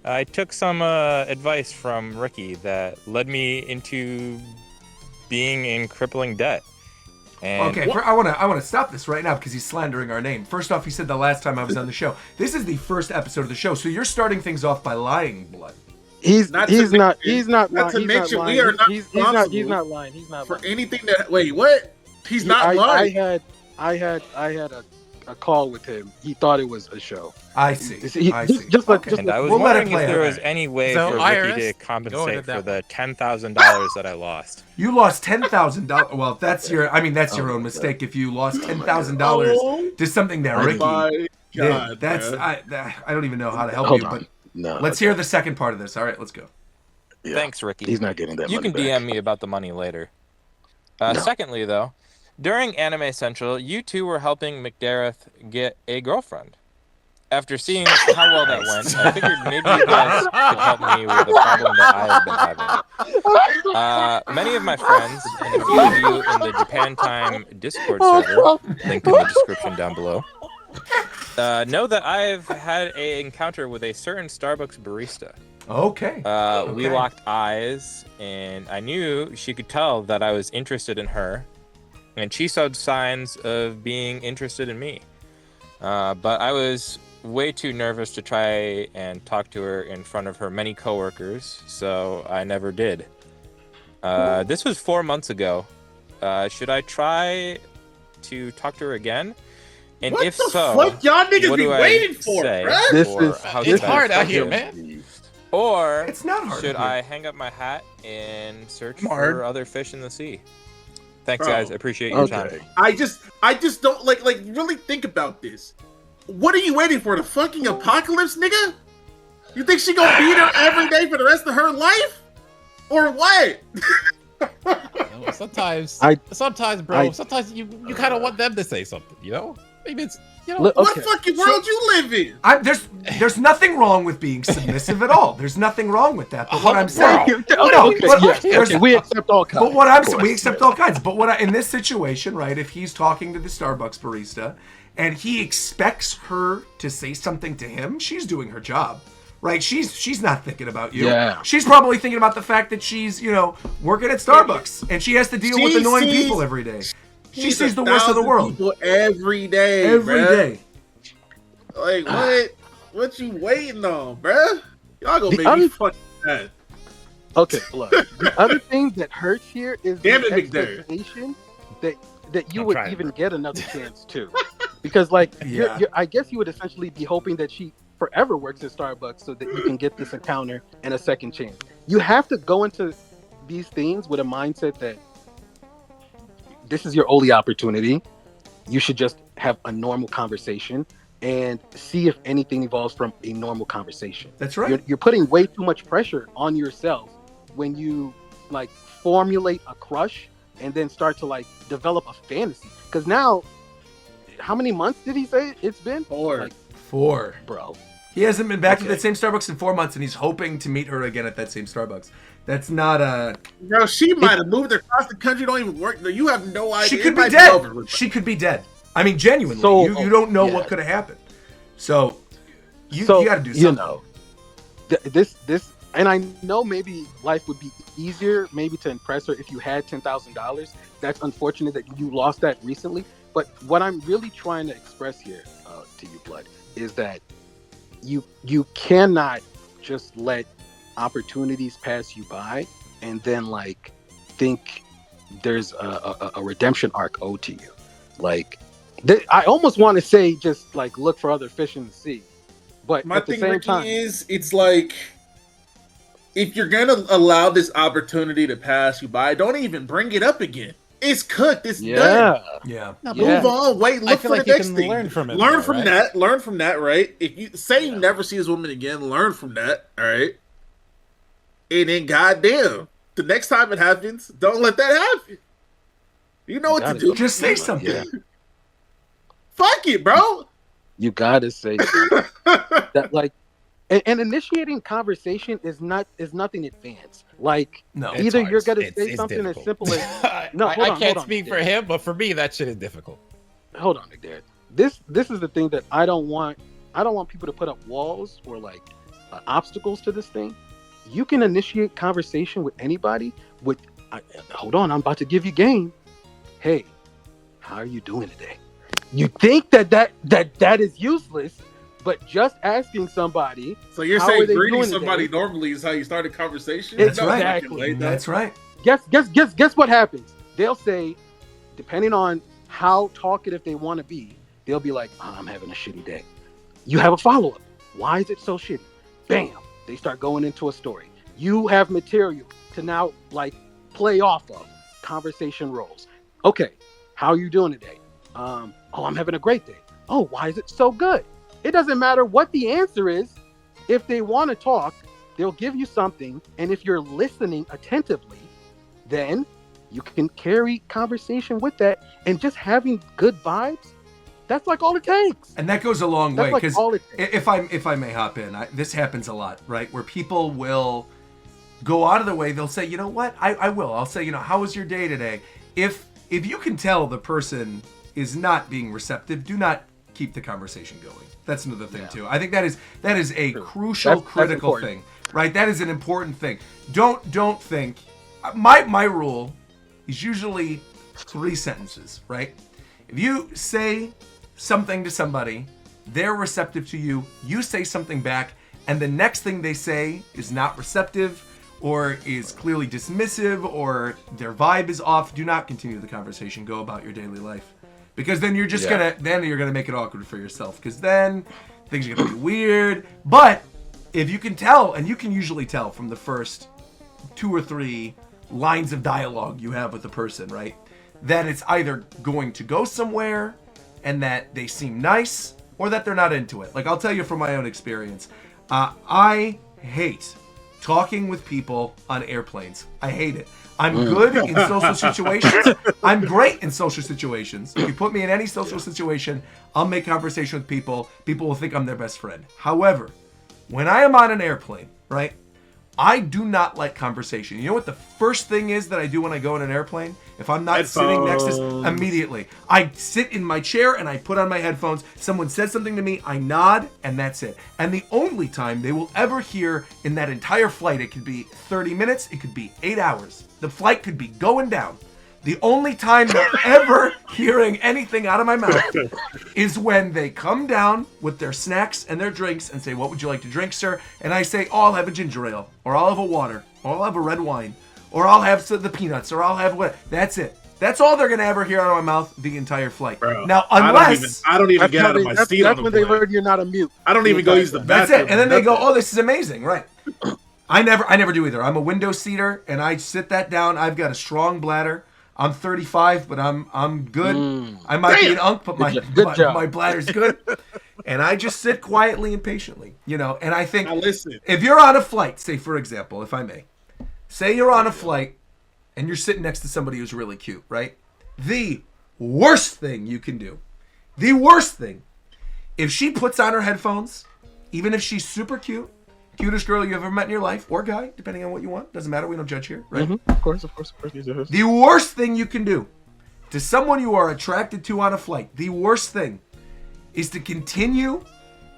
I took some advice from Ricky that led me into being in crippling debt. And Okay, I want to stop this right now because he's slandering our name. First off, he said the last time I was on the show. This is the first episode of the show, so you're starting things off by lying, Blood. He's not lying. We are not He's not lying. for anything that. Wait, what? He's not lying. I had a call with him. He thought it was a show. I see. And I was wondering if there was any way for Ricky to compensate for the $10,000 that I lost. You lost $10,000. Well, that's your own mistake. If you lost $10,000 to something that Ricky did, that's I don't even know how to help you. But let's hear the second part of this. All right, let's go. Yeah. Thanks, Ricky. He's not getting that. You money can back. DM me about the money later. No. Secondly, though, during Anime Central, you two were helping McDareth get a girlfriend. After seeing how well that went, I figured maybe you guys could help me with a problem that I have been having. Many of my friends, and a few of you in the Japan Time Discord server, linked in the description down below, know that I've had an encounter with a certain Starbucks barista. Okay. We locked eyes, and I knew she could tell that I was interested in her, and she showed signs of being interested in me. But I was way too nervous to try and talk to her in front of her many coworkers, so I never did. This was 4 months ago. Should I try to talk to her again? And What if the so, fuck y'all niggas what be do waiting I for, say? bruh? It's hard out here, man. Or it's not hard should out here. I hang up my hat and search Hard. for other fish in the sea? Thanks, Bro. guys. I appreciate your time. I just don't like really think about this. What are you waiting for? The fucking apocalypse, nigga? You think she gonna be there every day for the rest of her life? Or what? Sometimes, bro. I- Sometimes you kind of want them to say something. You know, maybe it's What fucking world you live in? There's nothing wrong with being submissive at all. There's nothing wrong with that. But what I'm saying, We accept all kinds. But what I'm saying, we accept all kinds. But in this situation, right? If he's talking to the Starbucks barista and he expects her to say something to him, she's doing her job, right? She's not thinking about you. Yeah. She's probably thinking about the fact that she's working at Starbucks and she has to deal with annoying people every day. She sees the worst of the world. People every day. Every bruh. day. Like what? What you waiting on, bruh? Y'all gonna The make me other- fucking mad. Okay, look. The other thing that hurts here is Damn the it, McDareth. expectation that you I'm would trying, even bro. get another chance too, because like Yeah. I guess you would essentially be hoping that she forever works at Starbucks so that you can get this encounter and a second chance. You have to go into these things with a mindset that this is your only opportunity. You should just have a normal conversation and see if anything evolves from a normal conversation. That's right. You're putting way too much pressure on yourself when you like formulate a crush and then start to like develop a fantasy. Because now, how many months did he say it's been? 4. Like, 4. bro. He hasn't been back to Okay. that same Starbucks in 4 months, and he's hoping to meet her again at that same Starbucks. That's not a. Bro, she might have moved across the country. Don't even work. You have no idea. She It could be might dead. over. She could be dead. I mean, genuinely, So- you don't know yeah. what could have happened. So, you So, got to do something. you know, this, and I know maybe life would be easier, maybe to impress her if you had $10,000. That's unfortunate that you lost that recently. But what I'm really trying to express here to you, Blood, is that you cannot just let opportunities pass you by and then like think there's a redemption arc owed to you. Like, I almost want to say just like look for other fish in the sea, but My at the thing, same Ricky, time, is it's like if you're gonna allow this opportunity to pass you by, don't even bring it up again. It's cooked. It's done. Yeah. Move on. Wait. I Look feel for like the you next can thing. learn from it, Learn though, from right? that. Learn from that. Right. If you say you never see this woman again, learn from that. All right. And then, goddamn, the next time it happens, don't let that happen. You know what to do. Just say something. Yeah. Fuck it, bro. you gotta say that like And initiating conversation is nothing advanced. Like No. It's either hard. you're gonna It's say something as difficult. simple as no. I can't speak for him, but for me, that shit is difficult. Hold on, McDareth. This is the thing that I don't want. I don't want people to put up walls or like obstacles to this thing. You can initiate conversation with anybody. Hold on, I'm about to give you game. Hey, how are you doing today? You think that is useless, but just asking somebody. So you're how saying are they greeting doing somebody today? normally is how you start a conversation? That's No, right. fucking way, though. That's right. Guess what happens? They'll say, depending on how talkative they want to be, they'll be like, oh, I'm having a shitty day. You have a follow-up. Why is it so shitty? Bam. They start going into a story. You have material to now like play off of. Conversation rolls. Okay, how are you doing today? Oh, I'm having a great day. Oh, why is it so good? It doesn't matter what the answer is. If they want to talk, they'll give you something. And if you're listening attentively, then you can carry conversation with that. And just having good vibes, that's like all it takes. And that goes a long way, That's like because all it takes. if I may hop in, this happens a lot, right? Where people will go out of their way. They'll say, you know what? I will. I'll say, how was your day today? If you can tell the person is not being receptive, do not keep the conversation going. That's another thing too. I think that is a crucial, critical important. thing, right? That is an important thing. Don't think. My rule is usually 3 sentences, right? If you say something to somebody, they're receptive to you, you say something back, and the next thing they say is not receptive or is clearly dismissive or their vibe is off, do not continue the conversation. Go about your daily life. Because then you're just gonna make it awkward for yourself, because then things are gonna be weird. But if you can tell, and you can usually tell from the first 2 or 3 lines of dialogue you have with the person, right? That it's either going to go somewhere and that they seem nice, or that they're not into it. Like, I'll tell you from my own experience, I hate talking with people on airplanes. I hate it. I'm good in social situations. I'm great in social situations. If you put me in any social situation, I'll make conversation with people. People will think I'm their best friend. However, when I am on an airplane, right, I do not like conversation. You know what the first thing is that I do when I go in an airplane? If I'm not sitting next to immediately, I sit in my chair and I put on my headphones. Someone says something to me, I nod, and that's it. And the only time they will ever hear in that entire flight, it could be 30 minutes, it could be 8 hours. The flight could be going down. The only time they're ever hearing anything out of my mouth is when they come down with their snacks and their drinks and say, what would you like to drink, sir? And I say, oh, I'll have a ginger ale, or I'll have a water, or I'll have a red wine, or I'll have the peanuts, or I'll have what? That's it. That's all they're going to ever hear out of my mouth the entire flight. Bro, now, unless... I don't even get out of my seat on That's the when they plane. learn you're not a mute. I don't even go use the That's bathroom. it. And then they go, oh, this is amazing, right? I never do either. I'm a window seater, and I sit that down. I've got a strong bladder. I'm 35, but I'm good. I might be an unk, but my bladder's good. And I just sit quietly and patiently, And I think if you're on a flight, say for example, if I may, say you're on a flight and you're sitting next to somebody who's really cute, right? The worst thing you can do, the worst thing, if she puts on her headphones, even if she's super cute, cutest girl you ever met in your life, or guy, depending on what you want. Doesn't matter. We don't judge here, right? Mm-hmm. Of course. The worst thing you can do to someone you are attracted to on a flight, the worst thing is to continue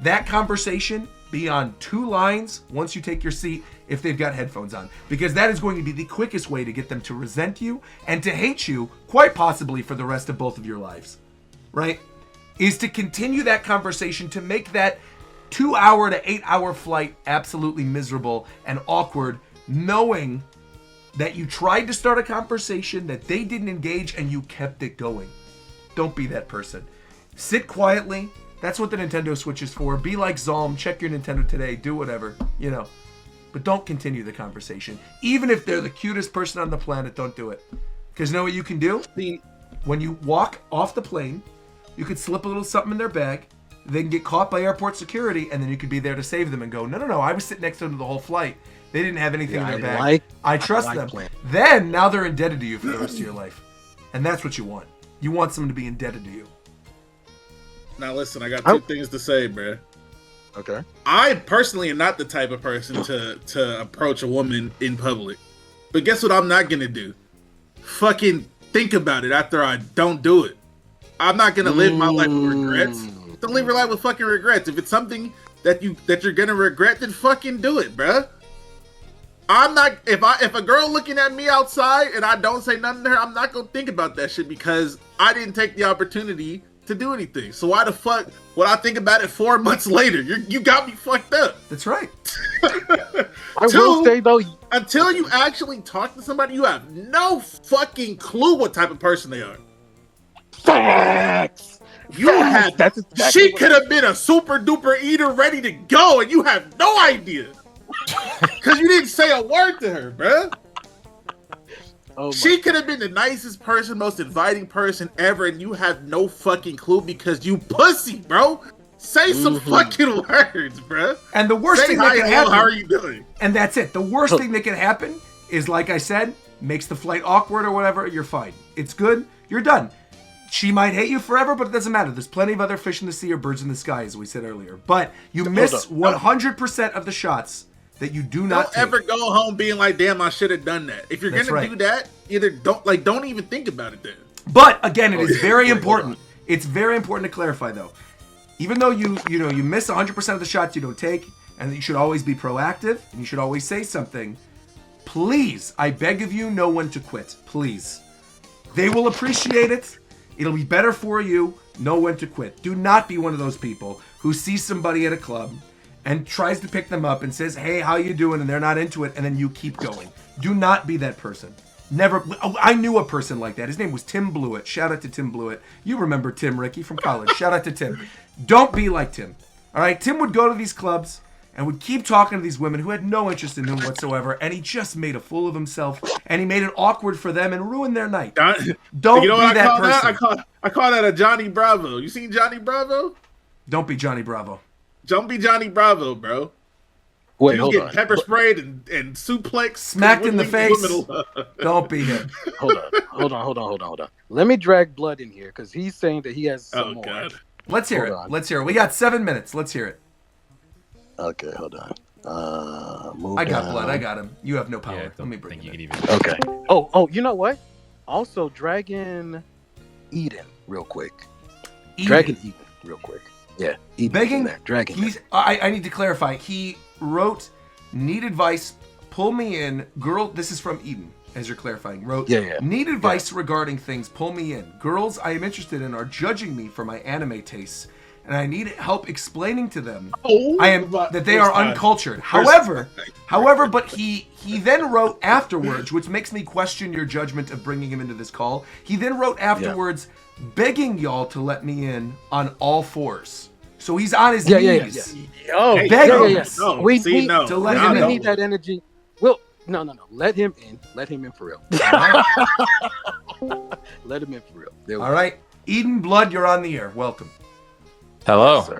that conversation beyond 2 lines once you take your seat if they've got headphones on. Because that is going to be the quickest way to get them to resent you and to hate you, quite possibly for the rest of both of your lives, right? Is to continue that conversation to make that 2-hour to 8-hour flight absolutely miserable and awkward, knowing that you tried to start a conversation that they didn't engage and you kept it going. Don't be that person. Sit quietly. That's what the Nintendo Switch is for. Be like Zalm. Check your Nintendo today. Do whatever, But don't continue the conversation. Even if they're the cutest person on the planet, don't do it. Because you know what you can do? When you walk off the plane, you could slip a little something in their bag. They can get caught by airport security, and then you could be there to save them and go, no, I was sitting next to them the whole flight. They didn't have anything in their bag. I trust them. Then, now they're indebted to you for the rest of your life. And that's what you want. You want someone to be indebted to you. Now listen, I got 2 things to say, bruh. Okay. I personally am not the type of person to approach a woman in public. But guess what I'm not gonna do? Fucking think about it after I don't do it. I'm not gonna live my life with regrets. Don't live your life with fucking regrets. If it's something that you're gonna regret, then fucking do it, bruh. I'm not if a girl looking at me outside and I don't say nothing to her, I'm not gonna think about that shit because I didn't take the opportunity to do anything. So why the fuck would I think about it 4 months later? You got me fucked up. That's right. I will say though, until you actually talk to somebody, you have no fucking clue what type of person they are. facts. You have That's exactly she what- could have been a super duper eater ready to go, and you have no idea because you didn't say a word to her, bruh. Oh my She could have been the nicest person, most inviting person ever, and you have no fucking clue because you pussy, bro. Say some fucking words, bruh. And the worst Say thing hi, that can hello, happen, how are you doing? and that's it. The worst thing that can happen is, like I said, makes the flight awkward or whatever. You're fine. It's good. You're done. She might hate you forever, but it doesn't matter. There's plenty of other fish in the sea or birds in the sky, as we said earlier. But you miss 100% of the shots that you do not Don't ever go home being like, damn, I should have done that. If you're That's gonna right. do that, either don't even think about it then. But again, it is Okay, very wait, hold important. It's very important to clarify, though. Even though you miss 100% of the shots you don't take, and that you should always be proactive, and you should always say something. Please, I beg of you, know when to quit. Please, they will appreciate it. It'll be better for you. Know when to quit. Do not be one of those people who sees somebody at a club and tries to pick them up and says, "Hey, how you doing?" and they're not into it, and then you keep going. Do not be that person. Never. I knew a person like that. His name was Tim Blewett. Shout out to Tim Blewett. You remember Tim, Ricky, from college. Shout out to Tim. Don't be like Tim. All right? Tim would go to these clubs and would keep talking to these women who had no interest in him whatsoever, and he just made a fool of himself, and he made it awkward for them and ruined their night. Don't you know be what that I call person. that? I call that a Johnny Bravo. You seen Johnny Bravo? Don't be Johnny Bravo. Don't be Johnny Bravo, bro. Wait, You hold get on. pepper sprayed and suplex Smacked in the face. Don't be him. Hold on. Let me drag Blood in here because he's saying that he has some more. God. Let's hear Hold it. on. Let's hear it. We got 7 minutes. Let's hear it. Okay, hold on. Move I got down. Blood. I got him. You have no power. Yeah, Let me bring him in. Okay. Oh, you know what? Also, Dragon Eden, real quick. Dragon Eden, real quick. Yeah, Eden's Begging. in there. Dragon. He's. I need to clarify. He wrote, "Need advice. Pull me in, girl." This is from Eden, as you're clarifying. Wrote, Yeah. "Need advice regarding things. Pull me in. Girls I am interested in are judging me for my anime tastes, and I need help explaining to them that they are uncultured. However, but he then wrote afterwards, which makes me question your judgment of bringing him into this call. He then wrote afterwards, begging y'all to let me in on all fours. So he's on his knees. Oh, begging yeah. us We to need let him in. need that energy. Well, no. Let him in. Let him in for real. Let him in for real. There we All go. right, Eden Blood, you're on the air. Welcome. Hello.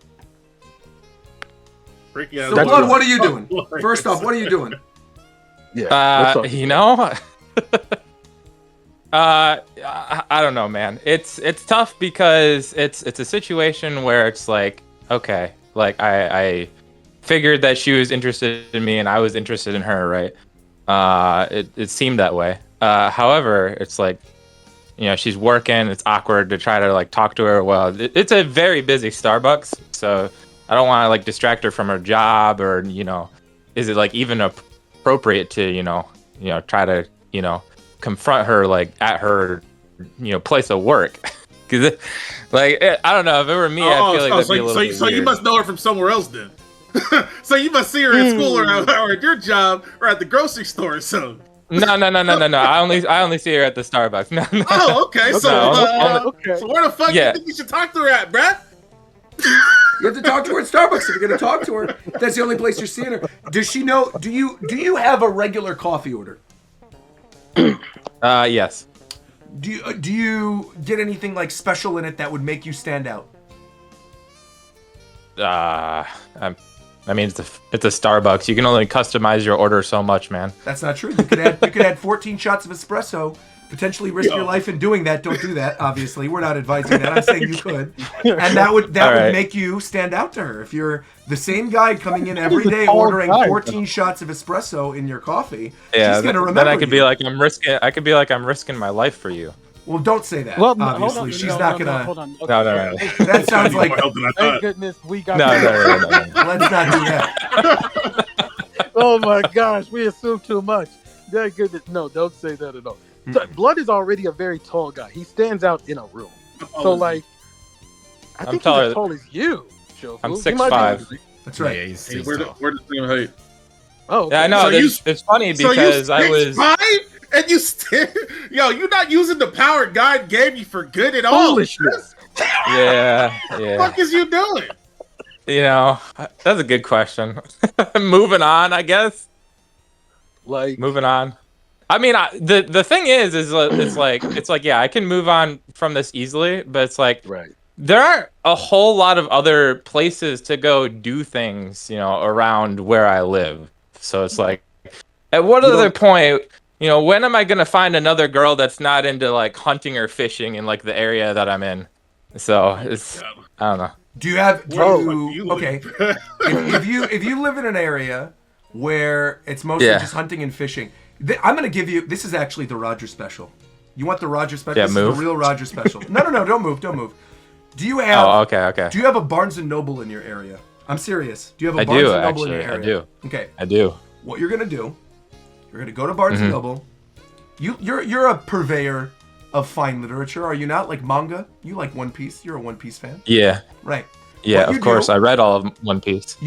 Ricky, So Blood, what are you doing? First off, what are you doing? You know, I don't know, man. It's tough because it's a situation where it's like, okay, like I figured that she was interested in me and I was interested in her, right? It seemed that way. However, it's like, you know, she's working. It's awkward to try to like talk to her. Well, it's a very busy Starbucks, so I don't want to like distract her from her job, or is it like even appropriate to try to confront her like at her place of work? Because like I don't know, if it were me, I feel like that'd be a little bit so you weird. must know her from somewhere else then. So you must see her at school or at your job or at the grocery store or something. No. I only see her at the Starbucks. No. Oh, okay. So, No, so where the fuck do you think you should talk to her at, bruh? You have to talk to her at Starbucks if you're going to talk to her. That's the only place you're seeing her. Does she know? Do you have a regular coffee order? Yes. Do you get anything like special in it that would make you stand out? I mean, it's a Starbucks. You can only customize your order so much, man. That's not true. You could add 14 shots of espresso potentially risk your life in doing that, don't do that. Obviously, we're not advising that. I'm saying you could, and that would make you stand out to her. If you're the same guy coming in every day ordering 14 shots of espresso in your coffee, she's gonna remember. Then I could you. be like, I'm risking. I could be like, I'm risking my life for you. Well, don't say that. Well, obviously, she's not gonna. Hold on. No. That sounds like. Thank goodness we got. No. Let's not do that. Oh my gosh, we assume too much. Thank goodness. No, don't say that at all. So, Blood is already a very tall guy. He stands out in a room. So, like, I think he's as tall as you, Shofu. I'm 6'5". That's right. Yeah, he's We're tall. the same height. Oh, yeah, I know. So it's funny because I was. 6'5", and you still, you're not using the power God gave you for good at all. Foolishness. Yeah. What the fuck is you doing? You know, that's a good question. Moving on, I guess. Like, moving on. I mean, the thing is it's like yeah, I can move on from this easily, but it's like there aren't a whole lot of other places to go do things, around where I live. So it's like, at what other point, when am I gonna find another girl that's not into like hunting or fishing in like the area that I'm in? So it's I don't know. Do you have? Okay. if you live in an area where it's mostly just hunting and fishing, I'm going to give you. This is actually the Roger special. You want the Roger special? Yeah, this move. is the real Roger special. No, don't move. Do you have? Oh, okay. Do you have a Barnes and Noble in your area? I'm serious. Do you have a Barnes and Noble in your area? I do. Okay. I do. What you're going to do? You're going to go to Barnes and Noble. You're a purveyor of fine literature, are you not? Like manga? You like One Piece? You're a One Piece fan? Yeah. Right. Yeah, of course. I read all of One Piece.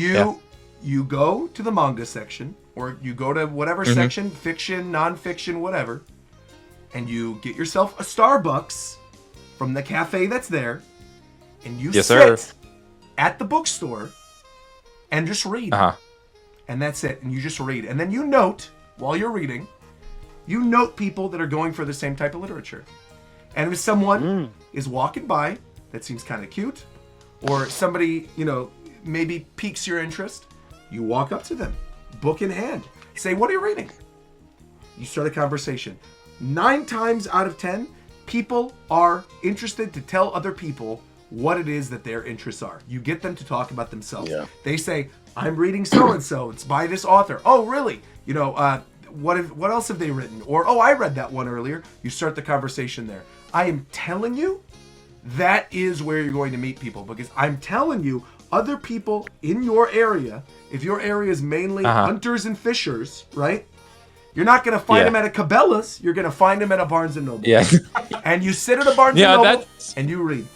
You go to the manga section, or you go to whatever section, fiction, non-fiction, whatever, and you get yourself a Starbucks from the cafe that's there, and you sit at the bookstore and just read. And that's it. And you just read. And then you note, while you're reading, you note people that are going for the same type of literature. And if someone is walking by that seems kind of cute, or somebody, maybe piques your interest, you walk up to them, book in hand, say, what are you reading? You start a conversation. 9 times out of 10, people are interested to tell other people what it is that their interests are. You get them to talk about themselves. Yeah. They say, I'm reading so-and-so. It's by this author. Oh, really? What else have they written? Or, oh, I read that one earlier. You start the conversation there. I am telling you, that is where you're going to meet people, because I'm telling you, other people in your area, if your area is mainly hunters and fishers, right? You're not going to find them at a Cabela's. You're going to find them at a Barnes & Noble. Yeah. And you sit at a Barnes & Noble and you read.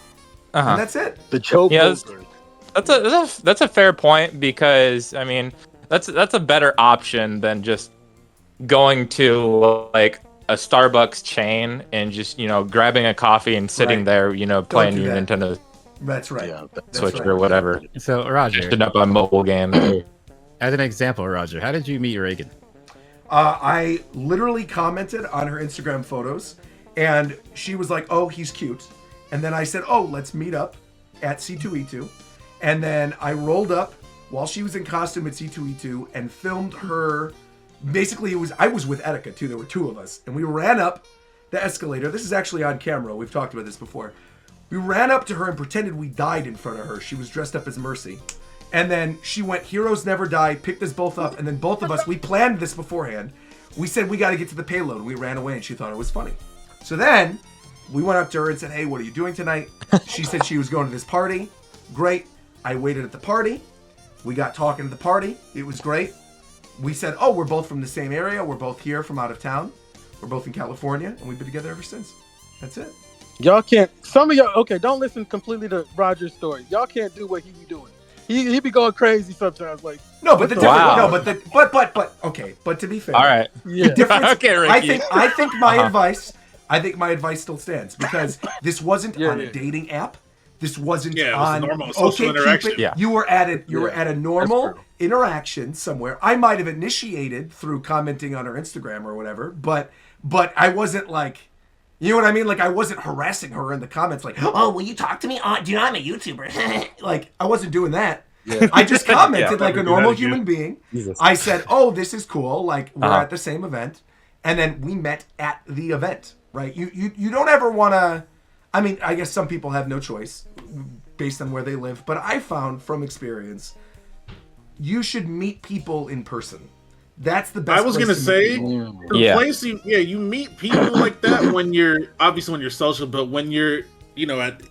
And that's it. The Joe that's a fair point, because, I mean, that's a better option than just going to, like, a Starbucks chain and just, grabbing a coffee and sitting there, playing your Nintendo That's right. Yeah, Switch or whatever. So, Roger, Catching up on mobile games. as an example, Roger, how did you meet Reagan? I literally commented on her Instagram photos, and she was like, oh, he's cute. And then I said, oh, let's meet up at C2E2. And then I rolled up while she was in costume at C2E2 and filmed her. Basically, I was with Etika, too. There were 2 of us. And we ran up the escalator. This is actually on camera. We've talked about this before. We ran up to her and pretended we died in front of her. She was dressed up as Mercy. And then she went, Heroes Never Die, picked us both up. And then both of us, we planned this beforehand. We said, we got to get to the payload. We ran away, and she thought it was funny. So then we went up to her and said, hey, what are you doing tonight? She said she was going to this party. Great. I waited at the party. We got talking at the party. It was great. We said, oh, we're both from the same area. We're both here from out of town. We're both in California, and we've been together ever since. That's it. Y'all can't. Some of y'all. Okay, don't listen completely to Roger's story. Y'all can't do what he be doing. He be going crazy sometimes. Like no, but but to be fair, all right. Yeah. Okay, Ricky. I think my advice. I think my advice still stands, because this wasn't on a dating app. This wasn't on normal social interaction. Yeah. You were at a normal interaction somewhere. I might have initiated through commenting on her Instagram or whatever, but I wasn't like, you know what I mean? Like, I wasn't harassing her in the comments like, oh, will you talk to me? Do you know I'm a YouTuber? Like, I wasn't doing that. Yeah. I just commented like a normal human being. Jesus. I said, oh, this is cool. Like, we're at the same event. And then we met at the event. right? You don't ever want to. I mean, I guess some people have no choice based on where they live, but I found from experience, you should meet people in person. That's the best. I was gonna say, the place you meet people like that when you're social, but when you're at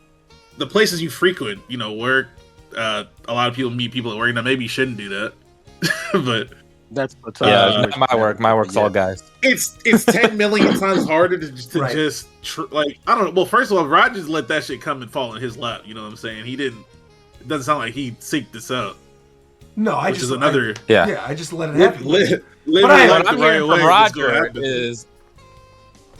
the places you frequent, work. A lot of people meet people at work. Now maybe you shouldn't do that, but that's not my work. My work's all guys. It's 10 million times harder to just I don't know. Well, first of all, Rogers let that shit come and fall in his lap. You know what I'm saying? He didn't. It doesn't sound like he seeked this out. No, I just let it happen. What I'm hearing from Roger is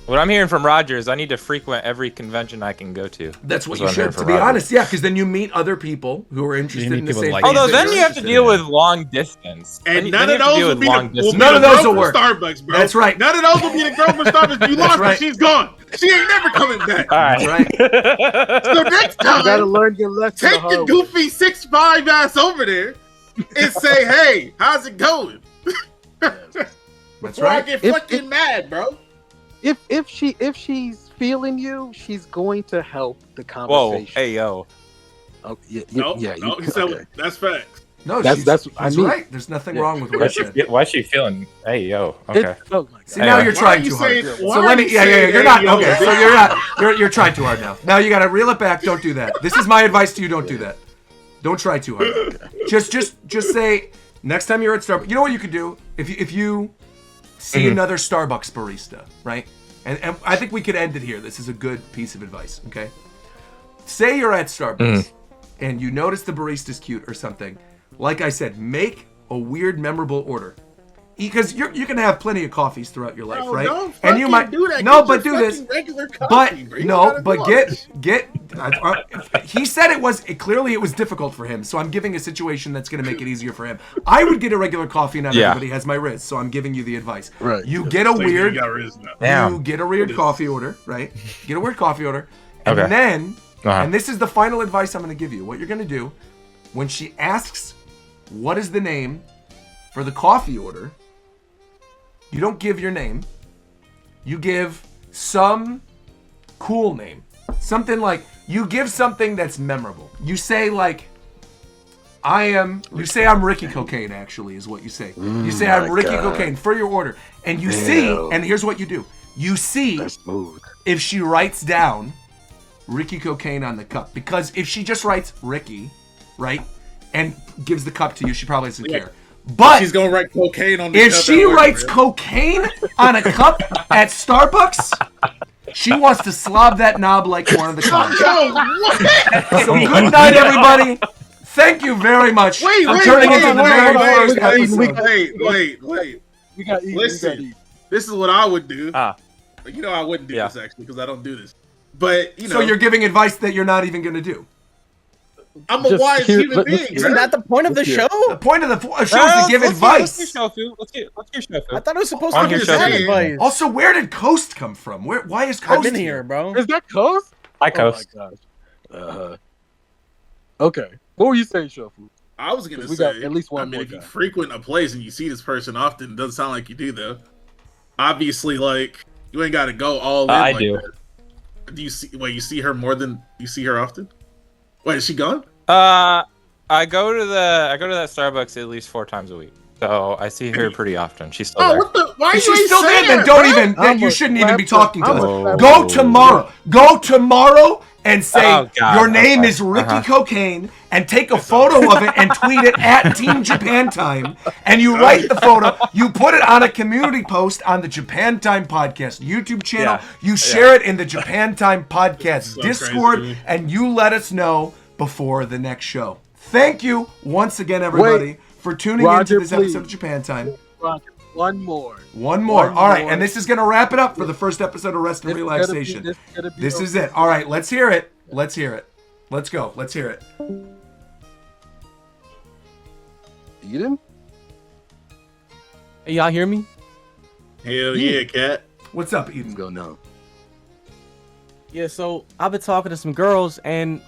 what I'm hearing from Roger is I need to frequent every convention I can go to. That's what you should, to be honest. Yeah, because then you meet other people who are interested in the same thing. Although then you have to deal with long distance. And none of those will be none of those will work. Starbucks, bro. That's right. None of those will be the girl from Starbucks. You lost her. She's gone. She ain't never coming back. All right. So next time, you gotta learn your lesson. Take the goofy 6'5" ass over there and say, "Hey, how's it going?" That's right. I get fucking mad, bro. If she's feeling you, she's going to help the conversation. Whoa, hey yo. Oh yeah, no, that's facts. No, that's right. There's nothing wrong with what I said. Why is she feeling? Hey yo. Okay. See, now you're trying too hard. So let me. Yeah. You're not okay. So you're not. You're trying too hard now. Now you got to reel it back. Don't do that. This is my advice to you. Don't do that. Don't try too hard. Just say next time you're at Starbucks. You know what you could do if you see another Starbucks barista, right? And I think we could end it here. This is a good piece of advice, okay? Say you're at Starbucks and you notice the barista's cute or something. Like I said, make a weird, memorable order. Because you're going to have plenty of coffees throughout your life, right? Don't and you might do that. no, but do this. Regular coffee, Get. He said it was clearly it was difficult for him, so I'm giving a situation that's going to make it easier for him. I would get a regular coffee, and not everybody has my Riz, so I'm giving you the advice. Right. You get a weird. Damn. You get a weird coffee order, right? Get a weird coffee order, and then, and this is the final advice I'm going to give you. What you're going to do when she asks, "What is the name for the coffee order?" You don't give your name. You give some cool name. Something like, you give something that's memorable. You say like, I'm Ricky Cocaine, actually, is what you say. You say, I'm Ricky Cocaine for your order. And you see, and here's what you do. You see if she writes down Ricky Cocaine on the cup. Because if she just writes Ricky, right, and gives the cup to you, she probably doesn't care. But she's gonna write cocaine on the if cup. If she writes cocaine on a cup at Starbucks, she wants to slob that knob like one of the clowns. So good night, everybody. Thank you very much for turning into the very first episode. Wait. We got eat. Listen, this is what I would do. I wouldn't do this actually because I don't do this. But so you're giving advice that you're not even gonna do. I'm a wise human being. Isn't that the point of the show? The point of the show is to give advice. Let's hear Shofu. I thought it was supposed to be advice. Also, where did Coast come from? Why is Coast I've been here, bro? Is that Coast? Hi, Coast. Oh my gosh. Okay. What were you saying, Shofu? I was gonna say at least one more if you frequent a place and you see this person often, it doesn't sound like you do though. Obviously, like you ain't got to go all in. I do. That. Do you see? Wait, you see her more than you see her often? Wait, is she gone? I go to that Starbucks at least 4 times a week, so I see her pretty often. She's still there. What the? Why are she's you still there? Then don't even. Then you shouldn't even be talking to us. Go tomorrow. Go tomorrow and say your name is Ricky Cocaine, and take a photo of it and tweet it at Team Japan Time, and you write the photo. You put it on a community post on the Japan Time Podcast YouTube channel. You share it in the Japan Time Podcast Discord, and you let us know before the next show. Thank you once again, everybody, for tuning into this episode of Japan Time. Roger, one more. All right, and this is going to wrap it up for the first episode of Rest and Relaxation. This is it. All right, let's hear it. Let's go. Let's hear it. Eden? Hey, y'all hear me? Hell yeah, cat. What's up, Eden? Let's go now. Yeah, so I've been talking to some girls, and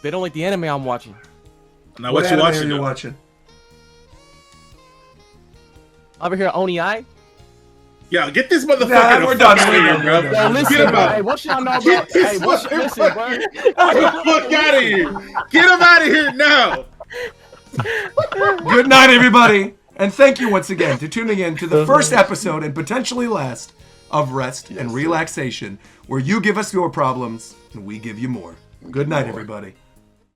they don't like the anime I'm watching. Now, what you watching? Are you watching? Over here, Oni Eye. Yo, get this motherfucker. Nah, we're done. Here, bro. Yo, listen, Get him bro. out. Hey, what y'all know Get about? this Hey, listen, bro. motherfucker. Get the fuck out of here. Get him out of here now. Good night, everybody. And thank you once again for tuning in to the first episode and potentially last of Rest and Relaxation, where you give us your problems and we give you more. Good night, everybody.